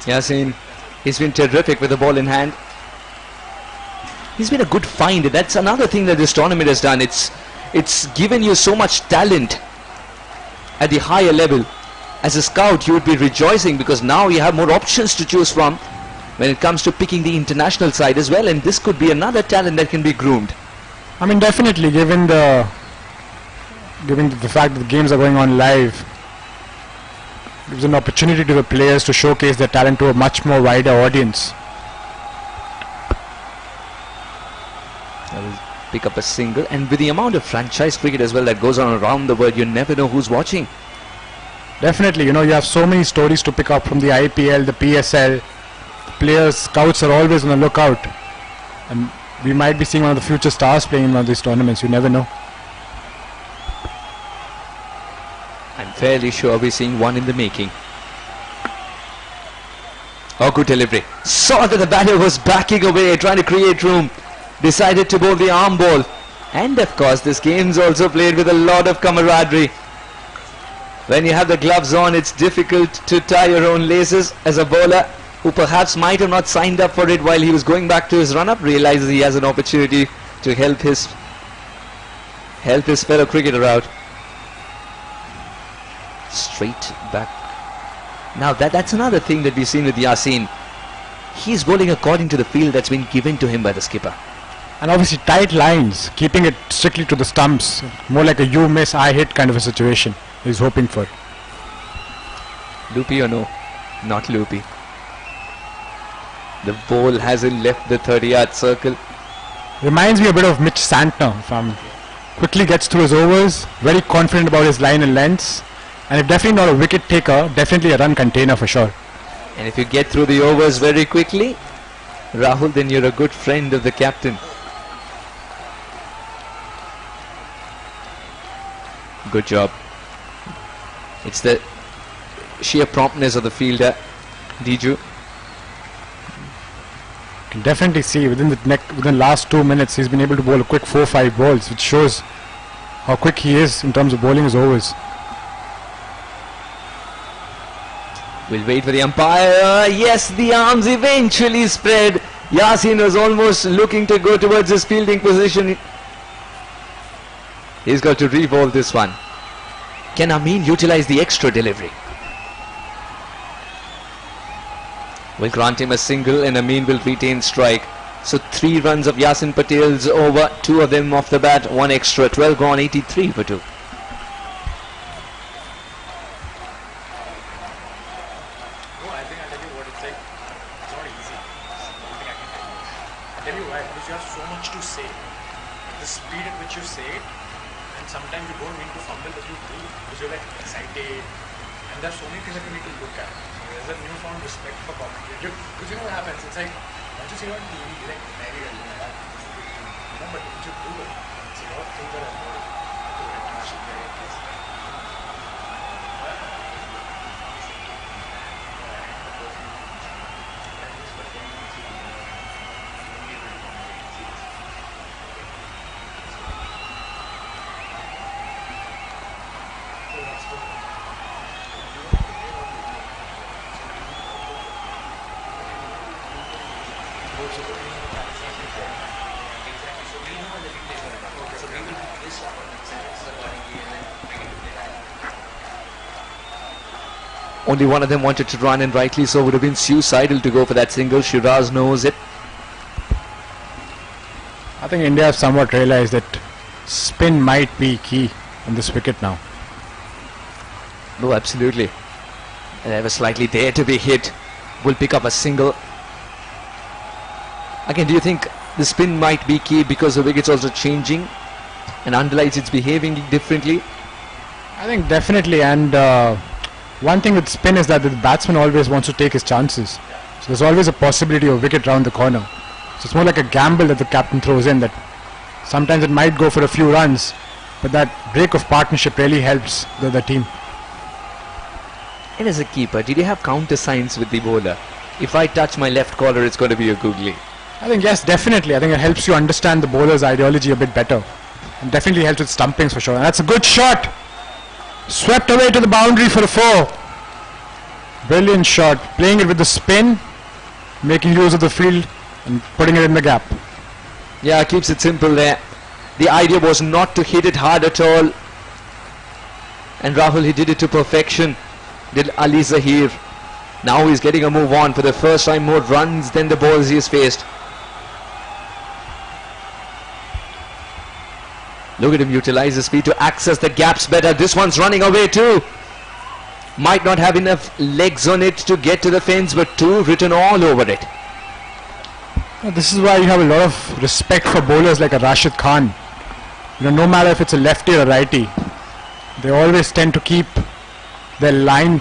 Yasin, he's been terrific with the ball in hand. He's been a good find. That's another thing that this tournament has done. It's given you so much talent at the higher level. As a scout, you would be rejoicing because now you have more options to choose from when it comes to picking the international side as well, and this could be another talent that can be groomed. I mean, definitely, given the fact that the games are going on live, gives an opportunity to the players to showcase their talent to a much more wider audience. That will pick up a single, and with the amount of franchise cricket as well that goes on around the world, you never know who's watching. Definitely, you have so many stories to pick up from the IPL, the PSL. Players, scouts are always on the lookout, and we might be seeing one of the future stars playing in one of these tournaments. You never know. I'm fairly sure we're seeing one in the making. Oh, good delivery. Saw that the batter was backing away, trying to create room. Decided to bowl the arm ball. And of course, this game's also played with a lot of camaraderie. When you have the gloves on, it's difficult to tie your own laces. As a bowler who perhaps might have not signed up for it while he was going back to his run-up, realizes he has an opportunity to help his fellow cricketer out. Straight back. Now that's another thing that we've seen with Yasin. He's bowling according to the field that's been given to him by the skipper. And obviously tight lines, keeping it strictly to the stumps. More like a you miss, I hit kind of a situation he's hoping for. Loopy or no? Not loopy. The ball hasn't left the 30-yard circle. Reminds me a bit of Mitch Santner, if I'm quickly gets through his overs, very confident about his line and lengths, and if definitely not a wicket taker, definitely a run container for sure. And if you get through the overs very quickly, Rahul, then you're a good friend of the captain. Good job. It's the sheer promptness of the fielder, Diju. You can definitely see within the last 2 minutes he's been able to bowl a quick 4-5 balls, which shows how quick he is in terms of bowling his overs. We'll wait for the umpire. Yes, the arms eventually spread. Yasin was almost looking to go towards his fielding position. He's got to re-bowl this one. Can Amin utilize the extra delivery? We'll grant him a single and Amin will retain strike. So 3 runs of Yasin Patel's over, 2 of them off the bat, 1 extra, 12 gone, 83 for 2. I think I'll tell you what it's like. It's not easy. Something I can tell you. I'll tell you why. Because you have so much to say. The speed at which you say it, and sometimes you don't mean to fumble, but you do because you're like excited. And there's so many things that you need to look at. There's a newfound respect for commentary. Because you know what happens? It's like once you see it on TV, you're like married and you're like, this is a big thing. You know, but once you do it, it's a lot of things that are involved. To it, actually, very interesting. Only one of them wanted to run, and rightly so. Would have been suicidal to go for that single. Shiraz knows it. I think India have somewhat realized that spin might be key on this wicket now. No, absolutely. And ever slightly there to be hit. Will pick up a single. Again, do you think the spin might be key because the wicket's also changing and underlies it's behaving differently? I think definitely, and one thing with spin is that the batsman always wants to take his chances. So there's always a possibility of wicket round the corner. So it's more like a gamble that the captain throws in, that sometimes it might go for a few runs, but that break of partnership really helps the team. And as a keeper, did you have counter signs with the bowler? If I touch my left collar, it's going to be a googly. I think yes, definitely. I think it helps you understand the bowler's ideology a bit better. And definitely helps with stumpings for sure. And that's a good shot. Swept away to the boundary for a 4. Brilliant shot. Playing it with the spin, making use of the field and putting it in the gap. Yeah, keeps it simple there. The idea was not to hit it hard at all. And Rahul, he did it to perfection. Did Ali Zahir. Now he's getting a move on for the first time, more runs than the balls he has faced. Look at him utilize his speed to access the gaps better. This one's running away too. Might not have enough legs on it to get to the fence, but 2 written all over it. This is why you have a lot of respect for bowlers like a Rashid Khan. No matter if it's a lefty or a righty, they always tend to keep their line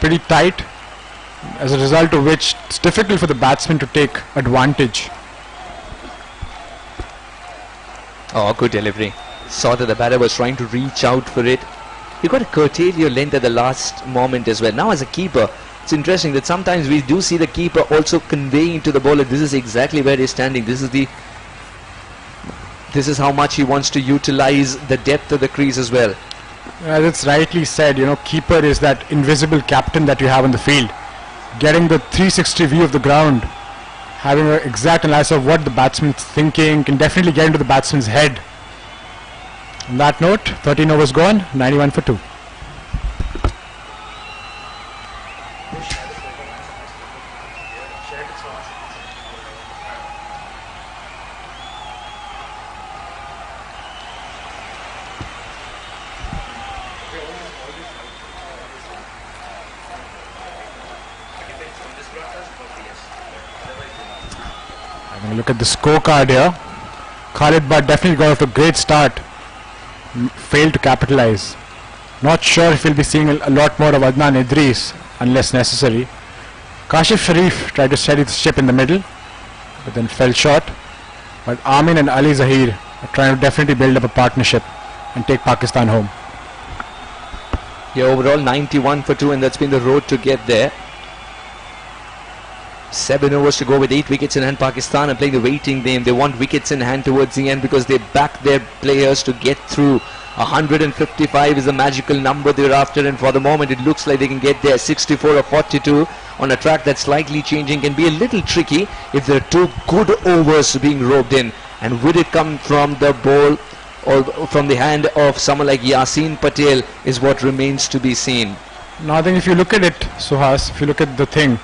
pretty tight, as a result of which it's difficult for the batsman to take advantage. Oh, good delivery. Saw that the batter was trying to reach out for it. You got to curtail your length at the last moment as well. Now as a keeper, it's interesting that sometimes we do see the keeper also conveying to the bowler, this is exactly where he's standing. This is how much he wants to utilize the depth of the crease as well. As it's rightly said, keeper is that invisible captain that you have on the field. Getting the 360 view of the ground, having an exact analysis of what the batsman's thinking, can definitely get into the batsman's head. On that note, 13 overs gone, 91 for 2. Look at the scorecard here. Khalid Butt definitely got off to a great start. Failed to capitalize. Not sure if we'll be seeing a lot more of Adnan Idris unless necessary. Kashif Sharif tried to steady the ship in the middle, but then fell short. But Amin and Ali Zahir are trying to definitely build up a partnership and take Pakistan home. Yeah, overall 91 for 2, and that's been the road to get there. 7 overs to go with 8 wickets in hand. Pakistan are playing the waiting game. They want wickets in hand towards the end because they back their players to get through. 155 is the magical number they're after, and for the moment it looks like they can get there. 64 or 42 on a track that's slightly changing can be a little tricky if there are 2 good overs being roped in. And would it come from the ball or from the hand of someone like Yasin Patel is what remains to be seen. Now I think if you look at it, Suhas, if you look at the thing,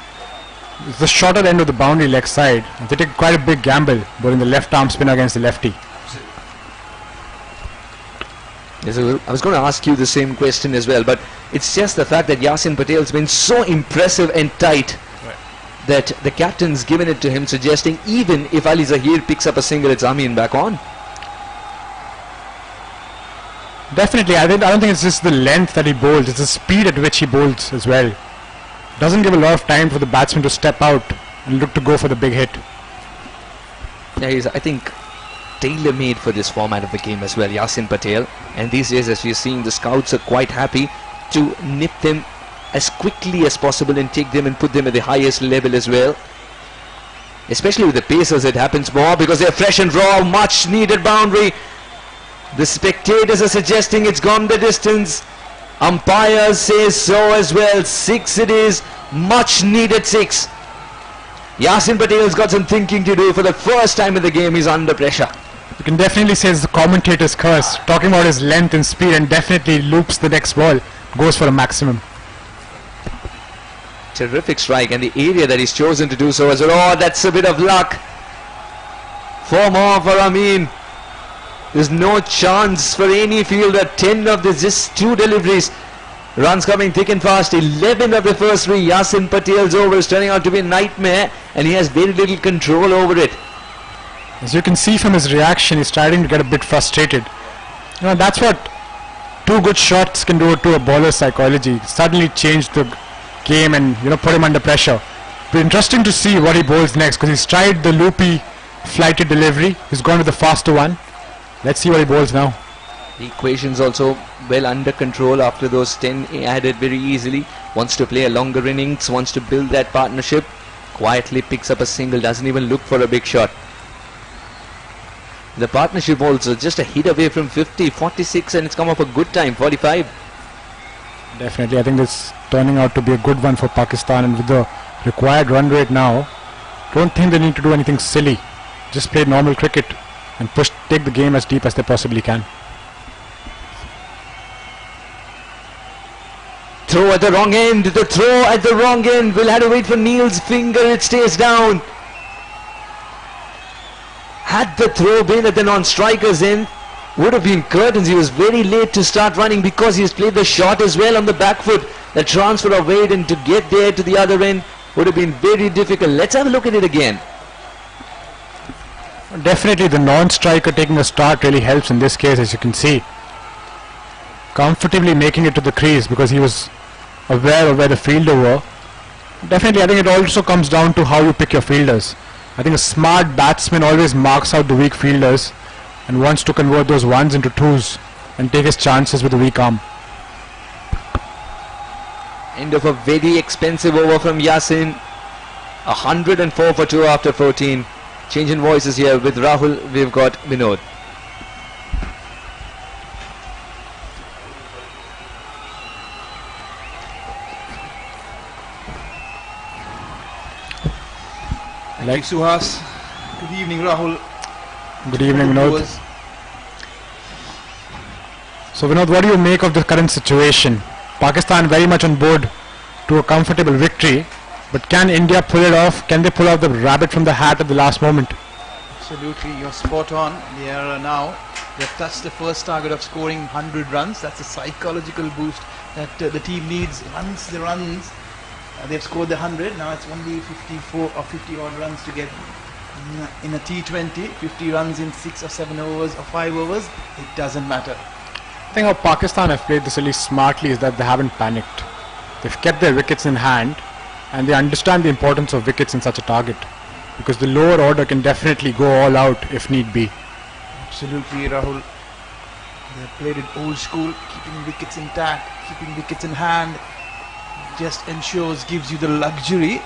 it's the shorter end of the boundary leg side. They take quite a big gamble bowling the left arm spinner against the lefty. Yes, I was going to ask you the same question as well, but it's just the fact that Yasin Patel's been so impressive and tight that the captain's given it to him, suggesting even if Ali Zahir picks up a single, it's Amin back on. Definitely, I don't think it's just the length that he bowls, it's the speed at which he bowls as well. Doesn't give a lot of time for the batsman to step out and look to go for the big hit. Yeah, he's, I think, tailor-made for this format of the game as well, Yasin Patel. And these days, as we're seeing, the scouts are quite happy to nip them as quickly as possible and take them and put them at the highest level as well. Especially with the Pacers, it happens more because they're fresh and raw, much needed boundary. The spectators are suggesting it's gone the distance. Umpires say so as well. 6 it is, much needed 6. Yasin Patel's got some thinking to do. For the first time in the game, he's under pressure. You can definitely say it's the commentator's curse, talking about his length and speed, and definitely loops the next ball, goes for a maximum. Terrific strike, and the area that he's chosen to do so as well. Oh, that's a bit of luck. 4 more for Amin. There's no chance for any fielder. 10 of this, just 2 deliveries. Runs coming thick and fast. 11 of the first 3. Yasin Patel's over is turning out to be a nightmare, and he has very little control over it. As you can see from his reaction, he's starting to get a bit frustrated. You know, that's what 2 good shots can do to a bowler's psychology. Suddenly change the game and, you know, put him under pressure. But interesting to see what he bowls next, because he's tried the loopy, flighted delivery. He's gone with the faster one. Let's see what he bowls now. The equation's also well under control after those 10 added very easily. Wants to play a longer innings, wants to build that partnership. Quietly picks up a single, doesn't even look for a big shot. The partnership also just a hit away from 50, 46, and it's come up a good time, 45. Definitely, I think it's turning out to be a good one for Pakistan, and with the required run rate now, don't think they need to do anything silly. Just play normal cricket and take the game as deep as they possibly can. Throw at the wrong end, the throw at the wrong end. We'll have to wait for Neil's finger, it stays down. Had the throw been at the non-striker's end, would have been curtains. He was very late to start running because he's played the shot as well on the back foot. The transfer of weight and to get there to the other end would have been very difficult. Let's have a look at it again. Definitely the non-striker taking a start really helps in this case, as you can see. Comfortably making it to the crease because he was aware of where the fielder were. Definitely, I think it also comes down to how you pick your fielders. I think a smart batsman always marks out the weak fielders and wants to convert those ones into twos and take his chances with a weak arm. End of a very expensive over from Yasin. 104 for 2 after 14. Change in voices here. With Rahul, we've got Vinod. Thank you, Suhas. Good evening, Rahul. Good evening, Vinod. So Vinod, what do you make of the current situation? Pakistan very much on board to a comfortable victory, but can India pull it off? Can they pull out the rabbit from the hat at the last moment? Absolutely, you're spot on. They are they've touched the first target of scoring 100 runs. That's a psychological boost that the team needs. Once the runs, they've scored the 100. Now it's only 54 or 50 odd runs to get In a T20, 50 runs in 6 or 7 overs or 5 overs, it doesn't matter. I think how Pakistan have played this really smartly is that they haven't panicked. They've kept their wickets in hand and they understand the importance of wickets in such a target, because the lower order can definitely go all out if need be. Absolutely, Rahul. They have played it old school, keeping wickets intact, keeping wickets in hand. Just ensures, gives you the luxury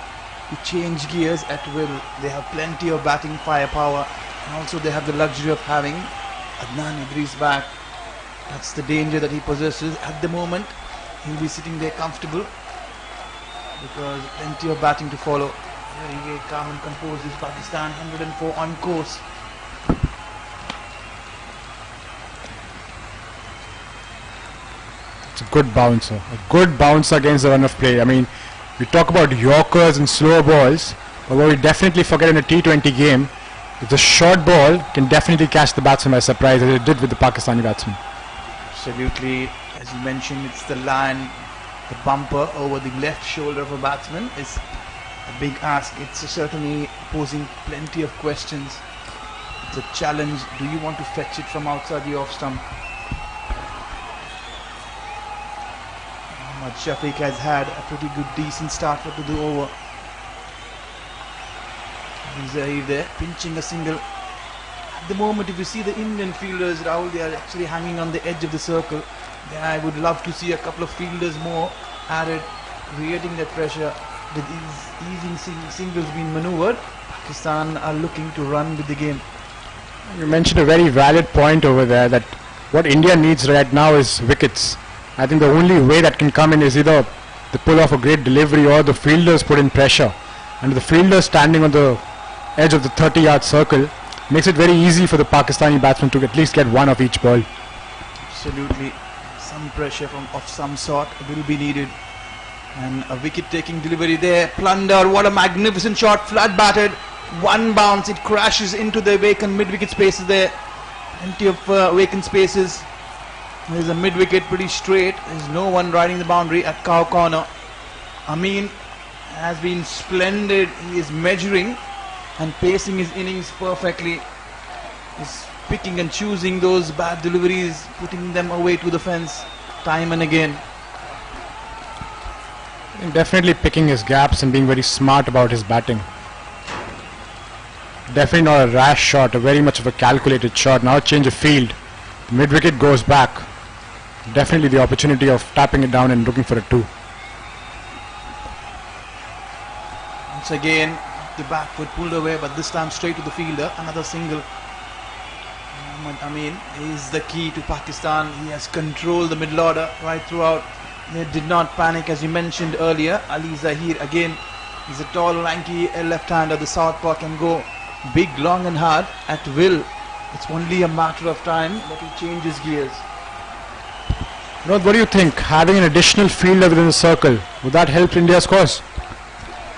to change gears at will. They have plenty of batting firepower, and also they have the luxury of having Adnan Idris back. That's the danger that he possesses at the moment. He'll be sitting there comfortable because plenty of batting to follow. Very calm and composed is Pakistan. 104 on course. It's a good bouncer. A good bouncer against the run of play. I mean, we talk about Yorkers and slower balls, but what we definitely forget in a T20 game is the short ball can definitely catch the batsman by surprise, as it did with the Pakistani batsman. Absolutely. As you mentioned, it's the line, the bumper over the left shoulder of a batsman is a big ask. It's certainly posing plenty of questions. It's a challenge. Do you want to fetch it from outside the off stump? Muhammad Shafiq has had a pretty good, decent start to the over. He's there, pinching a single. At the moment, if you see the Indian fielders, Rahul, they are actually hanging on the edge of the circle. I would love to see a couple of fielders more added, creating that pressure. With easy singles being manoeuvred, Pakistan are looking to run with the game. You mentioned a very valid point over there, that what India needs right now is wickets. I think the only way that can come in is either the pull off a great delivery or the fielders put in pressure. And the fielders standing on the edge of the 30-yard circle makes it very easy for the Pakistani batsmen to at least get one of each ball. Absolutely. Some pressure of some sort will be needed. And a wicket-taking delivery there. Plunder, what a magnificent shot. Flat batted. One bounce. It crashes into the vacant mid-wicket spaces there. Plenty of vacant spaces. There's a mid-wicket pretty straight. There's no one riding the boundary at cow corner. Amin has been splendid. He is measuring and pacing his innings perfectly. He's picking and choosing those bad deliveries, putting them away to the fence time and again. Definitely picking his gaps and being very smart about his batting. Definitely not a rash shot, a very much of a calculated shot. Now change of field. The mid-wicket goes back. Definitely the opportunity of tapping it down and looking for a 2. Once again, the back foot pulled away, but this time straight to the fielder. Another single. Muhammad Amin is the key to Pakistan. He has controlled the middle order right throughout. They did not panic, as you mentioned earlier. Ali Zahir again, he's a tall, lanky left-hander. The southpaw can go big, long and hard at will. It's only a matter of time that he changes gears. What do you think? Having an additional fielder within the circle, would that help India's cause?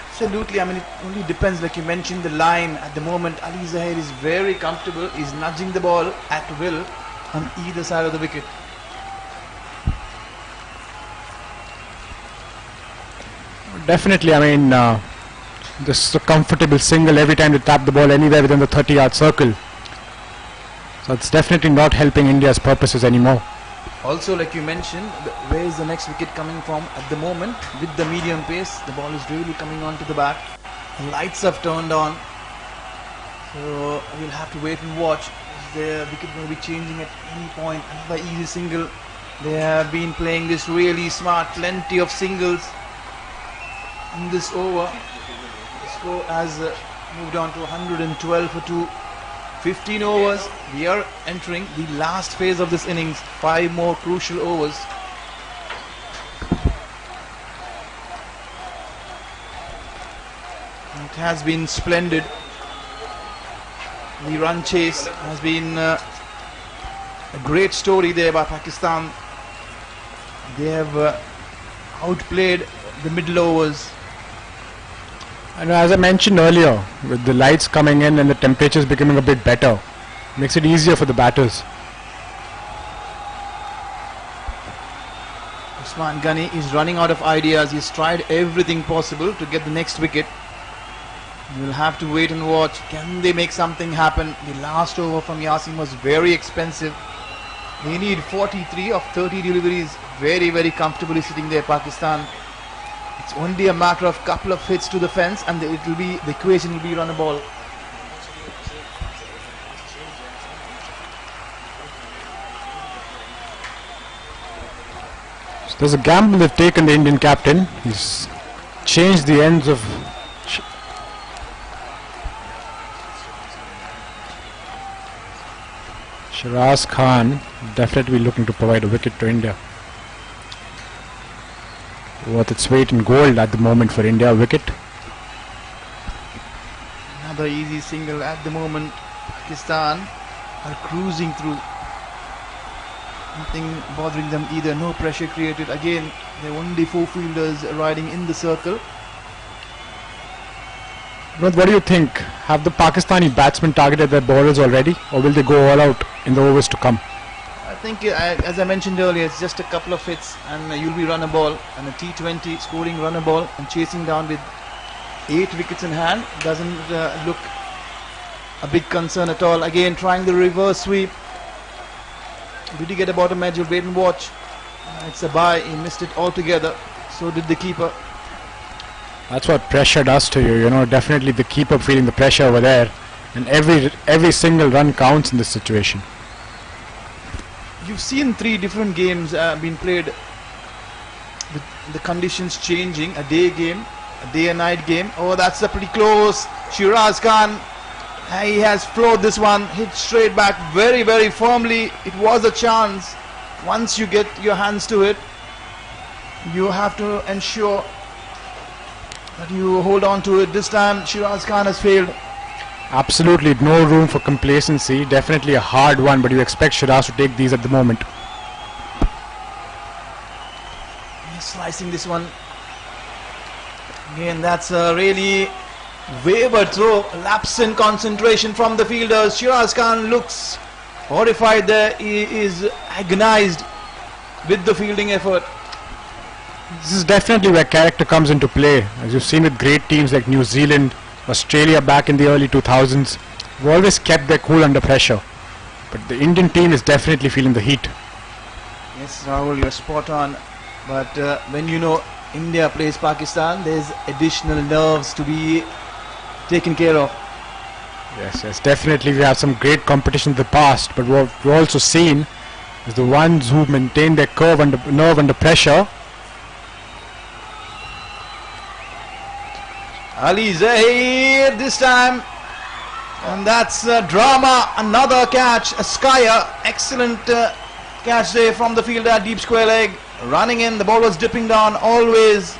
Absolutely. I mean, it only depends. Like you mentioned, the line at the moment, Ali Zahir is very comfortable. He's nudging the ball at will on either side of the wicket. Definitely. I mean, this is a comfortable single every time they tap the ball anywhere within the 30-yard circle. So it's definitely not helping India's purposes anymore. Also, like you mentioned, where is the next wicket coming from? At the moment, with the medium pace, the ball is really coming onto the bat. The lights have turned on. So we'll have to wait and watch. Is the wicket going to be changing at any point? Another easy single. They have been playing this really smart. Plenty of singles in this over. The score has moved on to 112 for 2. 15 overs. We are entering the last phase of this innings. 5 more crucial overs. It has been splendid. The run chase has been a great story there by Pakistan. They have outplayed the middle overs. And as I mentioned earlier, with the lights coming in and the temperatures becoming a bit better, makes it easier for the batters. Usman Ghani is running out of ideas. He's tried everything possible to get the next wicket. We'll have to wait and watch. Can they make something happen? The last over from Yasin was very expensive. They need 43 of 30 deliveries. Very, very comfortably sitting there, Pakistan. It's only a matter of couple of hits to the fence, and it will be the equation will be run a ball. So there's a gamble they've taken, the Indian captain. He's changed the ends of Shiraz Khan, definitely looking to provide a wicket to India. Worth its weight in gold at the moment for India, a wicket. Another easy single at the moment. Pakistan are cruising through. Nothing bothering them either. No pressure created. Again, there are only 4 fielders riding in the circle. What do you think? Have the Pakistani batsmen targeted their bowlers already, or will they go all out in the overs to come? I think, as I mentioned earlier, it's just a couple of hits and you'll be run a ball. And a T20 scoring run a ball and chasing down with 8 wickets in hand doesn't look a big concern at all. Again, trying the reverse sweep. Did he get a bottom edge? You'll wait and watch. It's a bye. He missed it altogether. So did the keeper. That's what pressure does to you. You know, definitely the keeper feeling the pressure over there, and every single run counts in this situation. You've seen 3 different games being played with the conditions changing. A day game, a day and night game. Oh, that's a pretty close. Shiraz Khan, he has floored this one. Hit straight back very, very firmly. It was a chance. Once you get your hands to it, you have to ensure that you hold on to it. This time Shiraz Khan has failed. Absolutely no room for complacency. Definitely a hard one, but you expect Shiraz to take these at the moment. He's slicing this one. Again, that's a really wayward throw. Lapse in concentration from the fielders. Shiraz Khan looks horrified there. He is agonized with the fielding effort. This is definitely where character comes into play. As you've seen with great teams like New Zealand, Australia back in the early 2000s, who always kept their cool under pressure. But the Indian team is definitely feeling the heat. Yes, Rahul, you're spot on. But when you know India plays Pakistan, there's additional nerves to be taken care of. Yes, definitely we have some great competition in the past, but what we've also seen is the ones who maintain their nerve under pressure. Ali Zahir this time, and that's drama. Another catch, a Skyer, excellent catch there from the fielder, deep square leg, running in. The ball was dipping down, always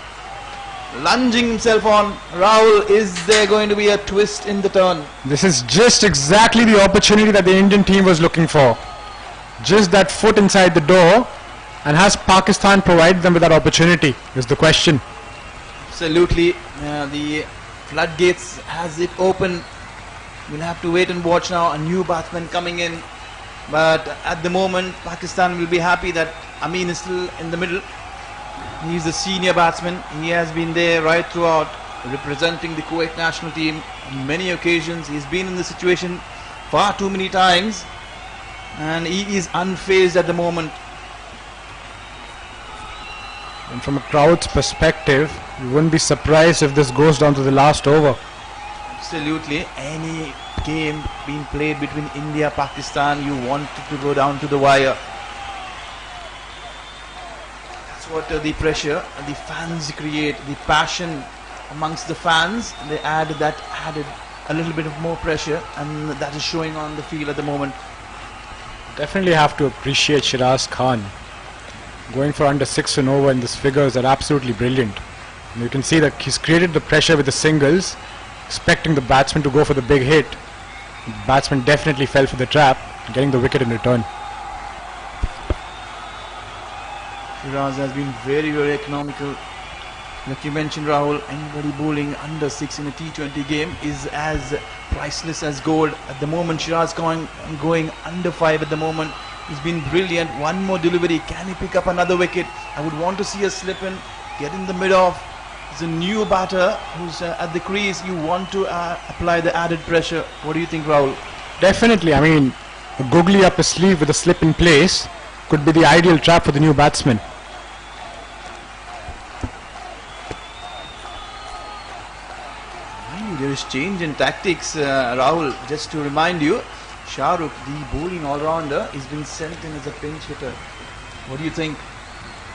lunging himself on. Rahul, is there going to be a twist in the turn? This is just exactly the opportunity that the Indian team was looking for. Just that foot inside the door, and has Pakistan provided them with that opportunity is the question. Absolutely. The floodgates has it open. We'll have to wait and watch now. A new batsman coming in. But at the moment, Pakistan will be happy that Amin is still in the middle. He's a senior batsman. He has been there right throughout, representing the Kuwait national team on many occasions. He's been in this situation far too many times. And he is unfazed at the moment. And from a crowd's perspective, you wouldn't be surprised if this goes down to the last over. Absolutely. Any game being played between India and Pakistan, you want it to go down to the wire. That's what the pressure the fans create, the passion amongst the fans. They added a little bit of more pressure, and that is showing on the field at the moment. Definitely have to appreciate Shiraz Khan. Going for under 6 and over in this figures are absolutely brilliant. And you can see that he's created the pressure with the singles, expecting the batsman to go for the big hit. The batsman definitely fell for the trap, getting the wicket in return. Shiraz has been very, very economical. Like you mentioned, Rahul, anybody bowling under 6 in a T20 game is as priceless as gold. At the moment, Shiraz going under 5 at the moment. He's been brilliant. One more delivery. Can he pick up another wicket? I would want to see a slip in, get in the mid off, As a new batter who's at the crease, you want to apply the added pressure. What do you think, Rahul? Definitely. I mean, a googly up his sleeve with a slip in place could be the ideal trap for the new batsman. There is change in tactics, Rahul. Just to remind you, Shahrukh, the bowling all-rounder, is being sent in as a pinch hitter. What do you think?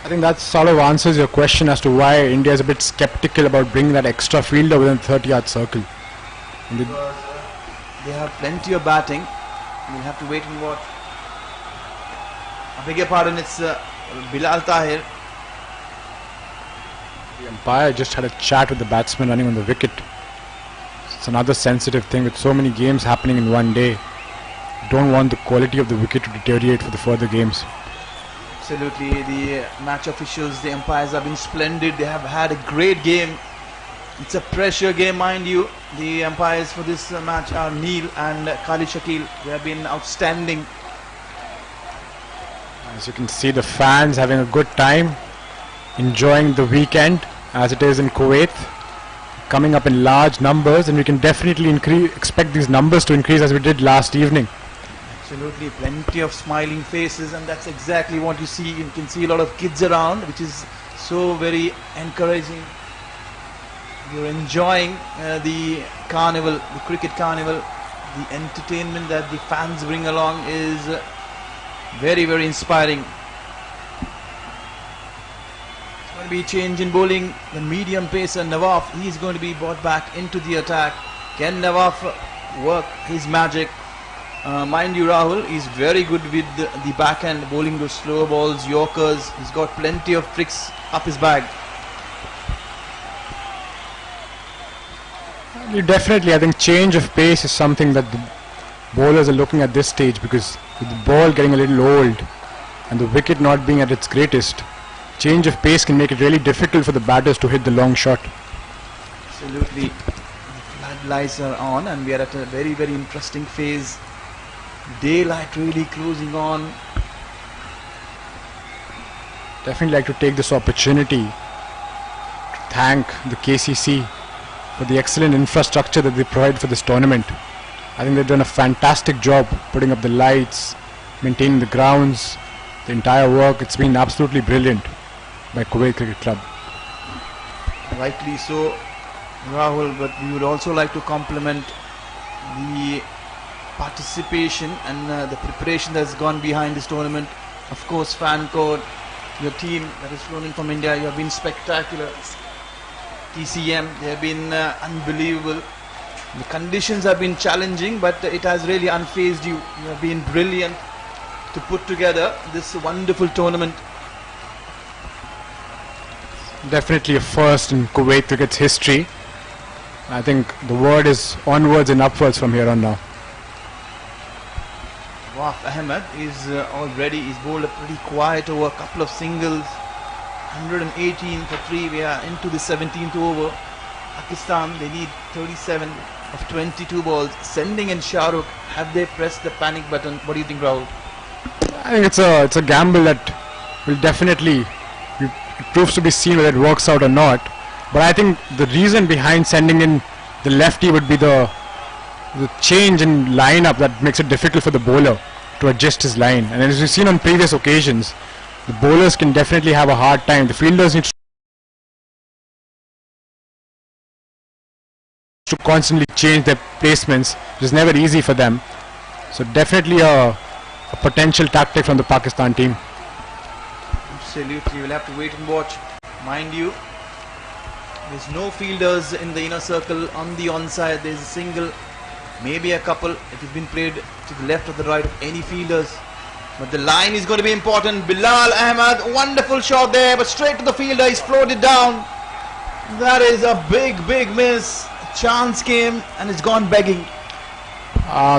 I think that sort of answers your question as to why India is a bit skeptical about bringing that extra fielder within the 30-yard circle. Because they have plenty of batting. We'll have to wait and watch. I beg your pardon, it's Bilal Tahir. The umpire just had a chat with the batsman running on the wicket. It's another sensitive thing with so many games happening in one day. Don't want the quality of the wicket to deteriorate for the further games. Absolutely, the match officials, the umpires have been splendid. They have had a great game. It's a pressure game, mind you. The umpires for this match are Neil and Khalid Shakil. They have been outstanding. As you can see, the fans having a good time, enjoying the weekend as it is in Kuwait, coming up in large numbers, and we can definitely expect these numbers to increase as we did last evening. Absolutely, plenty of smiling faces, and that's exactly what you see. You can see a lot of kids around, which is so very encouraging. You're enjoying the carnival, the cricket carnival. The entertainment that the fans bring along is very, very inspiring. It's going to be a change in bowling. The medium pacer Nawaf, he's going to be brought back into the attack. Can Nawaf work his magic? Mind you, Rahul is very good with the backhand, bowling those slow balls, yorkers. He's got plenty of tricks up his bag. Definitely, I think change of pace is something that the bowlers are looking at this stage, because with the ball getting a little old and the wicket not being at its greatest, change of pace can make it really difficult for the batters to hit the long shot. Absolutely. The floodlights are on and we are at a very, very interesting phase. Daylight really closing on. Definitely like to take this opportunity to thank the KCC for the excellent infrastructure that they provide for this tournament. I think they've done a fantastic job putting up the lights, maintaining the grounds, the entire work. It's been absolutely brilliant by Kuwait Cricket Club. Rightly so, Rahul, but we would also like to compliment the participation and the preparation that's gone behind this tournament. Of course, fan code, your team that has flown in from India, you have been spectacular. TCM, they have been unbelievable. The conditions have been challenging, but it has really unfazed you. You have been brilliant to put together this wonderful tournament. Definitely a first in Kuwait cricket's history. I think the word is onwards and upwards from here on now. Waf Ahmed is already, he's bowled a pretty quiet over, a couple of singles. 118 for 3, we are into the 17th over. Pakistan, they need 37 of 22 balls. Sending in Shahrukh, have they pressed the panic button? What do you think, Rahul? I think it's a gamble that will definitely, it proves to be seen whether it works out or not. But I think the reason behind sending in the lefty would be the change in lineup that makes it difficult for the bowler to adjust his line. And as we've seen on previous occasions, the bowlers can definitely have a hard time. The fielders need to constantly change their placements, which is never easy for them. So definitely a potential tactic from the Pakistan team. Absolutely, we'll have to wait and watch. Mind you, there's no fielders in the inner circle. On the onside, there's a single, maybe a couple. It has been played to the left or the right of any fielders. But the line is going to be important. Bilal Ahmed, wonderful shot there, but straight to the fielder. He's floated down. That is a big, big miss. Chance came and it's gone begging.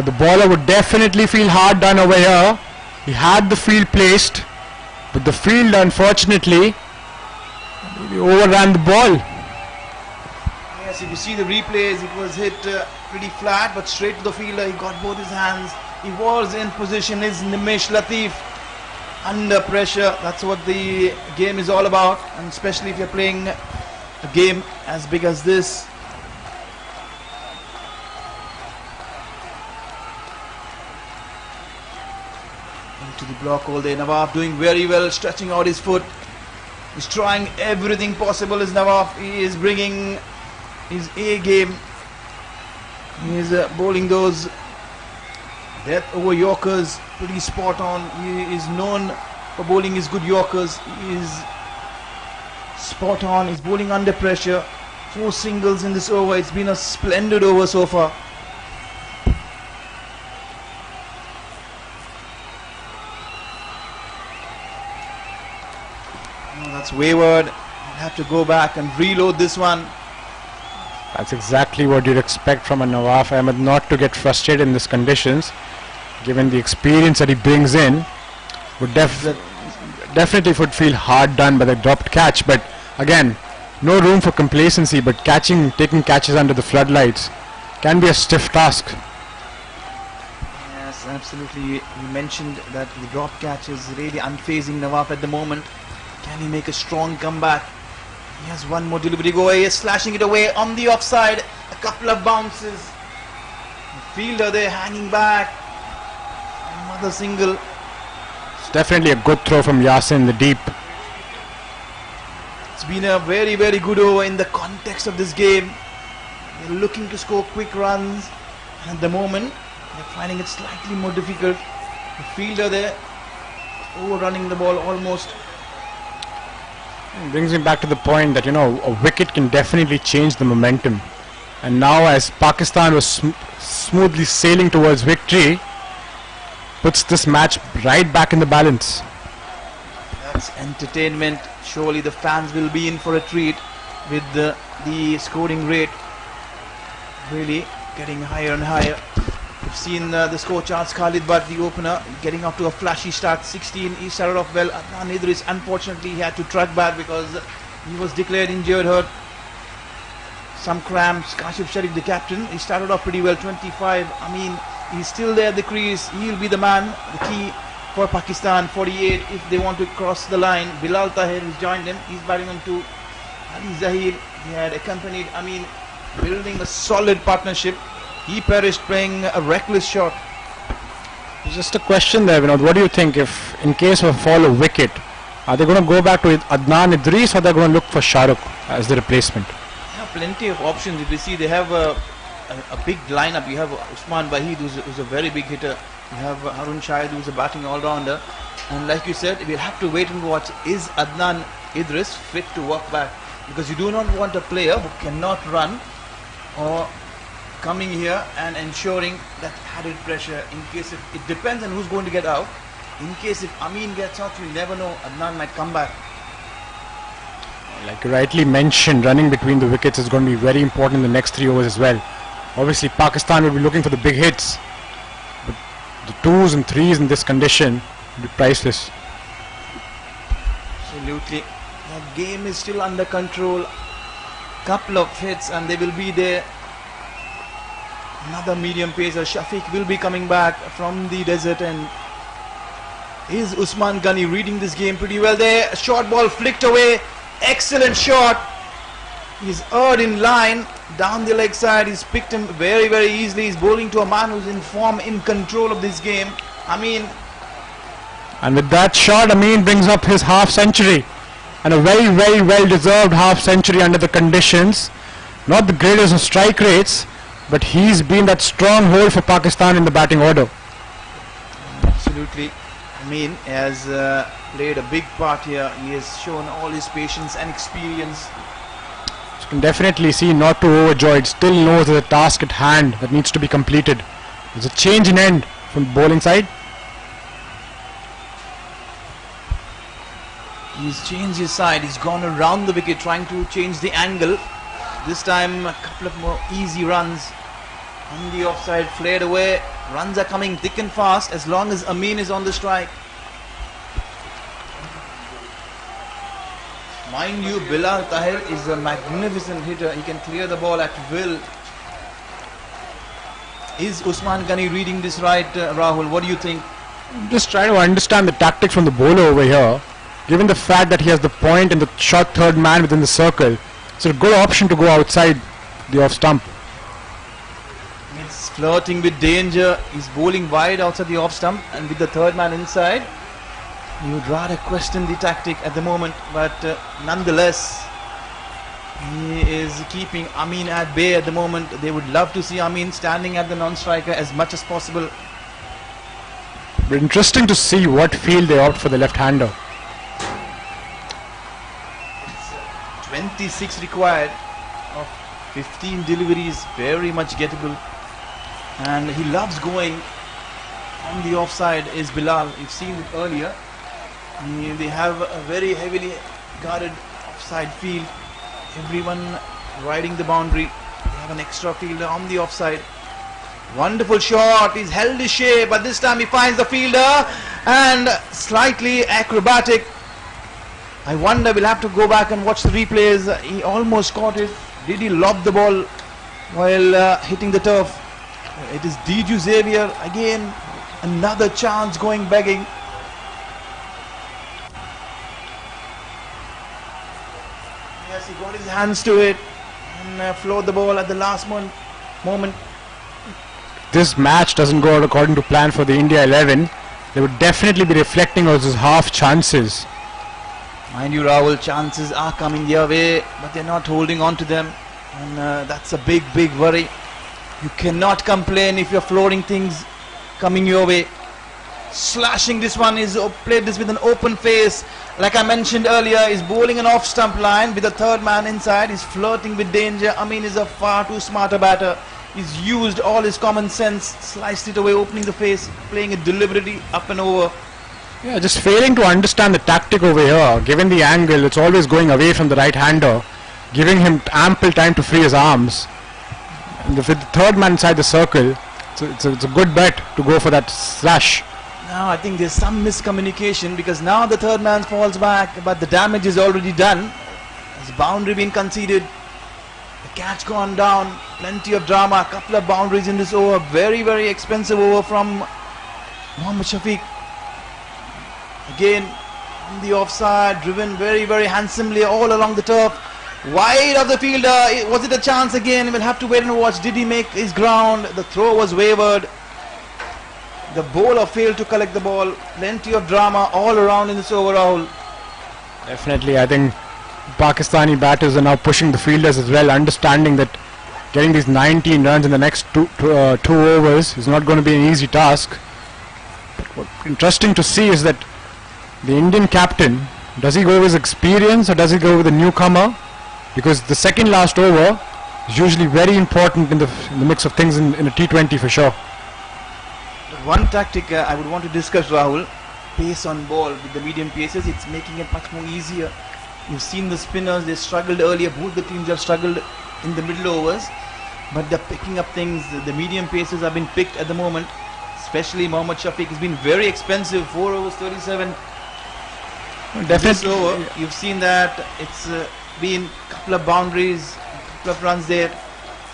The bowler would definitely feel hard done over here. He had the field placed, but the field unfortunately overran the ball. Yes, if you see the replays, it was hit pretty flat, but straight to the fielder. He got both his hands. He was in position. Is Nimesh Latif under pressure? That's what the game is all about, and especially if you're playing a game as big as this. Into the block all day. Nawaf doing very well, stretching out his foot. He's trying everything possible as Nawaf. He is bringing his A game. He is bowling those death over Yorkers pretty spot on. He is known for bowling his good Yorkers. He is spot on. He's bowling under pressure. 4 singles in this over. It's been a splendid over so far. Oh, that's wayward. He'll have to go back and reload this one. That's exactly what you'd expect from a Nawaf Ahmed, not to get frustrated in these conditions, given the experience that he brings in. Would definitely would feel hard done by the dropped catch, but again, no room for complacency, but taking catches under the floodlights can be a stiff task. Yes, absolutely. You mentioned that the drop catch is really unfazing Nawaf at the moment. Can he make a strong comeback? He has one more delivery go away. He is slashing it away on the offside. A couple of bounces. The fielder there hanging back. Another single. It's definitely a good throw from Yasin in the deep. It's been a very, very good over in the context of this game. They're looking to score quick runs. And at the moment, they're finding it slightly more difficult. The fielder there overrunning the ball almost. It brings me back to the point that, a wicket can definitely change the momentum. And now as Pakistan was smoothly sailing towards victory, puts this match right back in the balance. That's entertainment. Surely the fans will be in for a treat with the scoring rate really getting higher and higher. We've seen the score charts. Khalid Butt, the opener, getting off to a flashy start. 16, he started off well. Adnan Idris, unfortunately, he had to track back because he was declared injured, hurt. Some cramps. Kashif Sharif, the captain, he started off pretty well. 25, I mean, he's still there at the crease. He'll be the man, the key for Pakistan. 48, if they want to cross the line. Bilal Tahir has joined him. He's batting on 2. Ali Zahir, he had accompanied, building a solid partnership. He perished playing a reckless shot. Just a question there, Vinod. What do you think if, in case of a fall of wicket, are they going to go back to Adnan Idris or they're going to look for Shah Rukh as the replacement? There are plenty of options. If you see, they have a big lineup. You have Usman Wahid, who's a very big hitter. You have Harun Shahid, who's a batting all-rounder. And like you said, we'll have to wait and watch. Is Adnan Idris fit to work back? Because you do not want a player who cannot run or coming here and ensuring that added pressure in case if it depends on who's going to get out. In case if Amin gets out, we never know, Adnan might come back. Like you rightly mentioned, running between the wickets is going to be very important in the next 3 overs as well. Obviously Pakistan will be looking for the big hits, but the 2s and 3s in this condition will be priceless. Absolutely. The game is still under control. Couple of hits and they will be there. Another medium pacer, Shafiq, will be coming back from the desert. And is Usman Ghani reading this game pretty well there? A short ball flicked away. Excellent shot. He's erred in line down the leg side. He's picked him very, very easily. He's bowling to a man who's in form, in control of this game. And with that shot, Amin brings up his half century. And a very, very well deserved half century under the conditions. Not the greatest of strike rates, but he's been that stronghold for Pakistan in the batting order. Absolutely. Amin has played a big part here. He has shown all his patience and experience. You can definitely see, not too overjoyed, still knows there's a task at hand that needs to be completed. There's a change in end from the bowling side. He's changed his side. He's gone around the wicket trying to change the angle. This time a couple of more easy runs on the offside, flared away. Runs are coming thick and fast as long as Amin is on the strike. Mind you, Bilal Tahir is a magnificent hitter. He can clear the ball at will. Is Usman Ghani reading this right, Rahul? What do you think? Just trying to understand the tactic from the bowler over here. Given the fact that he has the point and the short third man within the circle, It's a good option to go outside the off stump. It's flirting with danger. He's bowling wide outside the off stump, and with the third man inside, you would rather question the tactic at the moment, but nonetheless, he is keeping Amin at bay at the moment. They would love to see Amin standing at the non-striker as much as possible. But interesting to see what field they opt for the left-hander. 26 required of 15 deliveries, very much gettable, and he loves going on the offside. Is Bilal, you've seen it earlier. They have a very heavily guarded offside field. Everyone riding the boundary. They have an extra fielder on the offside. Wonderful shot. He's held his shape, but this time he finds the fielder and slightly acrobatic. I wonder, we'll have to go back and watch the replays. He almost caught it. Did he lob the ball while hitting the turf? It is Diju Xavier again. Another chance going begging. Yes, he got his hands to it and floored the ball at the last moment. This match doesn't go out according to plan for the India 11. They would definitely be reflecting on those half chances. Mind you, Rahul, chances are coming their way, but they're not holding on to them, and that's a big worry. You cannot complain if you're flooring things coming your way. Slashing this one, is played this with an open face. Like I mentioned earlier, is bowling an off stump line with the third man inside. He's flirting with danger. Amin is a far too smarter batter. He's used all his common sense, sliced it away, opening the face, playing it deliberately up and over. Yeah, just failing to understand the tactic over here. Given the angle, it's always going away from the right-hander, giving him ample time to free his arms. And with the third man inside the circle, it's a good bet to go for that slash. Now I think there's some miscommunication, because now the third man falls back, but the damage is already done. There's boundary been conceded. The catch gone down. Plenty of drama. A couple of boundaries in this over. Very expensive over from Mohammad Shafiq. Again on the offside, driven very handsomely all along the turf, wide of the fielder. Was it a chance again? We'll have to wait and watch. Did he make his ground? The throw was wavered. The bowler failed to collect the ball. Plenty of drama all around in this over, Rahul. Definitely, I think Pakistani batters are now pushing the fielders as well, understanding that getting these 19 runs in the next two overs is not going to be an easy task. But what's interesting to see is that the Indian captain, does he go with his experience or does he go with a newcomer? Because the second last over is usually very important in the mix of things in a T20 for sure. One tactic I would want to discuss, Rahul, pace on ball with the medium paces. It's making it much more easier. You've seen the spinners, they struggled earlier. Both the teams have struggled in the middle overs, but they're picking up things. The medium paces have been picked at the moment, especially Mohammad Shafiq has been very expensive. 4 overs 37. Definitely over. You've seen that it's been a couple of boundaries, a couple of runs there.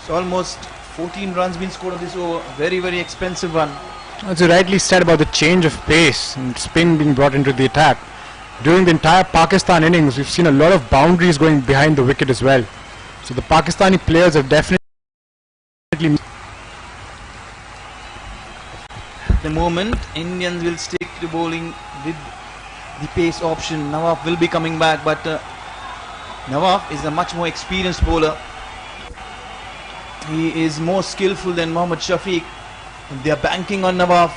So almost 14 runs been scored on this over. Very expensive one. As you rightly said about the change of pace and spin being brought into the attack, during the entire Pakistan innings we've seen a lot of boundaries going behind the wicket as well. So the Pakistani players have definitely at the moment Indians will stick to bowling with the pace option. Nawaf will be coming back, but Nawaf is a much more experienced bowler. He is more skillful than Mohammad Shafiq. They are banking on Nawaf.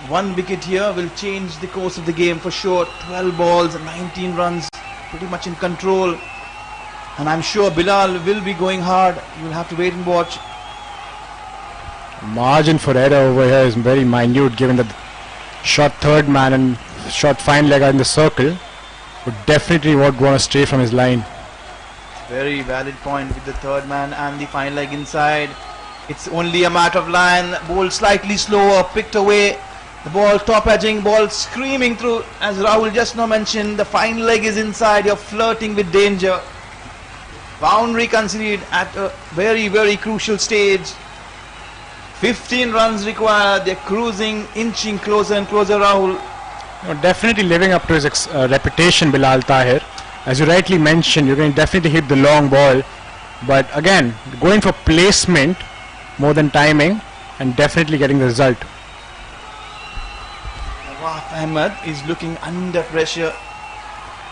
One wicket here will change the course of the game for sure. 12 balls, 19 runs, pretty much in control. And I'm sure Bilal will be going hard. You'll have to wait and watch. margin for error over here is very minute, given that shot third man and shot fine leg are in the circle. Would definitely won't want to stray from his line. Very valid point with the third man and the fine leg inside. It's only a matter of line. Ball slightly slower, picked away. The ball top edging, ball screaming through. As Rahul just now mentioned, the fine leg is inside. You're flirting with danger. Boundary conceded at a very crucial stage. 15 runs required. They're cruising, inching closer and closer, Rahul. Definitely living up to his reputation, Bilal Tahir. as you rightly mentioned, you're going to definitely hit the long ball. But again, going for placement more than timing and definitely getting the result. Nawaf Ahmed is looking under pressure.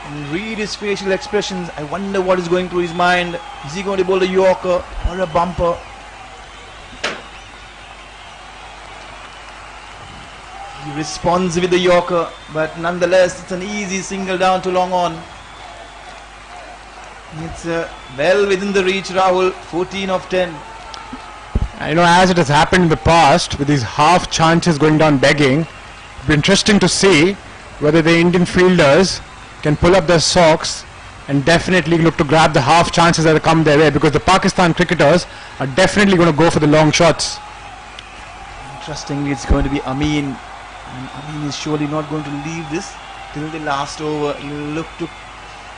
And read his facial expressions. I wonder what is going through his mind. Is he going to bowl a Yorker or a bumper? He responds with the Yorker, but nonetheless it's an easy single down to long on. It's well within the reach, Rahul. 14 of 10. As it has happened in the past with these half chances going down begging, it'll be interesting to see whether the Indian fielders can pull up their socks and definitely look to grab the half chances that come their way, because the Pakistan cricketers are definitely going to go for the long shots. Interestingly, it's going to be Amin. And Amin is surely not going to leave this till the last over. He'll look to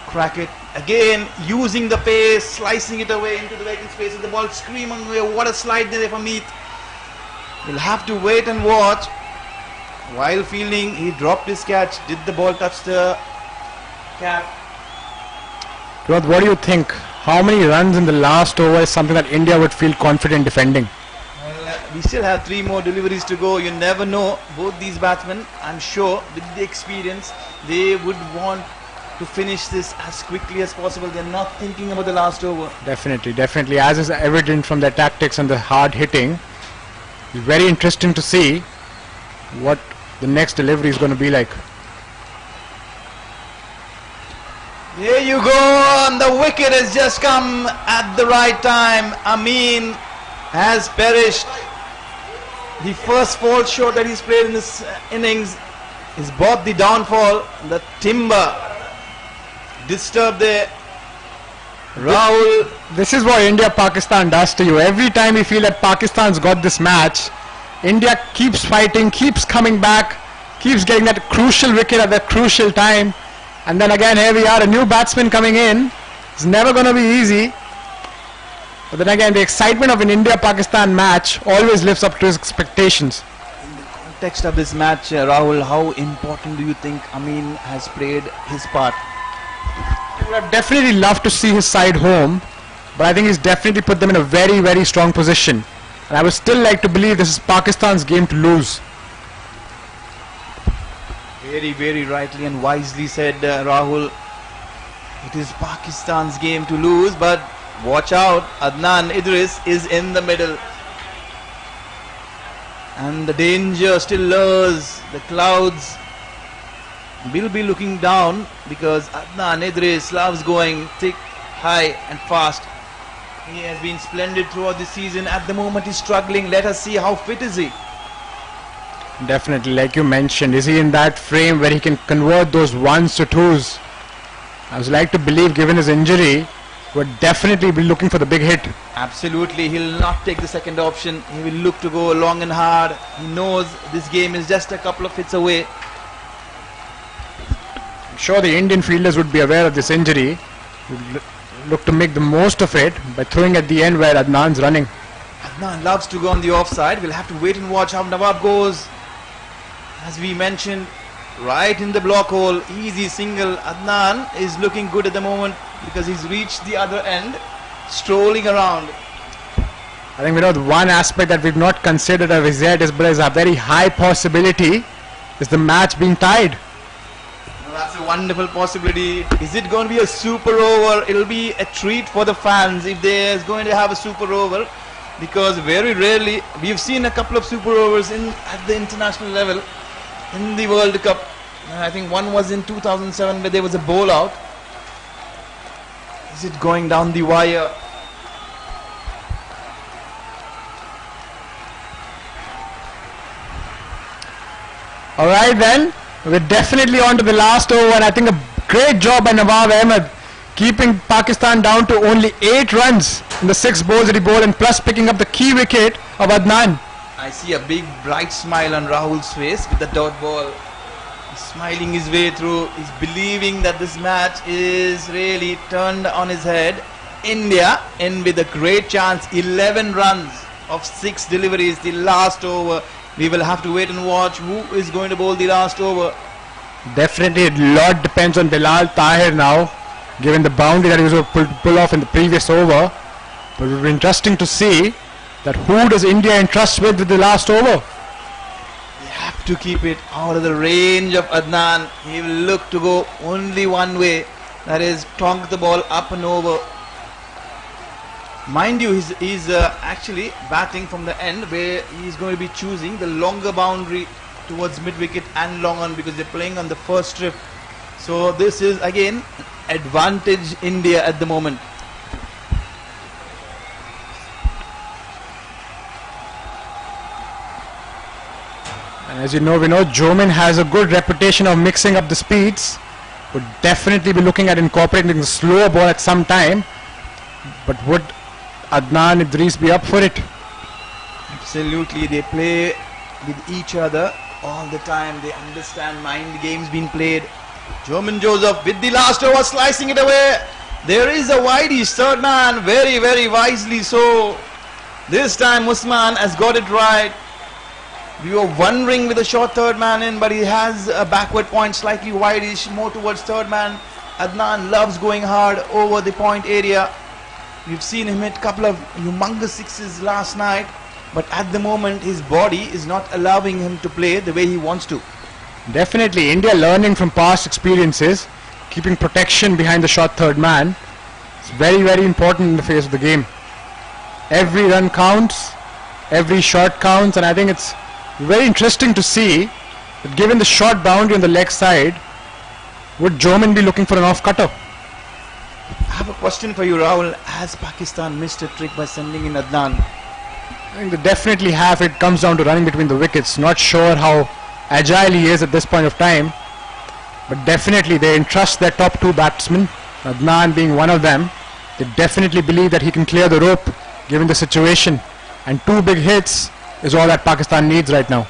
crack it again, using the pace, slicing it away into the vacant spaces. The ball screaming away. What a slide there for Meet. We'll have to wait and watch. While fielding, he dropped his catch. Did the ball touch the cap? What do you think? How many runs in the last over is something that India would feel confident defending? Well, we still have 3 more deliveries to go. You never know. Both these batsmen, I'm sure, with the experience, they would want to finish this as quickly as possible. They're not thinking about the last over. Definitely. As is evident from their tactics and the hard hitting, it's very interesting to see what the next delivery is going to be like. There you go, and the wicket has just come at the right time. Amin has perished. The first false shot that he's played in this innings is both the downfall, the timber disturbed there. Rahul, This is what India-Pakistan does to you. Every time we feel that Pakistan's got this match, India keeps fighting, keeps coming back, keeps getting that crucial wicket at that crucial time. And then again, here we are, a new batsman coming in. It's never going to be easy. But then again, the excitement of an India-Pakistan match always lives up to his expectations. in the context of this match, Rahul, how important do you think Amin has played his part? I would have definitely loved to see his side home, but I think he's definitely put them in a very, very strong position. And I would still like to believe this is Pakistan's game to lose. Very, very rightly and wisely said, Rahul. It is Pakistan's game to lose, but watch out, Adnan Idris is in the middle. And the danger still lures. The clouds will be looking down because Adnan Idris loves going thick, high and fast. He has been splendid throughout the season. At the moment he's struggling. Let us see how fit is he. Definitely, like you mentioned, is he in that frame where he can convert those ones to twos? I would like to believe, given his injury, would definitely be looking for the big hit. Absolutely, he'll not take the second option. He will look to go long and hard. He knows this game is just a couple of hits away. I'm sure the Indian fielders would be aware of this injury. Would look to make the most of it by throwing at the end where Adnan's running. Adnan loves to go on the offside. We'll have to wait and watch how Nawab goes. As we mentioned, right in the block hole, easy single. Adnan is looking good at the moment because he's reached the other end, strolling around. I think the one aspect that we've not considered of his yet is, but is a very high possibility, is the match being tied. Well, that's a wonderful possibility. Is it going to be a super over? It'll be a treat for the fans if there's going to have a super over, because very rarely we've seen a couple of super overs at the international level in the World Cup. I think one was in 2007 where there was a bowl out. Is it going down the wire? Alright then, we're definitely on to the last over, and I think a great job by Nawab Ahmed keeping Pakistan down to only 8 runs in the 6 balls that he bowled, and plus picking up the key wicket of Adnan. I see a big bright smile on Rahul's face with the dot ball. He's smiling his way through. He's believing that this match is really turned on his head. India in with a great chance. 11 runs of 6 deliveries. The last over. We will have to wait and watch who is going to bowl the last over. Definitely a lot depends on Bilal Tahir now. given the boundary that he was able to pull off in the previous over. But it will be interesting to see that who does India entrust with the last over. They have to keep it out of the range of Adnan. He will look to go only one way, that is tonk the ball up and over. Mind you, he's actually batting from the end where he's going to be choosing the longer boundary towards mid-wicket and long on, because they're playing on the first strip. So this is again advantage India at the moment. And as you know, we know Jomin has a good reputation of mixing up the speeds. Would definitely be looking at incorporating the slower ball at some time. But would Adnan Idris be up for it? Absolutely, they play with each other all the time. They understand mind games being played. Jomin Joseph with the last over, slicing it away. There is a widey, third man, very, very wisely so. This time Usman has got it right. We were wondering with a short third man in, but he has a backward point, slightly wideish, more towards third man. Adnan loves going hard over the point area. We've seen him hit a couple of humongous sixes last night, but at the moment his body is not allowing him to play the way he wants to. Definitely, India learning from past experiences, keeping protection behind the short third man. It's very, very important in the face of the game. Every run counts, every shot counts, and I think it's very interesting to see that given the short boundary on the leg side, would Jomin be looking for an off cutter? I have a question for you, Rahul. Has Pakistan missed a trick by sending in Adnan? I think they definitely have. It comes down to running between the wickets. Not sure how agile he is at this point of time, but definitely they entrust their top two batsmen, Adnan being one of them. They definitely believe that he can clear the rope given the situation, and two big hits is all that Pakistan needs right now.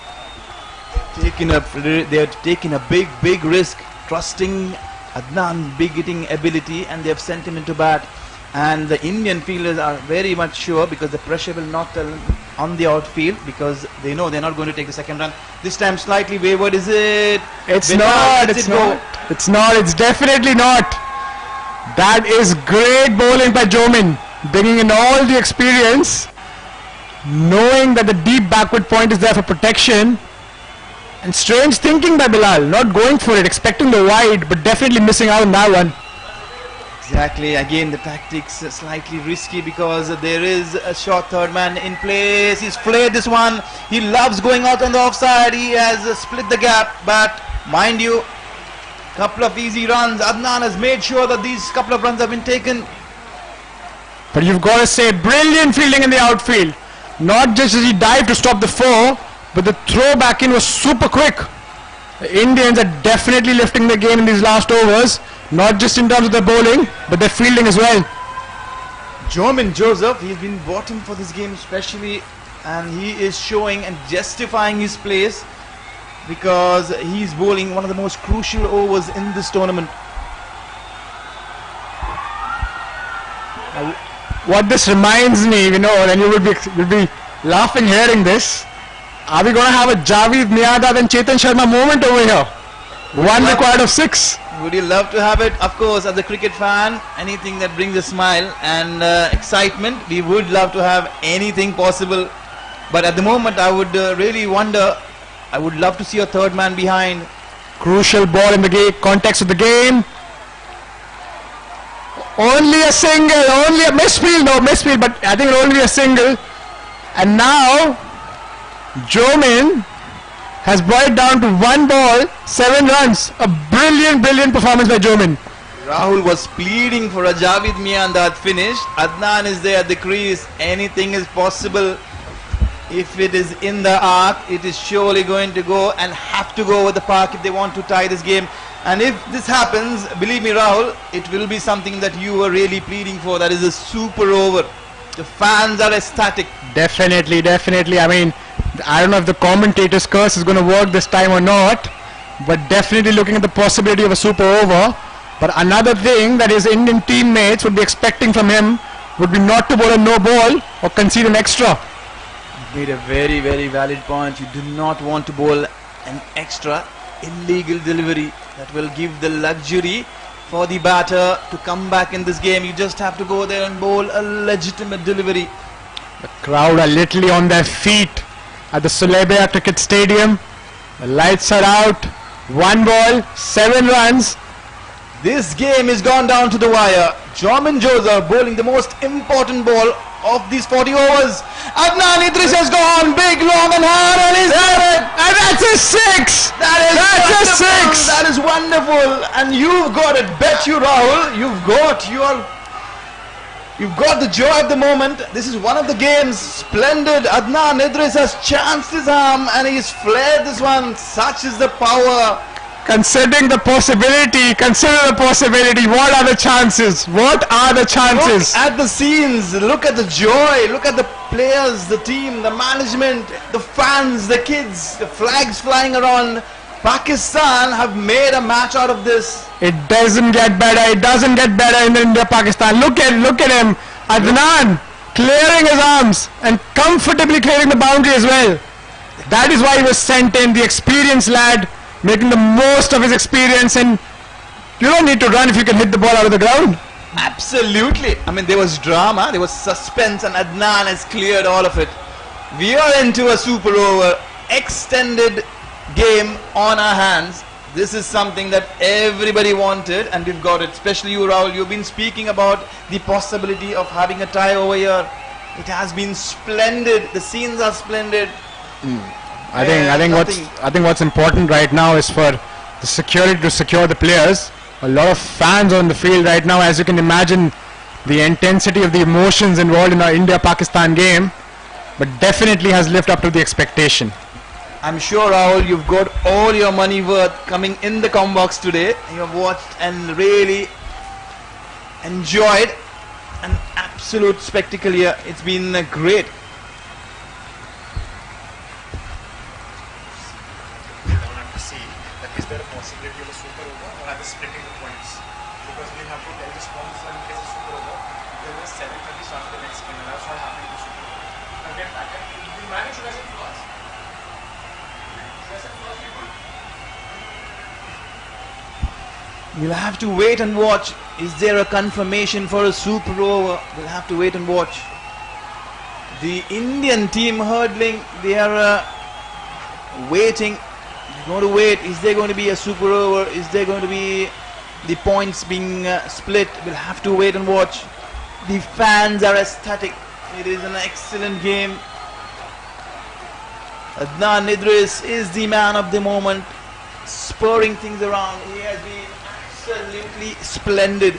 They have taken a big risk, trusting Adnan's big hitting ability, and they have sent him into bat. And the Indian fielders are very much sure, because the pressure will not tell on the outfield, because they know they're not going to take the second run. This time slightly wayward, is it? It's not, it's not, it's definitely not. That is great bowling by Jomin, bringing in all the experience, knowing that the deep backward point is there for protection, and strange thinking by Bilal, not going for it, expecting the wide, but definitely missing out on that one. Exactly, again the tactics are slightly risky, because there is a short third man in place. He's flared this one. He loves going out on the offside. He has split the gap, but mind you, couple of easy runs. Adnan has made sure that these couple of runs have been taken. But you've got to say, brilliant fielding in the outfield. Not just as he dived to stop the four, but the throw back in was super quick. The Indians are definitely lifting the game in these last overs, not just in terms of their bowling, but their fielding as well. Jomin Joseph, he's been brought in for this game especially, and he is showing and justifying his place, because he's bowling one of the most crucial overs in this tournament. What this reminds me, and you will be laughing hearing this. Are we going to have a Javed Miandad and Chetan Sharma moment over here? One required of 6. Would you love to have it? Of course, as a cricket fan, anything that brings a smile and excitement, we would love to have anything possible. But at the moment, I would really wonder, I would love to see a third man behind. Crucial ball in the context of the game. Only a single, only a misfield, but I think only a single. And now, Jomin has brought it down to 1 ball, 7 runs. A brilliant performance by Jomin. Rahul was pleading for a Javed Miandad finish. Adnan is there at the crease. Anything is possible. If it is in the arc, it is surely going to go, and have to go over the park if they want to tie this game. And if this happens, believe me, Rahul, it will be something that you were really pleading for. That is a super over. The fans are ecstatic. Definitely. I mean, I don't know if the commentator's curse is going to work this time or not, but definitely looking at the possibility of a super over. But another thing that his Indian teammates would be expecting from him would be not to bowl a no ball or concede an extra. Made a very valid point. You do not want to bowl an extra illegal delivery that will give the luxury for the batter to come back in this game. You just have to go there and bowl a legitimate delivery. The crowd are literally on their feet at the Sulebea Cricket Stadium. The lights are out. 1 ball, 7 runs. This game is gone down to the wire. Jorman Joseph bowling the most important ball of these 40 overs. Adnan Idris has gone big, long and hard and he's got it. And that's a 6. That's a wonderful. 6. That is wonderful. And you've got it. Bet you, Rahul. You've got the joy of the moment. This is one of the games. Splendid. Adnan Idris has chanced his arm and he's flared this one. Such is the power. Consider the possibility. What are the chances? Look at the scenes. Look at the joy. Look at the players, the team, the management, the fans, the kids, the flags flying around. Pakistan have made a match out of this. It doesn't get better. In India-Pakistan. Look at him. Adnan clearing his arms and comfortably clearing the boundary as well. That is why he was sent in. The experienced lad, making the most of his experience, and you don't need to run if you can hit the ball out of the ground. Absolutely. I mean, there was drama, there was suspense, and Adnan has cleared all of it. We are into a super over, extended game on our hands. This is something that everybody wanted, and we've got it. Especially you, Rahul. You've been speaking about the possibility of having a tie over here. It has been splendid. The scenes are splendid. I think what's important right now is for the security to secure the players. A lot of fans on the field right now, as you can imagine, the intensity of the emotions involved in our India-Pakistan game, but definitely has lived up to the expectation. I'm sure, Rahul, you've got all your money worth coming in the box today. You have watched and really enjoyed an absolute spectacle here. It's been great. Is there a possibility of a super over or are they splitting the points? Because we have to tell the sponsor in case of super over, there was 7:30 start of the next game and that's what happened in the super over. Now get back. We managed to listen to us. We'll have to wait and watch. Is there a confirmation for a super over? We'll have to wait and watch. The Indian team hurdling, they are waiting. Going to wait. Is there going to be a super over? Is there going to be the points being split? We'll have to wait and watch. The fans are ecstatic. It is an excellent game. Adnan Idris is the man of the moment, spurring things around. He has been absolutely splendid.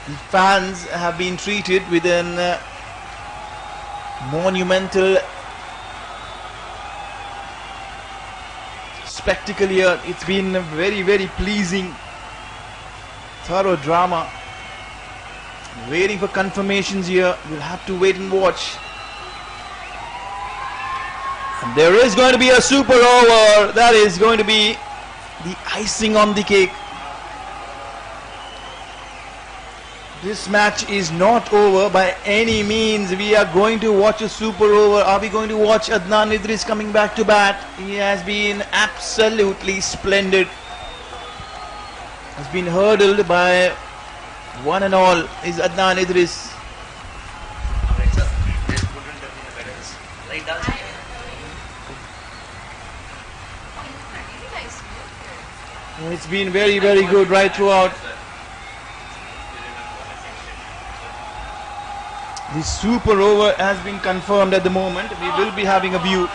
The fans have been treated with an monumental spectacle here. It's been a very, very pleasing, thorough drama. Waiting for confirmations here. We'll have to wait and watch. And there is going to be a super over. That is going to be the icing on the cake. This match is not over by any means. We are going to watch a super over. Are we going to watch Adnan Idris coming back to bat? He has been absolutely splendid. Has been hurdled by one and all is Adnan Idris. It's been very, very good right throughout. The super over has been confirmed at the moment. We will be having a view.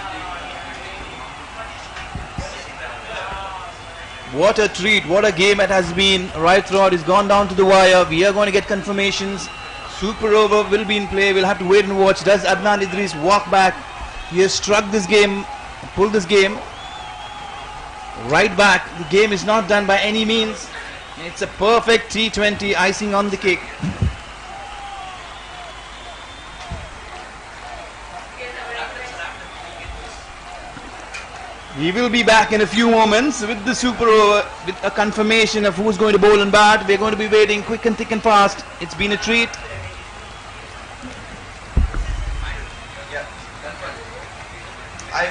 What a treat, what a game it has been right throughout. It's gone down to the wire. We are going to get confirmations. Super over will be in play. We'll have to wait and watch. Does Adnan Idris walk back? He has struck this game, pulled this game right back. The game is not done by any means. It's a perfect T20 icing on the cake. We will be back in a few moments with the super over, with a confirmation of who's going to bowl and bat. We're going to be waiting quick and thick and fast. It's been a treat. I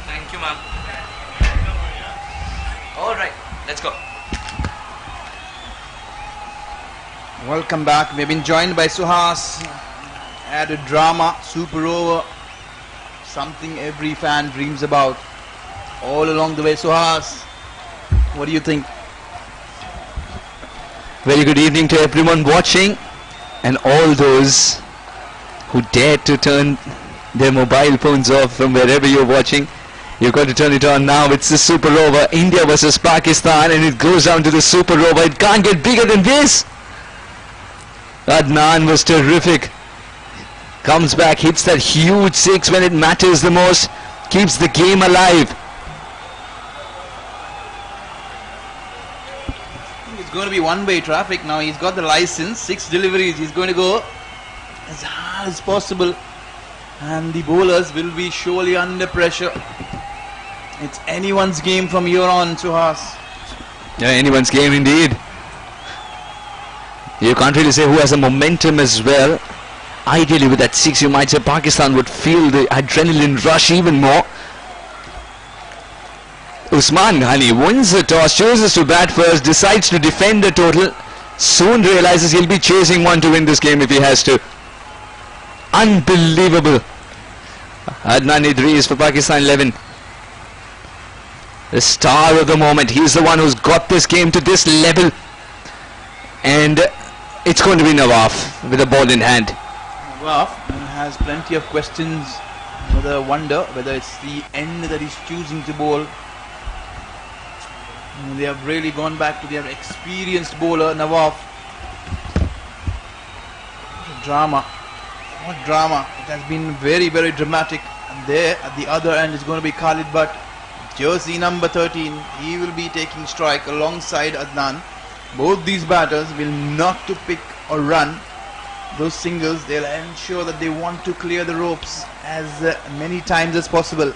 Thank you, ma'am. All right, let's go. Welcome back. We've been joined by Suhas. Added drama, super over. Something every fan dreams about. All along the way, Suhas. What do you think? Very good evening to everyone watching and all those who dared to turn their mobile phones off from wherever you're watching. You've got to turn it on now. It's the super over. India versus Pakistan, and it goes down to the super over. It can't get bigger than this. Adnan was terrific. Comes back, hits that huge six when it matters the most. Keeps the game alive. It's going to be one-way traffic now. He's got the license, 6 deliveries. He's going to go as hard as possible, and the bowlers will be surely under pressure. It's anyone's game from here on, Suhas. Yeah, anyone's game indeed. You can't really say who has the momentum as well. Ideally with that 6 you might say Pakistan would feel the adrenaline rush even more. Usman Ghani wins the toss, chooses to bat first, decides to defend the total, soon realizes he'll be chasing one to win this game if he has to. Unbelievable. Adnan Idris for Pakistan 11. The star of the moment. He's the one who's got this game to this level. And it's going to be Nawaf with the ball in hand. Nawaf has plenty of questions. Wonder whether it's the end that he's choosing to bowl. They have really gone back to their experienced bowler, Nawaf. Drama. What drama. It has been very, very dramatic. And there at the other end is going to be Khalid Butt. Jersey number 13. He will be taking strike alongside Adnan. Both these batters will not to pick or run those singles. They'll ensure that they want to clear the ropes as many times as possible.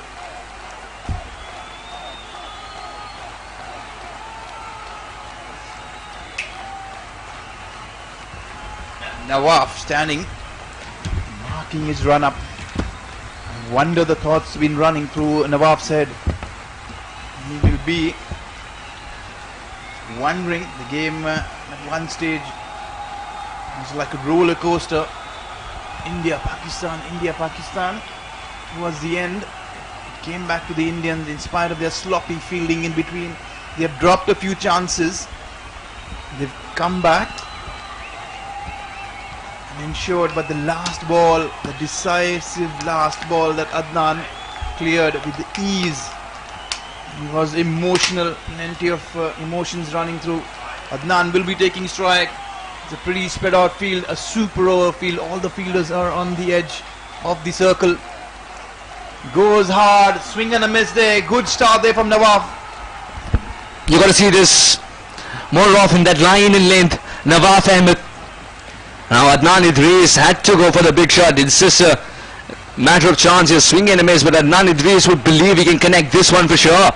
Nawaf standing, marking his run up. I wonder the thoughts been running through Nawaf's head. He will be wondering. The game at one stage was like a roller coaster. India, Pakistan. Towards the end, it came back to the Indians in spite of their sloppy fielding in between. They have dropped a few chances. They've come back and ensured, but the last ball, the decisive last ball that Adnan cleared with the ease. He was emotional, plenty of emotions running through. Adnan will be taking strike. It's a pretty spread out field, a super over field. All the fielders are on the edge of the circle. Goes hard, swing and a miss there. Good start there from Nawaf. You got to see this more often, that line in length. Nawaf Ahmed. Now Adnan Idris had to go for the big shot. It's just a matter of chance. He'll swing and a miss, but Adnan Idris would believe he can connect this one for sure.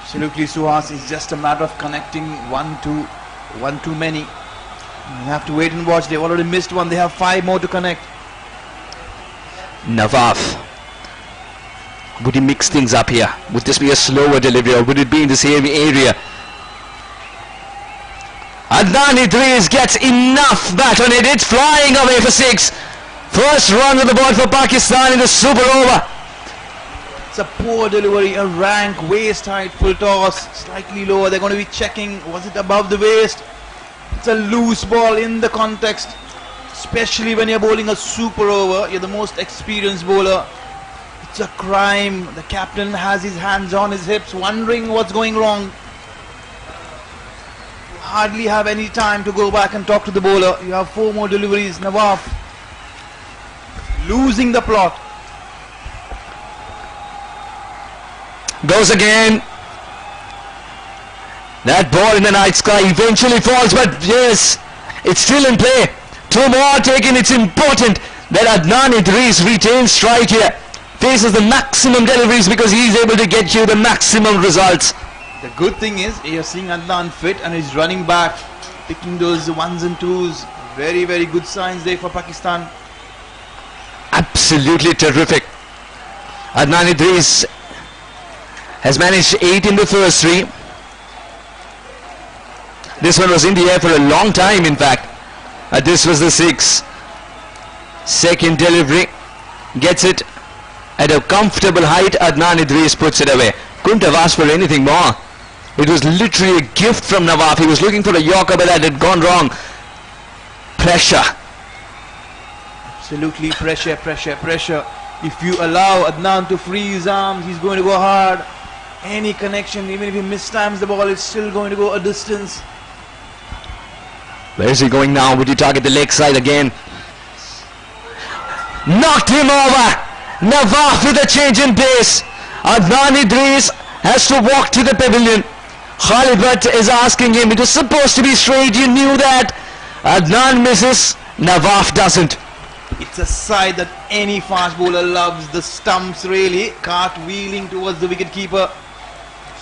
Absolutely, Suhas. It's just a matter of connecting one too many. You have to wait and watch. They've already missed one. They have 5 more to connect. Nawaf. Would he mix things up here? Would this be a slower delivery, or would it be in the same area? Adnan Idris gets enough bat on it. It's flying away for 6. First run of the ball for Pakistan in the super over. It's a poor delivery, a rank waist height full toss, slightly lower. They're going to be checking, was it above the waist? It's a loose ball in the context, especially when you're bowling a super over. You're the most experienced bowler. It's a crime. The captain has his hands on his hips, wondering what's going wrong. You hardly have any time to go back and talk to the bowler. You have 4 more deliveries. Nawaf losing the plot. Goes again. That ball in the night sky eventually falls, but yes, it's still in play. 2 more taken. It's important that Adnan Idris retains strike here. Faces the maximum deliveries because he's able to get you the maximum results. The good thing is you're seeing Adnan fit and he's running back, picking those 1s and 2s. Very, very good signs there for Pakistan. Absolutely terrific. Adnan Idris has managed 8 in the first 3. This one was in the air for a long time, in fact. This was the 6. Second delivery. Gets it at a comfortable height. Adnan Idris puts it away. Couldn't have asked for anything more. It was literally a gift from Nawaf. He was looking for a Yorker, but that had gone wrong. Pressure. Absolutely pressure. If you allow Adnan to free his arms, he's going to go hard. Any connection, even if he mistimes the ball, it's still going to go a distance. Where is he going now? Would you target the leg side again? Knocked him over. Nawaf with a change in pace. Adnan Idris has to walk to the pavilion. Khalid Bhatt is asking him, it was supposed to be straight, you knew that. Adnan misses, Nawaf doesn't. It's a side that any fast bowler loves. The stumps really cartwheeling towards the wicket keeper.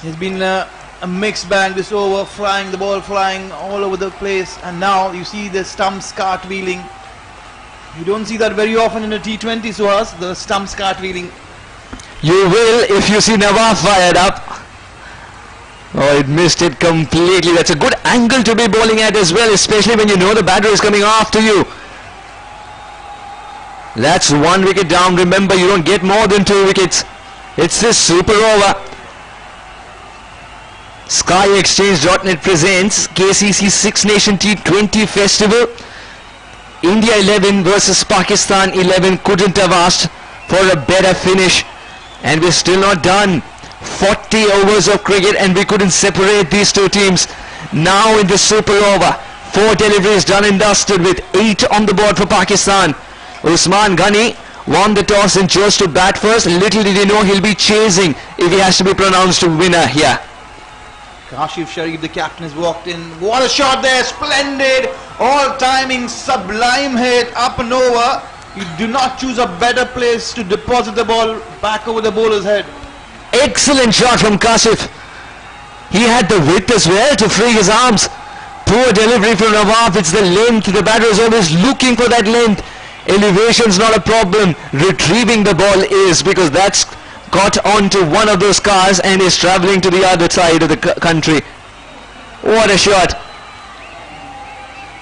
It's been a mixed bag this over, the ball flying all over the place, and now you see the stumps cartwheeling. You don't see that very often in a T20, Suhas, the stumps cartwheeling. You will if you see Nawaf fired up. Oh, it missed it completely. That's a good angle to be bowling at as well, especially when you know the batter is coming after you. That's 1 wicket down. Remember, you don't get more than 2 wickets. It's this super over. SkyExchange.net presents KCC Six Nation T20 Festival. India 11 versus Pakistan 11. Couldn't have asked for a better finish. And we're still not done. 40 overs of cricket and we couldn't separate these two teams. Now in the super over, 4 deliveries done and dusted with 8 on the board for Pakistan. Usman Ghani won the toss and chose to bat first. Little did he know he'll be chasing if he has to be pronounced a winner here. Kashif Sharif, the captain, has walked in. What a shot there, splendid, all timing, sublime hit, up and over. You do not choose a better place to deposit the ball back over the bowler's head. Excellent shot from Kashif. He had the width as well to free his arms. Poor delivery from Nawaf. It's the length. The batter is always looking for that length. Elevation's not a problem. Retrieving the ball is, because that's got onto one of those cars and is traveling to the other side of the country. What a shot.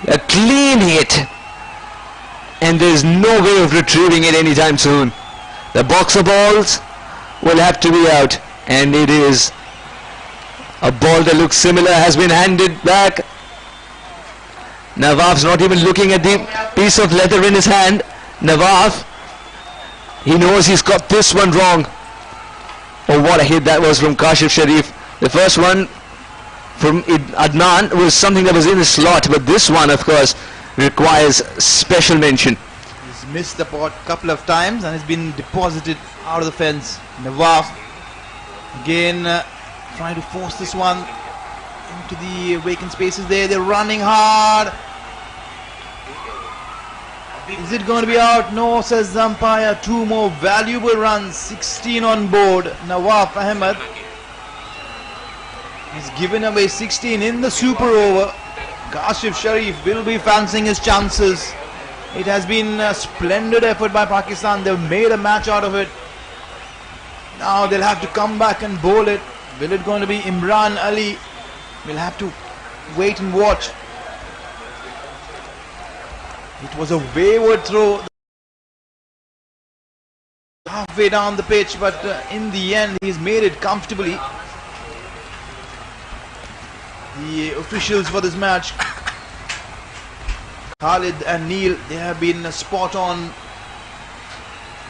A clean hit. And there's no way of retrieving it anytime soon. The boxer balls will have to be out, and it is a ball that looks similar has been handed back. Nawaf's not even looking at the piece of leather in his hand. Nawaf, he knows he's got this one wrong. Oh, what a hit that was from Kashif Sharif. The first one from Adnan was something that was in the slot, but this one, of course, requires special mention. He's missed the pot a couple of times and has been deposited out of the fence. Nawaf again trying to force this one into the vacant spaces there. They're running hard. Is it going to be out? No, says the umpire. 2 more valuable runs. 16 on board. Nawaf Ahmed has given away 16 in the super over. Kashif Sharif will be fancying his chances. It has been a splendid effort by Pakistan. They've made a match out of it. Now they'll have to come back and bowl it. Will it going to be Imran Ali? We'll have to wait and watch. It was a wayward throw halfway down the pitch, but in the end he's made it comfortably. The officials for this match, Khalid and Neil, they have been spot on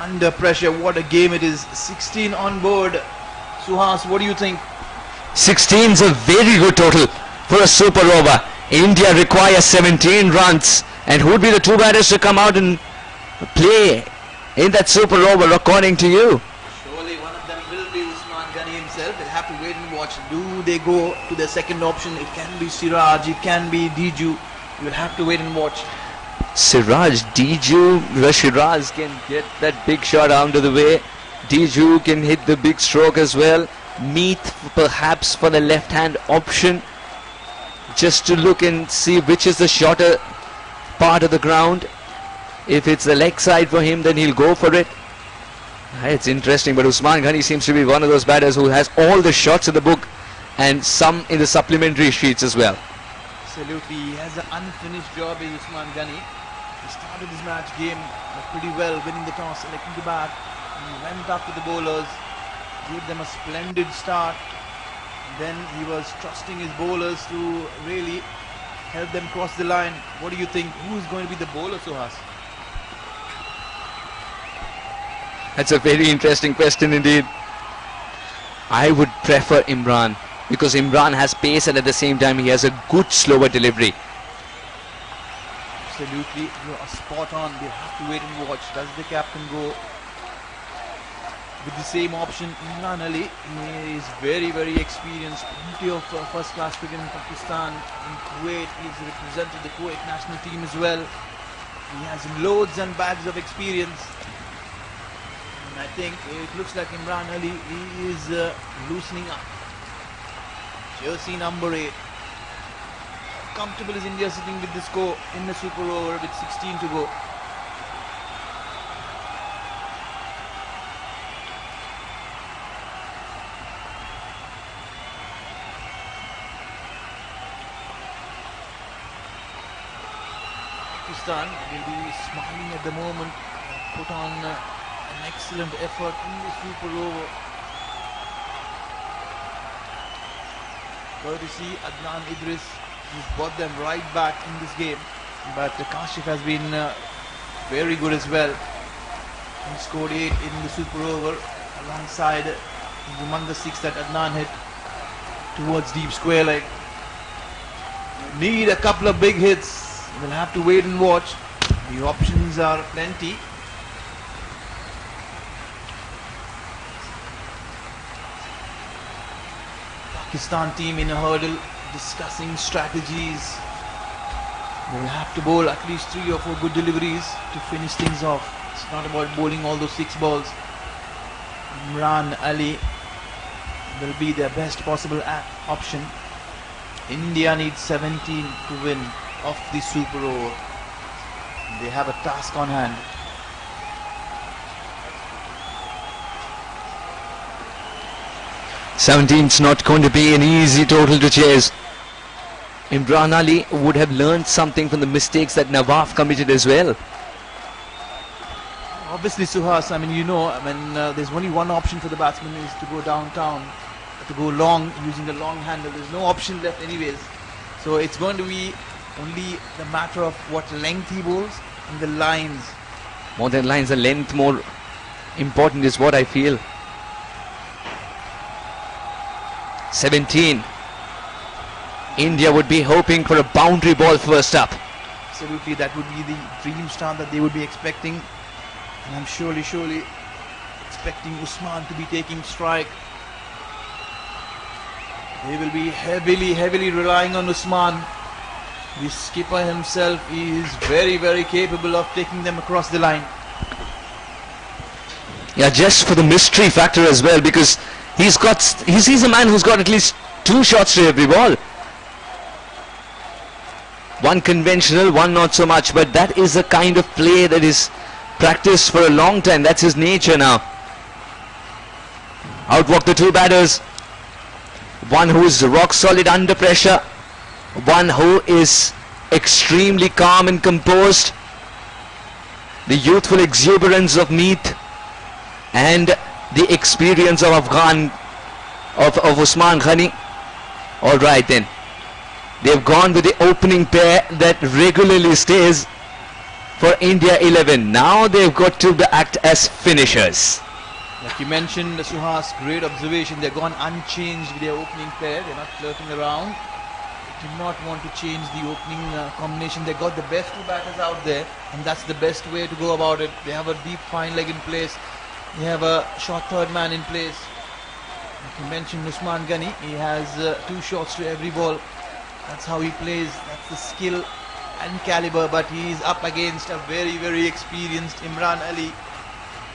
under pressure. What a game it is. 16 on board. Suhas, what do you think? 16 is a very good total for a super over. India requires 17 runs. And who would be the 2 batters to come out and play in that super over according to you? Surely one of them will be Usman Ghani himself. They'll have to wait and watch. Do they go to the second option? It can be Siraj, it can be Diju. You'll have to wait and watch. Siraj, Diju, Shiraz can get that big shot out of the way. Diju can hit the big stroke as well. Meet perhaps for the left hand option, just to look and see which is the shorter part of the ground. If it's the leg side for him, then he'll go for it. It's interesting, but Usman Ghani seems to be one of those batters who has all the shots in the book and some in the supplementary sheets as well. Absolutely, he has an unfinished job in Usman Ghani. He started his match game pretty well, winning the toss, selecting the bat. He went up to the bowlers, gave them a splendid start. Then he was trusting his bowlers to really help them cross the line. What do you think? Who is going to be the bowler, Suhas? That's a very interesting question indeed. I would prefer Imran because Imran has pace and at the same time he has a good slower delivery. Absolutely, you are spot on. They have to wait and watch. Does the captain go with the same option? Imran Ali, he is very, very experienced. Plenty of first-class cricket in Pakistan, in Kuwait. He's represented the Kuwait national team as well. He has loads and bags of experience. And I think it looks like Imran Ali, he is loosening up. Jersey number 8. How comfortable is India sitting with the score in the super over with 16 to go? Pakistan will be smiling at the moment, put on an excellent effort in the super over. Courtesy Adnan Idris, who's brought them right back in this game. But Kashif has been very good as well. He scored 8 in the super over alongside the humongous 6 that Adnan hit towards deep square leg. Need a couple of big hits. We'll have to wait and watch. The options are plenty. Pakistan team in a hurdle discussing strategies. They'll have to bowl at least 3 or 4 good deliveries to finish things off. It's not about bowling all those 6 balls. Imran Ali will be their best possible option. India needs 17 to win of the super over. They have a task on hand. Seventeen's not going to be an easy total to chase. Imran Ali would have learned something from the mistakes that Nawaf committed as well. Obviously, Suhas, there's only one option for the batsman is to go downtown, to go long using the long handle. There's no option left anyways. So it's going to be only the matter of what length he bowls and the lines. More than lines, the length more important is what I feel. 17. India would be hoping for a boundary ball first up. Absolutely, that would be the dream start that they would be expecting. And I'm surely expecting Usman to be taking strike. They will be heavily relying on Usman. The skipper himself is very, very capable of taking them across the line. Yeah, just for the mystery factor as well, because he's a man who's got at least 2 shots to every ball. One conventional, one not so much, but that is a kind of play that is practiced for a long time. That's his nature now. Outwalk the 2 batters. One who is rock solid under pressure. One who is extremely calm and composed. The youthful exuberance of Meet and the experience of Usman Ghani. Alright then. They've gone with the opening pair that regularly stays for India 11. Now they've got to act as finishers. Like you mentioned, Suhas, great observation. They've gone unchanged with their opening pair. They're not flirting around. They do not want to change the opening combination. They got the best 2 batters out there, and that's the best way to go about it. They have a deep fine leg in place. They have a short third man in place. Like you mentioned, Usman Ghani, he has 2 shots to every ball. That's how he plays. That's the skill and caliber. But he is up against a very, very experienced Imran Ali,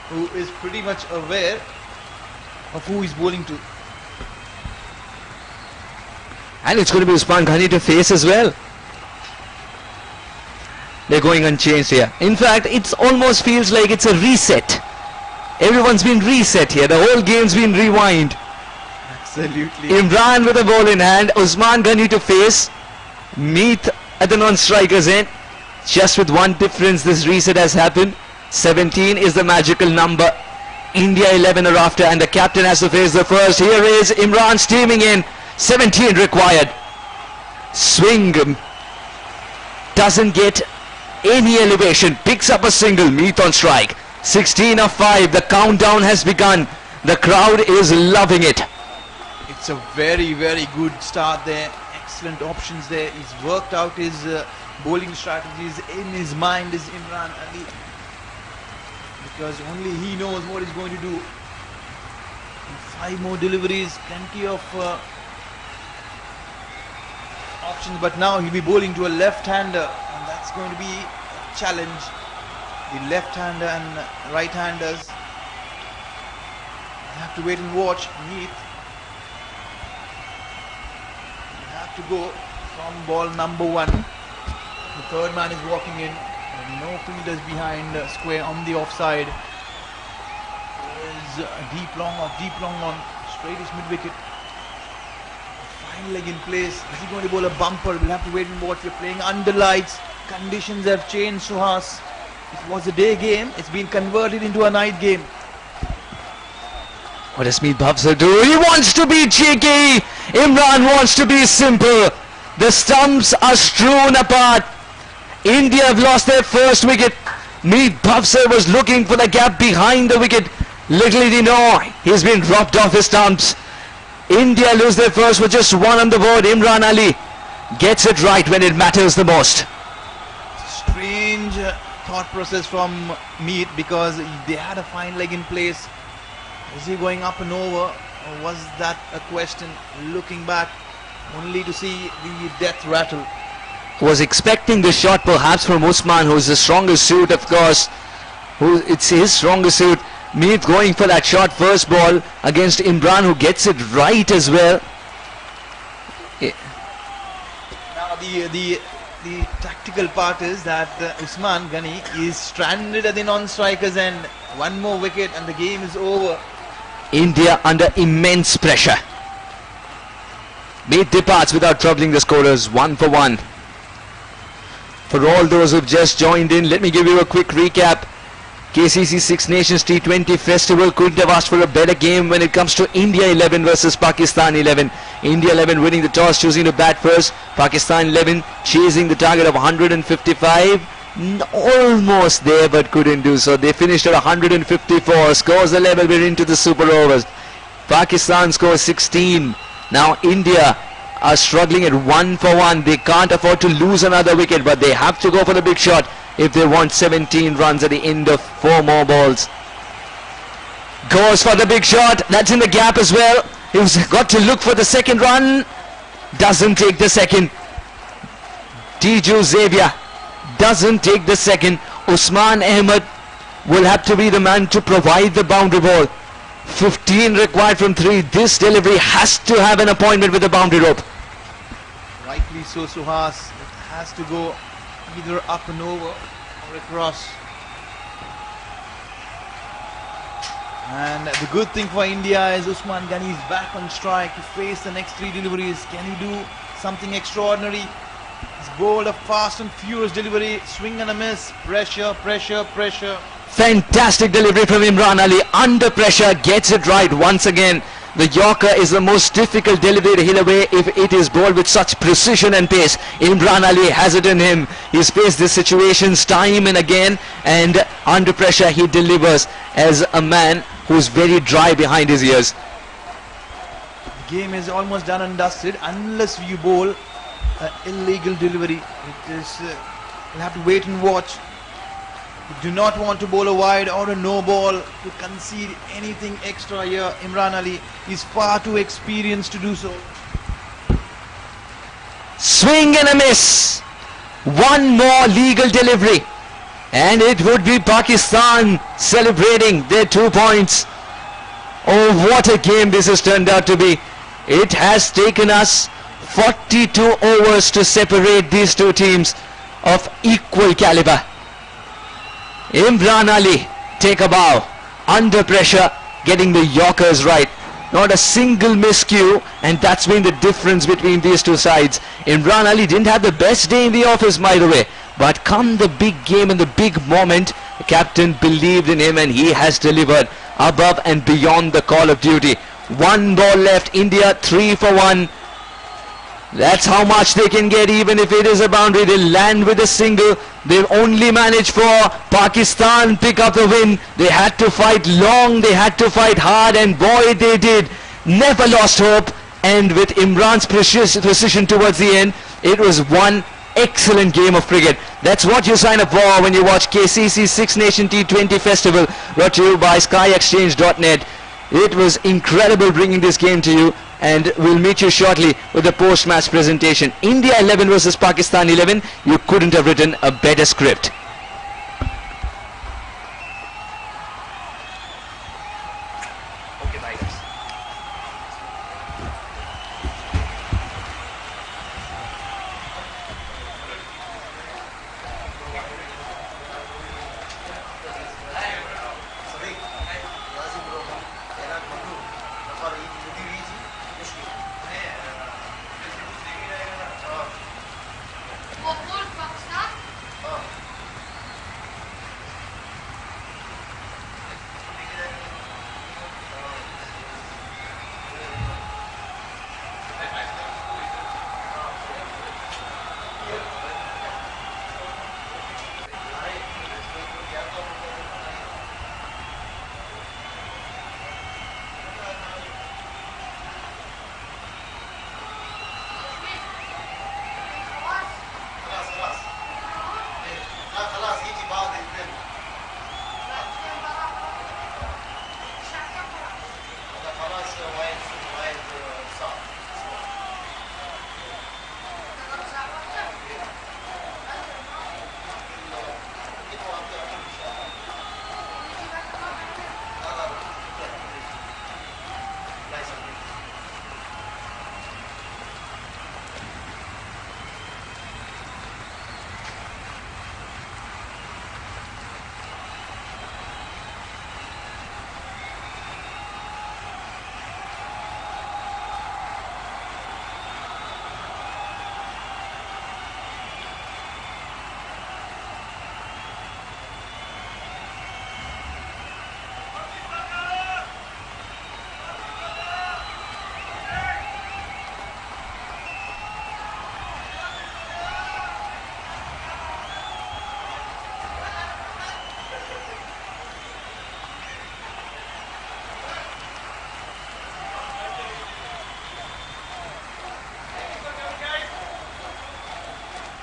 who is pretty much aware of who he's bowling to. And it's going to be Usman Ghani to face as well. They're going unchanged here. In fact, it almost feels like it's a reset. Everyone's been reset here. The whole game's been rewind. Absolutely. Imran with a ball in hand. Usman Ghani to face. Meet at the non-striker's end. Just with one difference, this reset has happened. 17 is the magical number. India 11 are after, and the captain has to face the first. Here is Imran steaming in. 17 required. Swing doesn't get any elevation. Picks up a single. Meet on strike. 16 of 5. The countdown has begun. The crowd is loving it. It's a very, very good start there. Excellent options there. He's worked out his bowling strategies. In his mind is Imran Ali, because only he knows what he's going to do. 5 more deliveries, plenty of options, but now he'll be bowling to a left-hander, and that's going to be a challenge. The left-hander and right-handers have to wait and watch. Meet have to go from ball number 1. The third man is walking in, and no fielders behind square on the offside. There's a deep long on straightish mid-wicket. Fine leg in place. Is he going to bowl a bumper? We'll have to wait and watch. We're playing under lights. Conditions have changed, Suhas. It was a day game. It's been converted into a night game. What does Meet Bhavsar do? He wants to be cheeky. Imran wants to be simple. The stumps are strewn apart. India have lost their first wicket. Meet Bhavsar was looking for the gap behind the wicket. Little did he know, he's been dropped off his stumps. India lose their first with just 1 on the board. Imran Ali gets it right when it matters the most. Strange thought process from Meet, because they had a fine leg in place. Was he going up and over, or was that a question? Looking back, only to see the death rattle. Was expecting the shot perhaps from Usman, who's the strongest suit, of course. It's his strongest suit. Meet going for that shot first ball against Imran, who gets it right as well. Now the tactical part is that Usman Ghani is stranded at the non-strikers end. 1 more wicket and the game is over. India under immense pressure. Meet departs without troubling the scorers. 1 for 1. For all those who've just joined in, let me give you a quick recap. KCC Six Nations T20 Festival couldn't have asked for a better game when it comes to India 11 versus Pakistan 11. India 11 winning the toss, choosing to bat first. Pakistan 11 chasing the target of 155. Almost there, but couldn't do so. They finished at 154. Scores the level. We're into the super overs. Pakistan scores 16. Now India are struggling at 1 for 1. They can't afford to lose another wicket, but they have to go for the big shot if they want 17 runs at the end of 4 more balls. Goes for the big shot. That's in the gap as well. He's got to look for the second run. Doesn't take the second. Tiju Xavier doesn't take the second. Usman Ahmed will have to be the man to provide the boundary ball. 15 required from 3. This delivery has to have an appointment with the boundary rope. Rightly so, Suhas. It has to go either up and over or across. And the good thing for India is Usman Ghani is back on strike to face the next 3 deliveries. Can he do something extraordinary? He's bowled a fast and furious delivery. Swing and a miss. Pressure, pressure, pressure. Fantastic delivery from Imran Ali. Under pressure, gets it right once again. The Yorker is the most difficult delivery to hit away if it is bowled with such precision and pace. Imran Ali has it in him. He's faced these situations time and again, and under pressure he delivers as a man who's very dry behind his ears. The game is almost done and dusted unless you bowl an illegal delivery. It is, you'll have to wait and watch. You do not want to bowl a wide or a no ball to concede anything extra here. Imran Ali is far too experienced to do so. Swing and a miss. 1 more legal delivery, and it would be Pakistan celebrating their 2 points. Oh, what a game this has turned out to be. It has taken us 42 overs to separate these 2 teams of equal caliber. Imran Ali take a bow. Under pressure, getting the Yorkers right. Not a single miscue, and that's been the difference between these 2 sides. Imran Ali didn't have the best day in the office, by the way, but come the big game and the big moment, the captain believed in him and he has delivered above and beyond the call of duty. 1 ball left. India 3 for 1. That's how much they can get. Even if it is a boundary, they'll land with a single. They only managed for Pakistan pick up the win. They had to fight long, they had to fight hard, and boy they did. Never lost hope, and with Imran's precision towards the end, it was one excellent game of cricket. That's what you sign up for when you watch KCC Six Nation T20 Festival, brought to you by SkyExchange.net. It was incredible bringing this game to you, and we'll meet you shortly with the post-match presentation. India 11 versus Pakistan 11. You couldn't have written a better script. Okay, bye guys.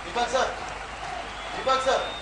Deepak sir. Deepak sir.